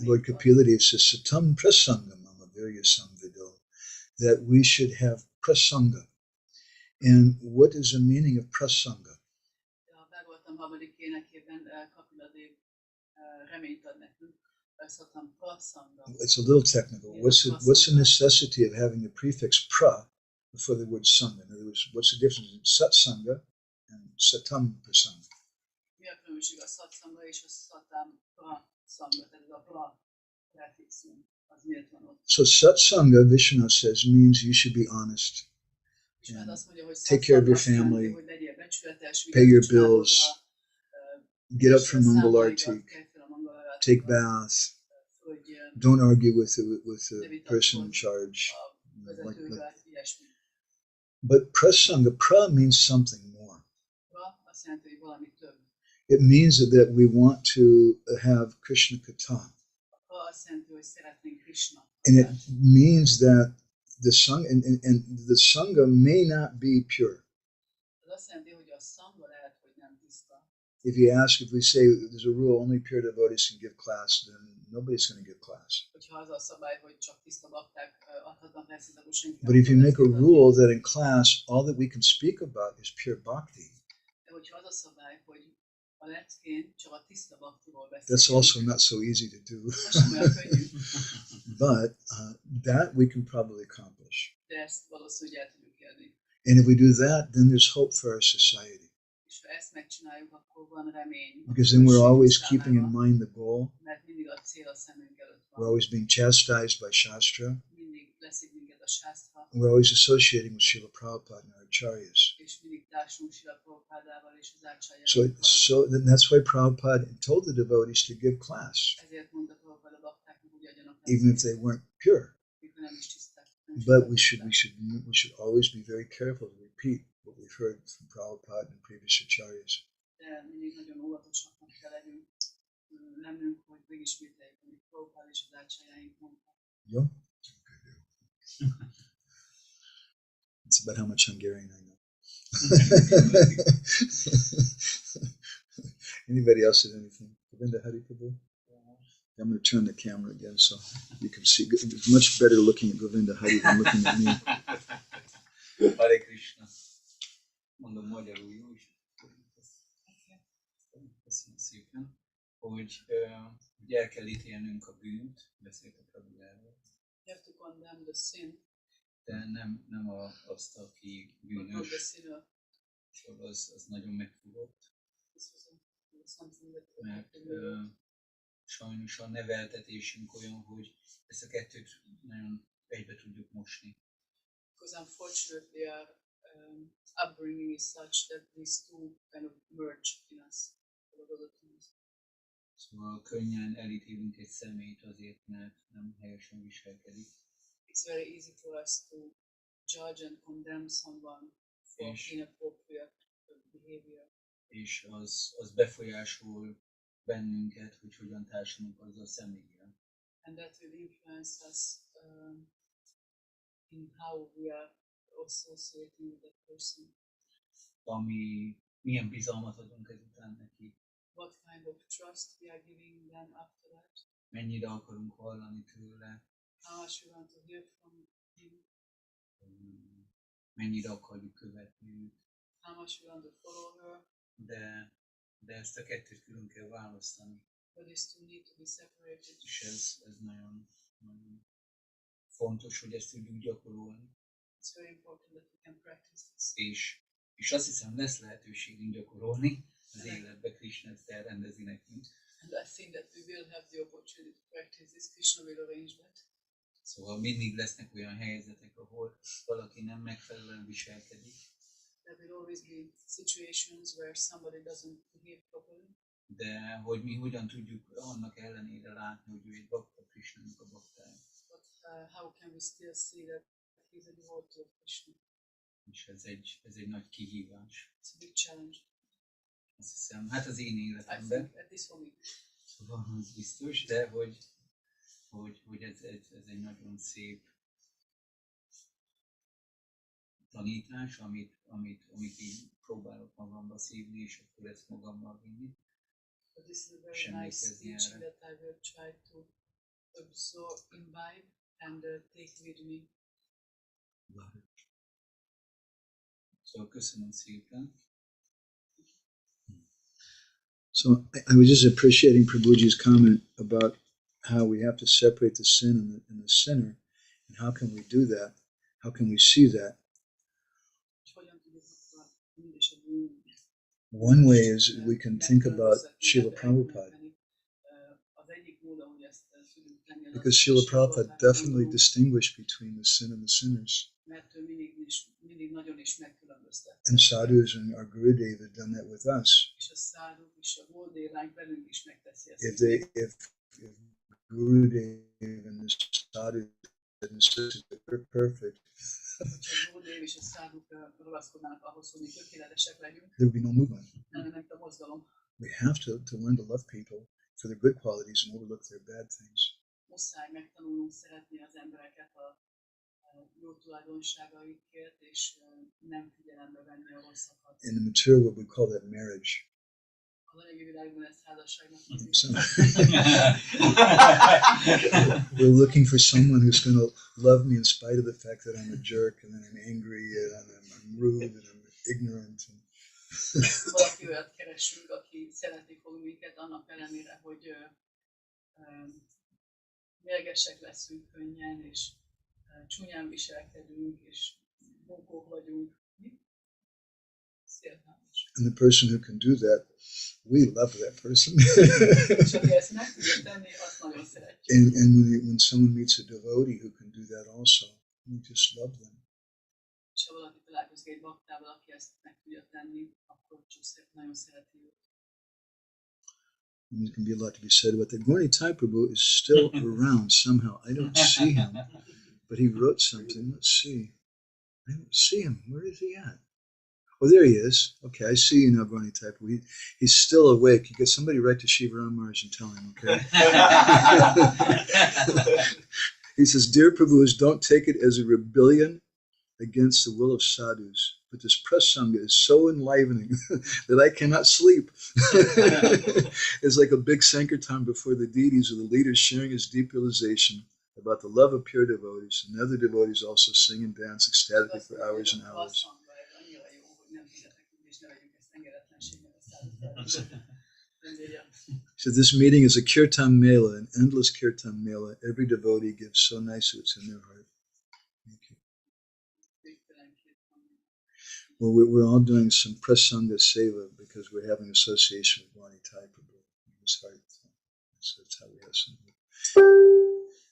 Lord Kapila says, Satam prasanga mama viryasam vido, that we should have prasanga. And what is the meaning of prasanga? It's a little technical. What's the necessity of having the prefix pra before the word sangha? In other words, what's the difference between satsanga and satam prasanga? So satsanga, Vishnu says, means you should be honest. Take care of your family, pay your bills, get up from Mangal Artik, take bath, don't argue with the person in charge. But prasanga, pra means something more. It means that we want to have Krishna Katha. And it means that the sangha, and the sangha may not be pure. If you ask, if we say there's a rule, only pure devotees can give class, then nobody's going to give class. But if you make a rule that in class, all that we can speak about is pure bhakti, that's also not so easy to do. But that we can probably accomplish. And if we do that, then there's hope for our society. Because then we're always keeping in mind the goal. We're always being chastised by Shastra. We're always associating with Srila Prabhupada and our acharyas. So that's why Prabhupada told the devotees to give class, even if they weren't pure. But we should always be very careful to repeat what we've heard from Prabhupada and previous acharyas. Jó? It's about how much Hungarian I know. Anybody else have anything? Govinda Hari Prabhu? I'm going to turn the camera again so you can see. It's much better looking at Govinda Hari than looking at me. Hare Krishna. Mondom magyarul jó is. Köszönöm szépen, hogy el kell ítélnünk a bűnt, beszélt a Prabhu erről. You have to condemn the sin. De nem azt, aki bűnös, és az nagyon megfogott. Mert sajnos a neveltetésünk olyan, hogy ezt a kettőt nagyon egybe tudjuk mosni. Because unfortunately our upbringing is such that these two kind of merge in us. Szóval könnyen elítélünk egy személyt azért, mert nem helyesen viselkedik. It's very easy for us to judge and condemn someone for inappropriate behavior. És az befolyásol bennünket, hogy hogyan társulunk azzal a személlyel. And that will influence us in how we are associating with that person. Milyen bizalmat adunk ezután neki. What kind of trust we are giving them after that? Mennyire akarunk hallani tőle. How much we want to hear from him. Mennyire akarjuk követni őt. How much we want to follow her. De ezt a kettőt külön kell választani. But these two need to be separated. És ez nagyon, nagyon fontos, hogy ezt tudjuk gyakorolni. It's very important that we can practice this. És azt hiszem, lesz lehetőségünk gyakorolni az életbe, Krishna ezt elrendezi nekünk. And I think that we will have the opportunity to practice this. Krishna will arrange that. Szóval mindig lesznek olyan helyzetek, ahol valaki nem megfelelően viselkedik. There will always be situations where somebody doesn't behave properly. De hogy mi hogyan tudjuk annak ellenére látni, hogy ő egy bakta, Krishnának a baktája. But how can we still see that he's a devotee of Krishna? És ez egy nagy kihívás. It's a big challenge. Azt hiszem, hát az én életemben. At least for me. Szóval az biztos, de hogy ez egy nagyon szép tanítás, amit így próbálok magamba szívni, és akkor ezt magammal vinni. But this is a very nice teaching that I will try to absorb, imbibe, and take with me. Szóval köszönöm szépen. So I was just appreciating Prabhuji's comment about how we have to separate the sin and the sinner, and how can we do that? How can we see that? One way is we can think about Srila Prabhupada, because Srila Prabhupada definitely distinguished between the sin and the sinners. And sadhus and our Gurudev have done that with us. If Gurudev and the sadhus insisted that we're perfect, there would be no movement. We have to learn to love people for their good qualities and overlook their bad things. In the material world, we call that marriage. So, we're looking for someone who's going to love me in spite of the fact that I'm a jerk and that I'm angry and I'm rude and I'm ignorant. Valaki olyat keresünk, aki szeretni fog minket annak ellenére, hogy mérgesek leszünk könnyen, és csúnyán viselkedünk, és bunkók vagyunk. And the person who can do that, we love that person. And when someone meets a devotee who can do that also, we just love them. And there can be a lot to be said about that. Gaur-Nitai Prabhu is still around somehow. I don't see him, but he wrote something. Let's see. I don't see him. Where is he at? Oh, there he is. Okay, I see you now, Gaur-Nitai Prabhu. He's still awake. You get somebody write to Shiva Ram Maharaj and tell him, okay? He says, dear Prabhus, don't take it as a rebellion against the will of sadhus, but this prasanga is so enlivening that I cannot sleep. It's like a big sankirtan before the deities or the leaders sharing his deep realization about the love of pure devotees, and other devotees also sing and dance ecstatically for hours and hours. So this meeting is a kirtan mela, an endless kirtan mela. Every devotee gives so nicely what's in their heart. Thank you. Well, we're all doing some prasanga seva because we're having association with Vani Thai Prabhu in his heart. So that's how we have some.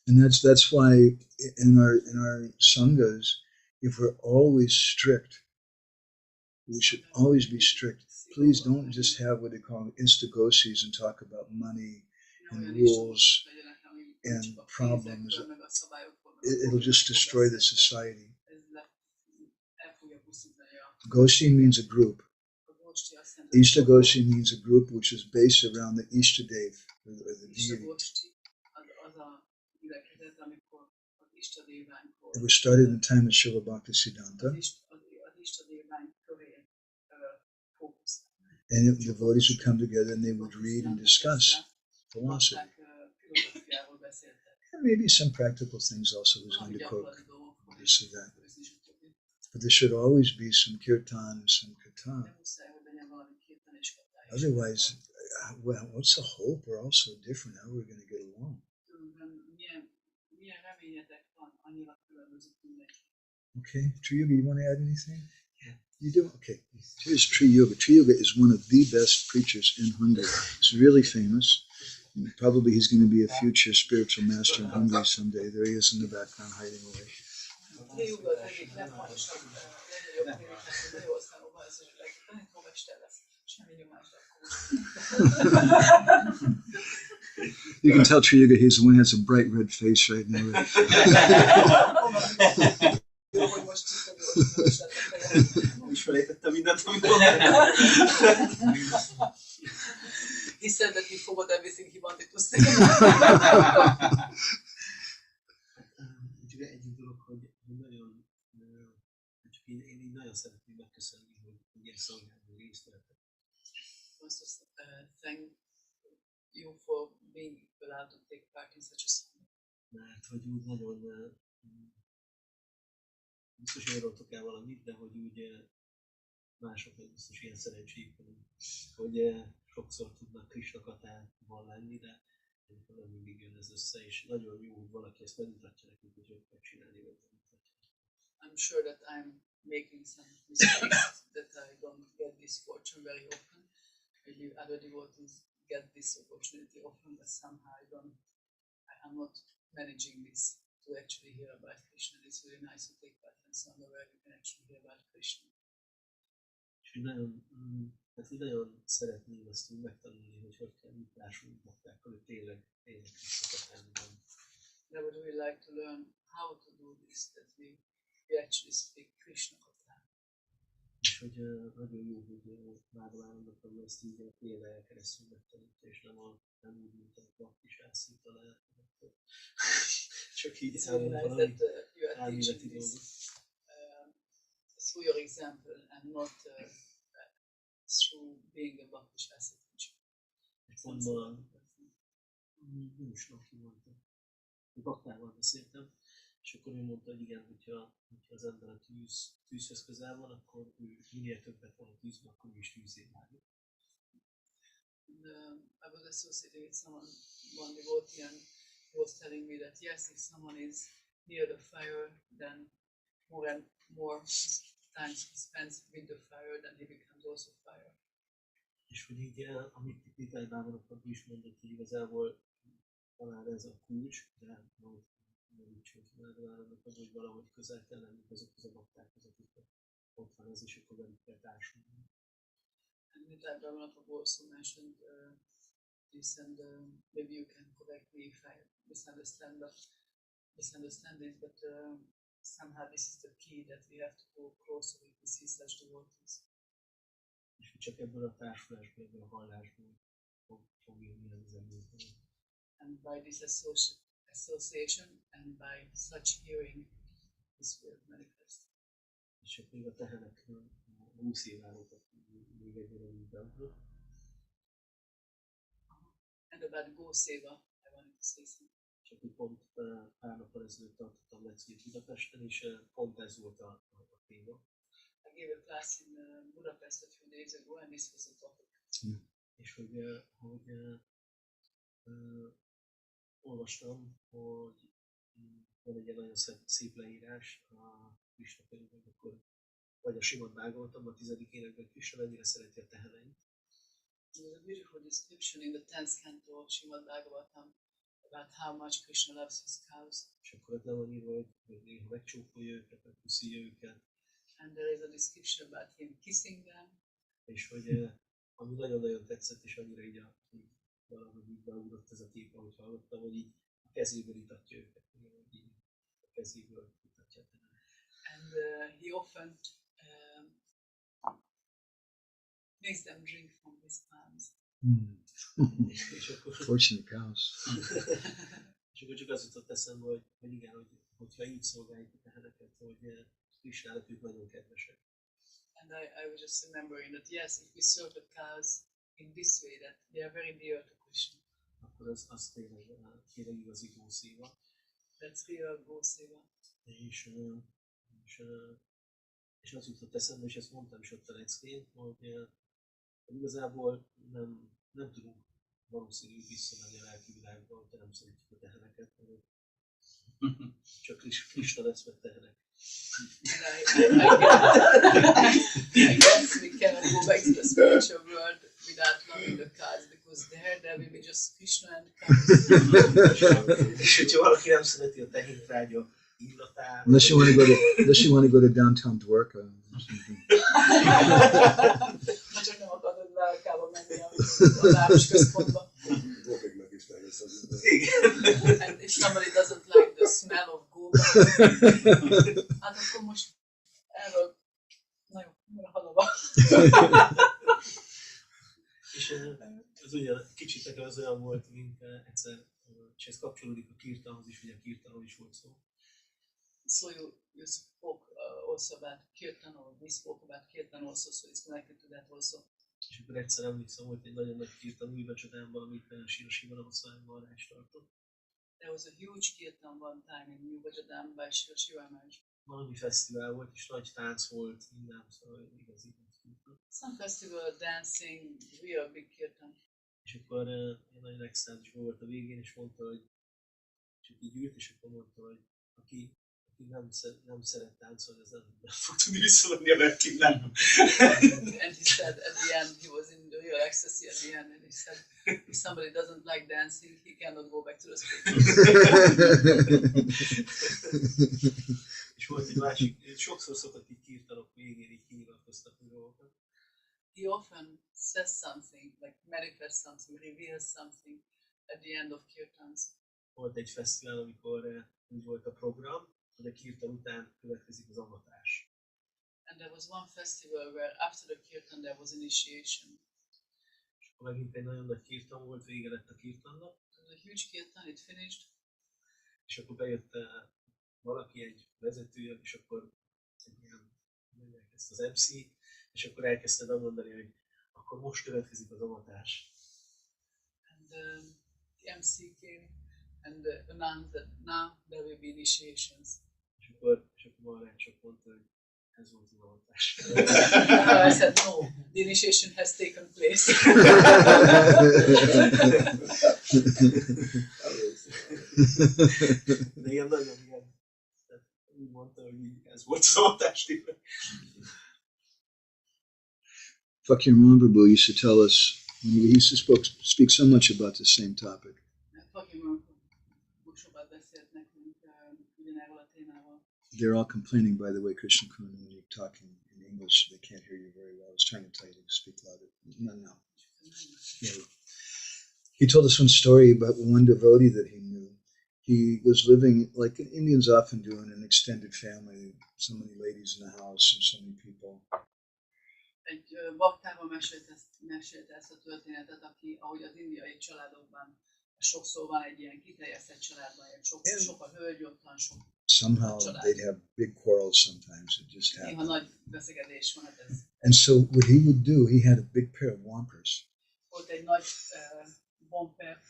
And that's why in our sanghas, if we're always strict, we should always be strict. Please don't just have what they call instagosis and talk about money and rules and problems. It'll just destroy the society. Goshi means a group. Ishta Goshi means a group which is based around the Ishta Dev, or the deity. It was started in the time of Srila Bhakti-siddhanta. And devotees would come together and they would read and discuss philosophy. And maybe some practical things also. He was going to quote this or that. But there should always be some kirtan and some kirtan. Otherwise, well, what's the hope? We're all so different. How are we going to get along? Okay, Tri Yoga, you want to add anything? Yeah. You do? Okay. Here's Tri Yoga. Tri Yoga is one of the best preachers in Hungary. He's really famous. Probably he's going to be a future spiritual master in Hungary someday. There he is in the background hiding away. You can tell Tri Yoga he's the one who has a bright red face right now. He said that he forgot everything he wanted to say. Thank you for being allowed to take part in such a song. Mert hogy úgy nagyon biztos, hogy írottok el valamit, de hogy úgy másoknak biztos ilyen szerencséjük van, hogy sokszor tudnak Krisna katában lenni, de nem mindig jön ez össze, és nagyon jó, hogy valaki ezt megmutatja nekünk, hogy ők megcsinálni, vagy megmutatja. I'm sure that I'm making some mistakes, that I don't get this fortune very often. Maybe other devotees get this opportunity often, but somehow I'm not managing this to actually hear about Krishna. It's really nice to take part in somewhere where you can actually hear about Krishna. És nagyon szeretném ezt úgy megtanulni, hogy kell mit lássunk baktákkal, hogy tényleg Krishna katában. I would really like to learn how to do this, that we actually speak Krishna katha. És hogy nagyon jó, hogy Radharaninak ezt így a példáján keresztül megtanulta, és nem úgy, mint a bhakti-candrika lehet. Csak így számomra valami elméleti dolgot. Through your example and not through being a bhakti-candrika teacher. Nem is ki mondtam. Baktával beszéltem, és akkor ő mondta, hogy igen, hogyha az ember a tűzhöz közel van, akkor ő minél többet van a tűzben, akkor ő is tűzé válik. I was associating with one devotee, and he was telling me that yes, if someone is near the fire, then more and more times he spends with the fire, then he becomes also fire. És hogy így, amit Titájbában akkor is mondott, hogy igazából talán ez a kulcs, de nem úgy csinálni, hogy valahogy közel kell lenni azokhoz a baktákhoz, akik ott van ez, és akkor velük kell társulni. And Titájbában also mentioned this, and maybe you can correct me if I misunderstand this, but somehow this is the key, that we have to go closer if we see such devotees. És csak ebből a társulásból, ebből a hallásból fog jönni az egész. And by this association, and by such hearing, this will manifest. És akkor még a tehenek 20 év állókat még egy valamiben. And about Gour Seva, I wanted to say something. És akkor pont pár nappal ezelőtt tartottam leckét Budapesten, és pont ez volt a téma. I gave a class in Budapest a few days ago, and this was the topic. És hogy olvastam, hogy van egy nagyon szép leírás a Krishna könyvben, akkor vagy a Srimad Bhagavatam a 10. énekben Krishna mennyire szereti a teheneit. There's a beautiful description in the 10th canto of Srimad Bhagavatam about how much Krishna loves his cows. És akkor ott le van írva, hogy néha megcsókolja őket, megpuszilja őket. And there is a description about him kissing them. És hogy ami nagyon-nagyon tetszett, és annyira így valahogy így beugrott ez a kép, ahogy hallottam, hogy így a kezéből itatja őket, hogy így a kezéből itatja a tehenet. And he often makes them drink from his palms. Fortunate cows. És akkor csak az jutott eszembe, hogy igen, hogyha így szolgáljuk a teheneket, hogy Krishnának ők nagyon kedvesek. And I was just remembering that yes, if we serve the cows in this way, that they are very dear to Krishna. Akkor az tényleg igazi Gour Seva. That's real Gour Seva. És az jutott eszembe, és ezt mondtam is ott a leckén, hogy igazából nem tudunk valószínűleg visszamenni a lelki világba, hogyha nem szeretjük a teheneket, csak Krishna lesz meg tehenek. I guess we cannot go back to the spiritual world without loving the cows, because there will be just Krishna and cows. És hogyha valaki nem szereti a tehéntrágya illatát... Unless you want to go to downtown Dwarka or something. Ha csak nem akarod Dwarkába menni a városközpontba. And if somebody doesn't like the smell of Gour, hát akkor most erről nagyon halava. És ez ugyan kicsit nekem az olyan volt, mint egyszer, és ez kapcsolódik a kirtanhoz is, hogy a kirtanról is volt szó. So you spoke also about kirtan, or we spoke about kirtan also, so it's connected to that also. És akkor egyszer emlékszem, volt egy nagyon nagy kirtan Újbecsodánban, amit Srila Narottam tartott. There was a huge kirtan one time in Újbecsodán by Srila Narottam. Valami fesztivál volt, és nagy tánc volt, minden, szóval igazi kirtan. Some festival dancing, real big kirtan. És akkor én nagyon extázisban volt a végén, és mondta, hogy csak így ült, és akkor mondta, hogy aki nem szeret táncolni, az nem fog tudni visszamenni a lelki világba. And he said at the end, he was in the real ecstasy at the end, and he said, if somebody doesn't like dancing, he cannot go back to the spiritual. És volt egy másik, sokszor szokott így kirtanok végén így kinyilatkoztatni dolgokat. He often says something, like manifests something, reveals something at the end of kirtans. Volt egy fesztivál, amikor úgy volt a program, hogy a kirtan után következik az avatás. And there was one festival where after the kirtan there was initiation. És akkor megint egy nagyon nagy kirtan volt, vége lett a kirtannak. It was a huge kirtan, it finished. És akkor bejött valaki, egy vezető, és akkor ezt az MC, és akkor elkezdte bemondani, hogy akkor most következik az avatás. And the MC came and announced that now there will be initiations. És akkor Maharaja csak mondta, hogy ez volt az avatás. I said, no, the initiation has taken place. De ilyen nagyon ilyen. Úgy mondta, hogy ez volt az avatás tényleg. Fakir Mahaprabhu used to tell us, when he used to speak so much about the same topic. They're all complaining, by the way, Krishna Kuna, when you're talking in English, they can't hear you very well. I was trying to tell you to speak louder. No. Yeah. He told us one story about one devotee that he knew. He was living, like Indians often do, in an extended family, so many ladies in the house and so many people. Egy baktával mesélte ezt a történetet, aki, ahogy az indiai családokban Sokszor van egy ilyen kiterjesztett családban, sok a hölgy ottan, sok somehow they'd have big quarrels sometimes. It just néha happened. nagy beszélgetés van, hát ez. And so what he would do, he had a big pair of wampers. Volt egy nagy bumper.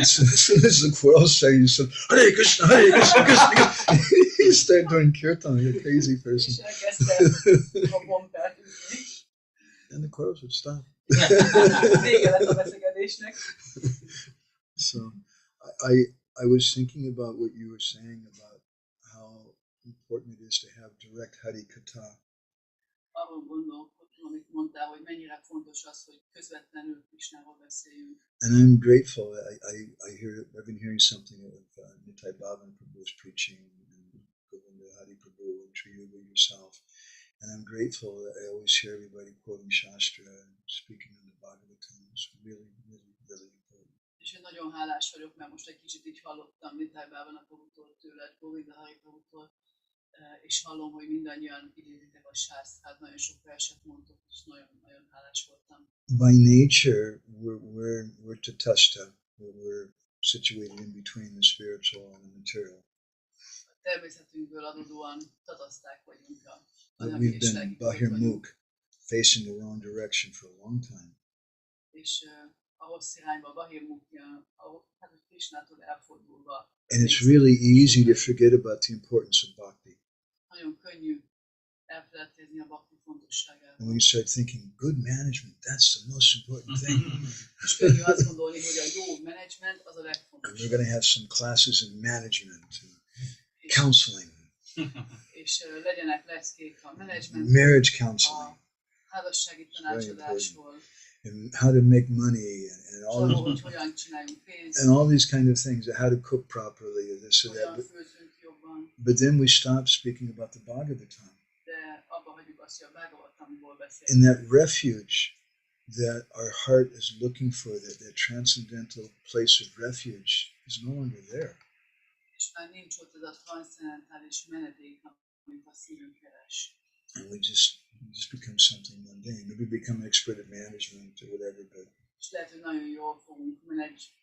So as soon as the quarrel started, he said, Hare Krishna, Hare Krishna, Krishna Krishna. He started doing kirtan like a crazy person. És elkezdte a bumpert ütni. And the quarrels would stop. Vége lett a beszélgetésnek. So I was thinking about what you were saying about how important it is to have direct Hari Katha. Arról gondolkodtam, amit mondtál, hogy mennyire fontos az, hogy közvetlenül Krisnáról beszéljünk. And I'm grateful. I've been hearing something of Nitai Bhavan Prabhu's preaching, and Govinda Hari Prabhu and Triyuga yourself. And I'm grateful that I always hear everybody quoting Shastra and speaking in the Bhagavatam. It's really, really, really important. És én nagyon hálás vagyok, mert most egy kicsit így hallottam Nitai Bhavan Prabhutól, tőled, Govinda Hari Prabhutól, és hallom, hogy mindannyian idézitek a sásztrát, nagyon sok verset mondtok, és nagyon hálás voltam. By nature, we're tatastha. We're situated in between the spiritual and the material. A természetünkből adódóan tataszták vagyunk a But anyagi we've és been lelki bahirmukh, facing the wrong direction for a long time. És a rossz irányba, bahirmukja, hát a Krisnától elfordulva. And it's really easy to forget about the importance of bhakti. Nagyon könnyű elfeledkezni a bhakti fontosságáról. And when you start thinking, good management, that's the most important thing. És könnyű azt gondolni, hogy a jó menedzsment az a And legfontosabb. we're going to have some classes in management, and counseling, És legyenek leckék a menedzsment, marriage counseling, a házassági tanácsadásról, and how to make money, and all arról, hogy these, hogyan csináljunk pénzt, and all these kind of things, how to cook properly, or this or that. hogyan főzünk jobban, But then we stop speaking about the Bhagavatam. de abba hagyjuk azt, hogy a Bhagavatamból In beszélünk. that refuge that our heart is looking for, that transcendental place of refuge is no longer there. És már nincs ott ez a transzcendentális menedék, amit a szívünk keres. And we just become something mundane. Maybe become an expert at management or whatever, but És lehet, hogy nagyon jól fogunk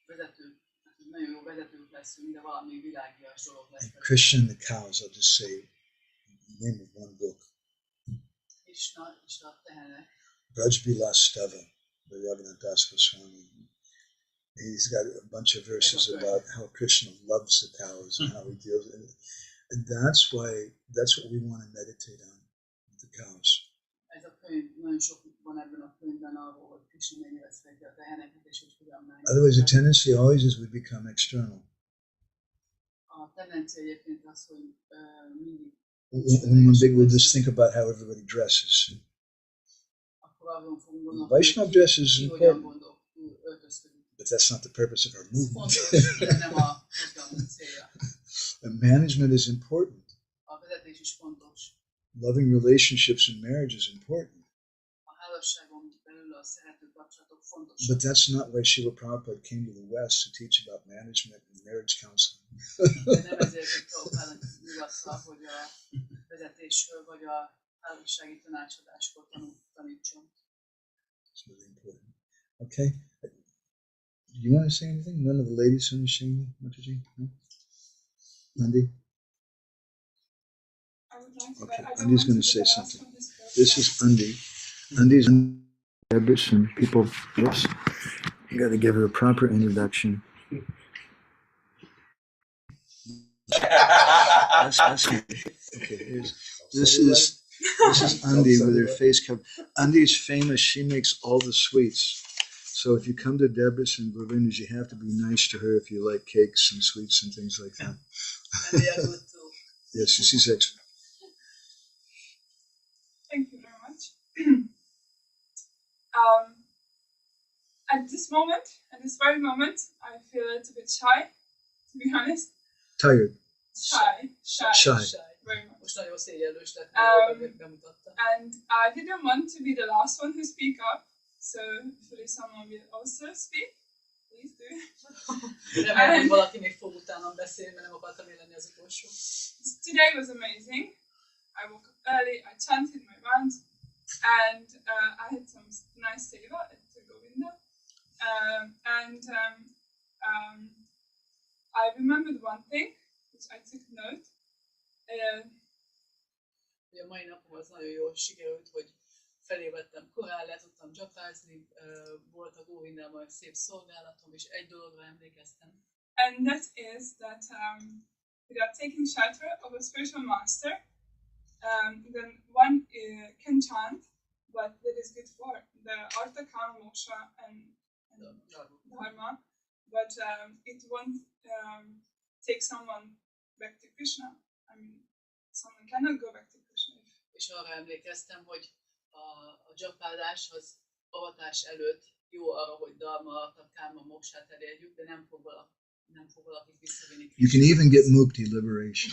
vezetők, nagyon jó vezetők leszünk, de valami világias dolog lesz. Krishna and the cows, I'll just say the name of one book. Krishna és a tehenek. Braj-Bilastava by Radharani Das Goswami. He's got a bunch of verses about how Krishna loves the cows and how he deals with it. And that's what we want to meditate on, with the cows. Ez a könyv, nagyon sok van ebben a könyvben arról, hogy Krishna mennyire szereti a teheneket, és hogy hogyan meg. Otherwise, the tendency always is we become external. A tendencia egyébként az, hogy mindig One big, we'll just think about how everybody dresses. akkor azon fogunk gondolni, Vaishnava dress is ki hogyan important, öltözködik. but that's not the purpose of our movement. Fontos, de nem a mozgalmunk célja. And management is important. A vezetés is fontos. Loving relationships and marriage is important. A házasságon belül a szerető kapcsolatok fontosak. But that's not why Srila Prabhupada came to the West to teach about management and marriage counseling. De nem ezért, hogy Prabhupád nyugatta, hogy a vezetésről vagy a házassági tanácsadásról tanítson. It's really important. Okay. Do you want to say anything? None of the ladies want to say anything? Mataji? No? Nandi? Okay, Andi's going to say something. This is Andi. Andi's and people. Oops, you got to give her a proper introduction. Okay, this is Andi with her face covered. Andi's famous. She makes all the sweets. So if you come to Debrecen and Govinda's, you have to be nice to her if you like cakes and sweets and things like that. Yes, she's excellent. Thank you very much. At this very moment, I feel a little bit shy, to be honest. Tired. Shy. Very much. And I didn't want to be the last one who speak up, so hopefully someone will also speak. Please do. Remélem, hogy valaki még fog utánam beszélni, mert nem akartam én lenni az utolsó. Today was amazing. I woke up early, I chanted my rounds, and I had some nice seva at Govinda. I remembered one thing, which I took note. A mai napom az nagyon jól sikerült, hogy felévettem korán, le tudtam dzsapázni, volt a Govindával szép szolgálatom, és egy dologra emlékeztem. And that is that without taking shelter of a spiritual master, then one can chant what that is good for the artha, kama, moksha, and dharma, but it won't take someone back to Krishna. I mean, someone cannot go back to Krishna. És arra emlékeztem, hogy a dzsapálás az avatás előtt jó arra, hogy dharma, artha, kama, moksát elérjük, de nem fog valakit visszavinni. You can even get mukti, liberation.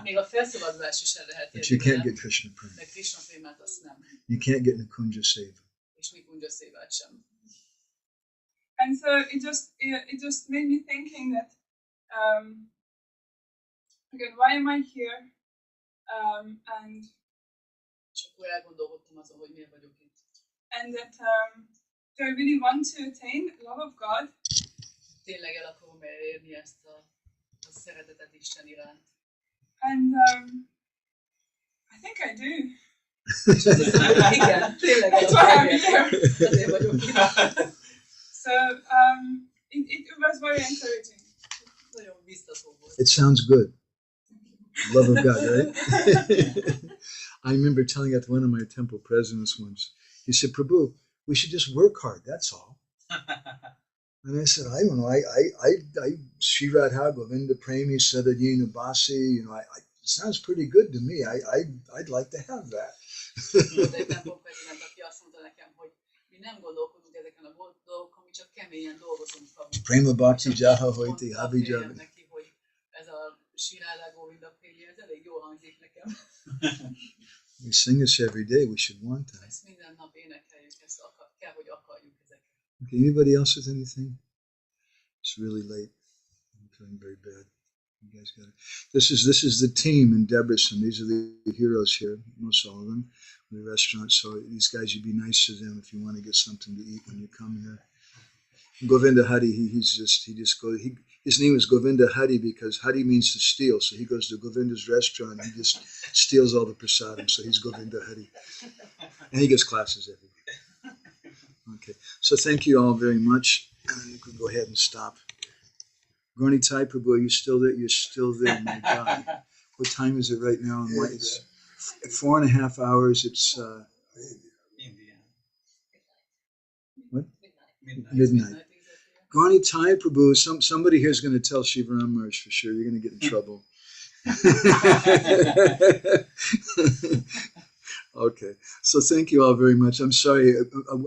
Még a felszabadulás is el lehet But you can't get Krishna prema. de Krishna prémát azt nem. You can't get Nikunja seva. És Nikunja szévát sem. And so it just made me thinking that again, why am I here? And és akkor elgondolkodtam azon, hogy miért vagyok itt. And that do I really want to attain love of God? Tényleg el akarom elérni ezt a szeretetet Isten iránt. And I think I do. Igen, tényleg That's why I'm here. Azért vagyok itt. So it was very encouraging. Nagyon biztató volt. It sounds good. Love of God, right? I remember telling that to one of my temple presidents once. He said, Prabhu, we should just work hard, that's all. And I said, I don't know, I Sri Radha Govinda Premi Sadadina Basi, it sounds pretty good to me. I'd like to have that. Prema-bhakti-jaha hoiti habijava. We sing this every day, we should want that. Okay, anybody else with anything? It's really late. I'm feeling very bad. You guys got it. This is the team in Debrecen. These are the heroes here, most all of them, in the restaurant. So these guys, you'd be nice to them if you want to get something to eat when you come here. Govinda Hari, his name is Govinda Hari because Hari means to steal. So he goes to Govinda's restaurant and he just steals all the prasadam. So he's Govinda Hari. And he gives classes every week. Okay, so thank you all very much. You can go ahead and stop. Gorni Thai Prabhu, are you still there? You're still there, my God. What time is it right now? It's 4.5 hours. It's what? Midnight. Gorni Thai Prabhu, somebody here is going to tell Shivaram Maharaj for sure. You're going to get in trouble. Okay, so thank you all very much. I'm sorry,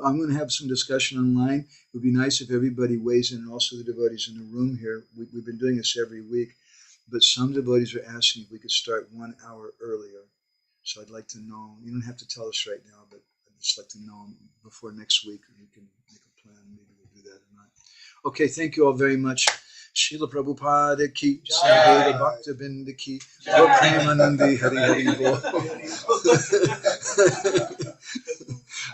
I'm going to have some discussion online. It would be nice if everybody weighs in, and also the devotees in the room here. We've been doing this every week, but some devotees are asking if we could start 1 hour earlier. So I'd like to know, you don't have to tell us right now, but I'd just like to know before next week, and we can make a plan. Maybe we'll do that or not. Okay, thank you all very much. Srila Prabhupada ki, Srila Bhakta Binda ki, Premanandi Hari Hari Bo.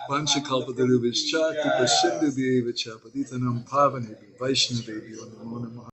Vansha Kalpatarubhis Cha, Tipa Sindhu Deva Cha, Patitanam Pavane, Vaishnavi, Namo Namaha.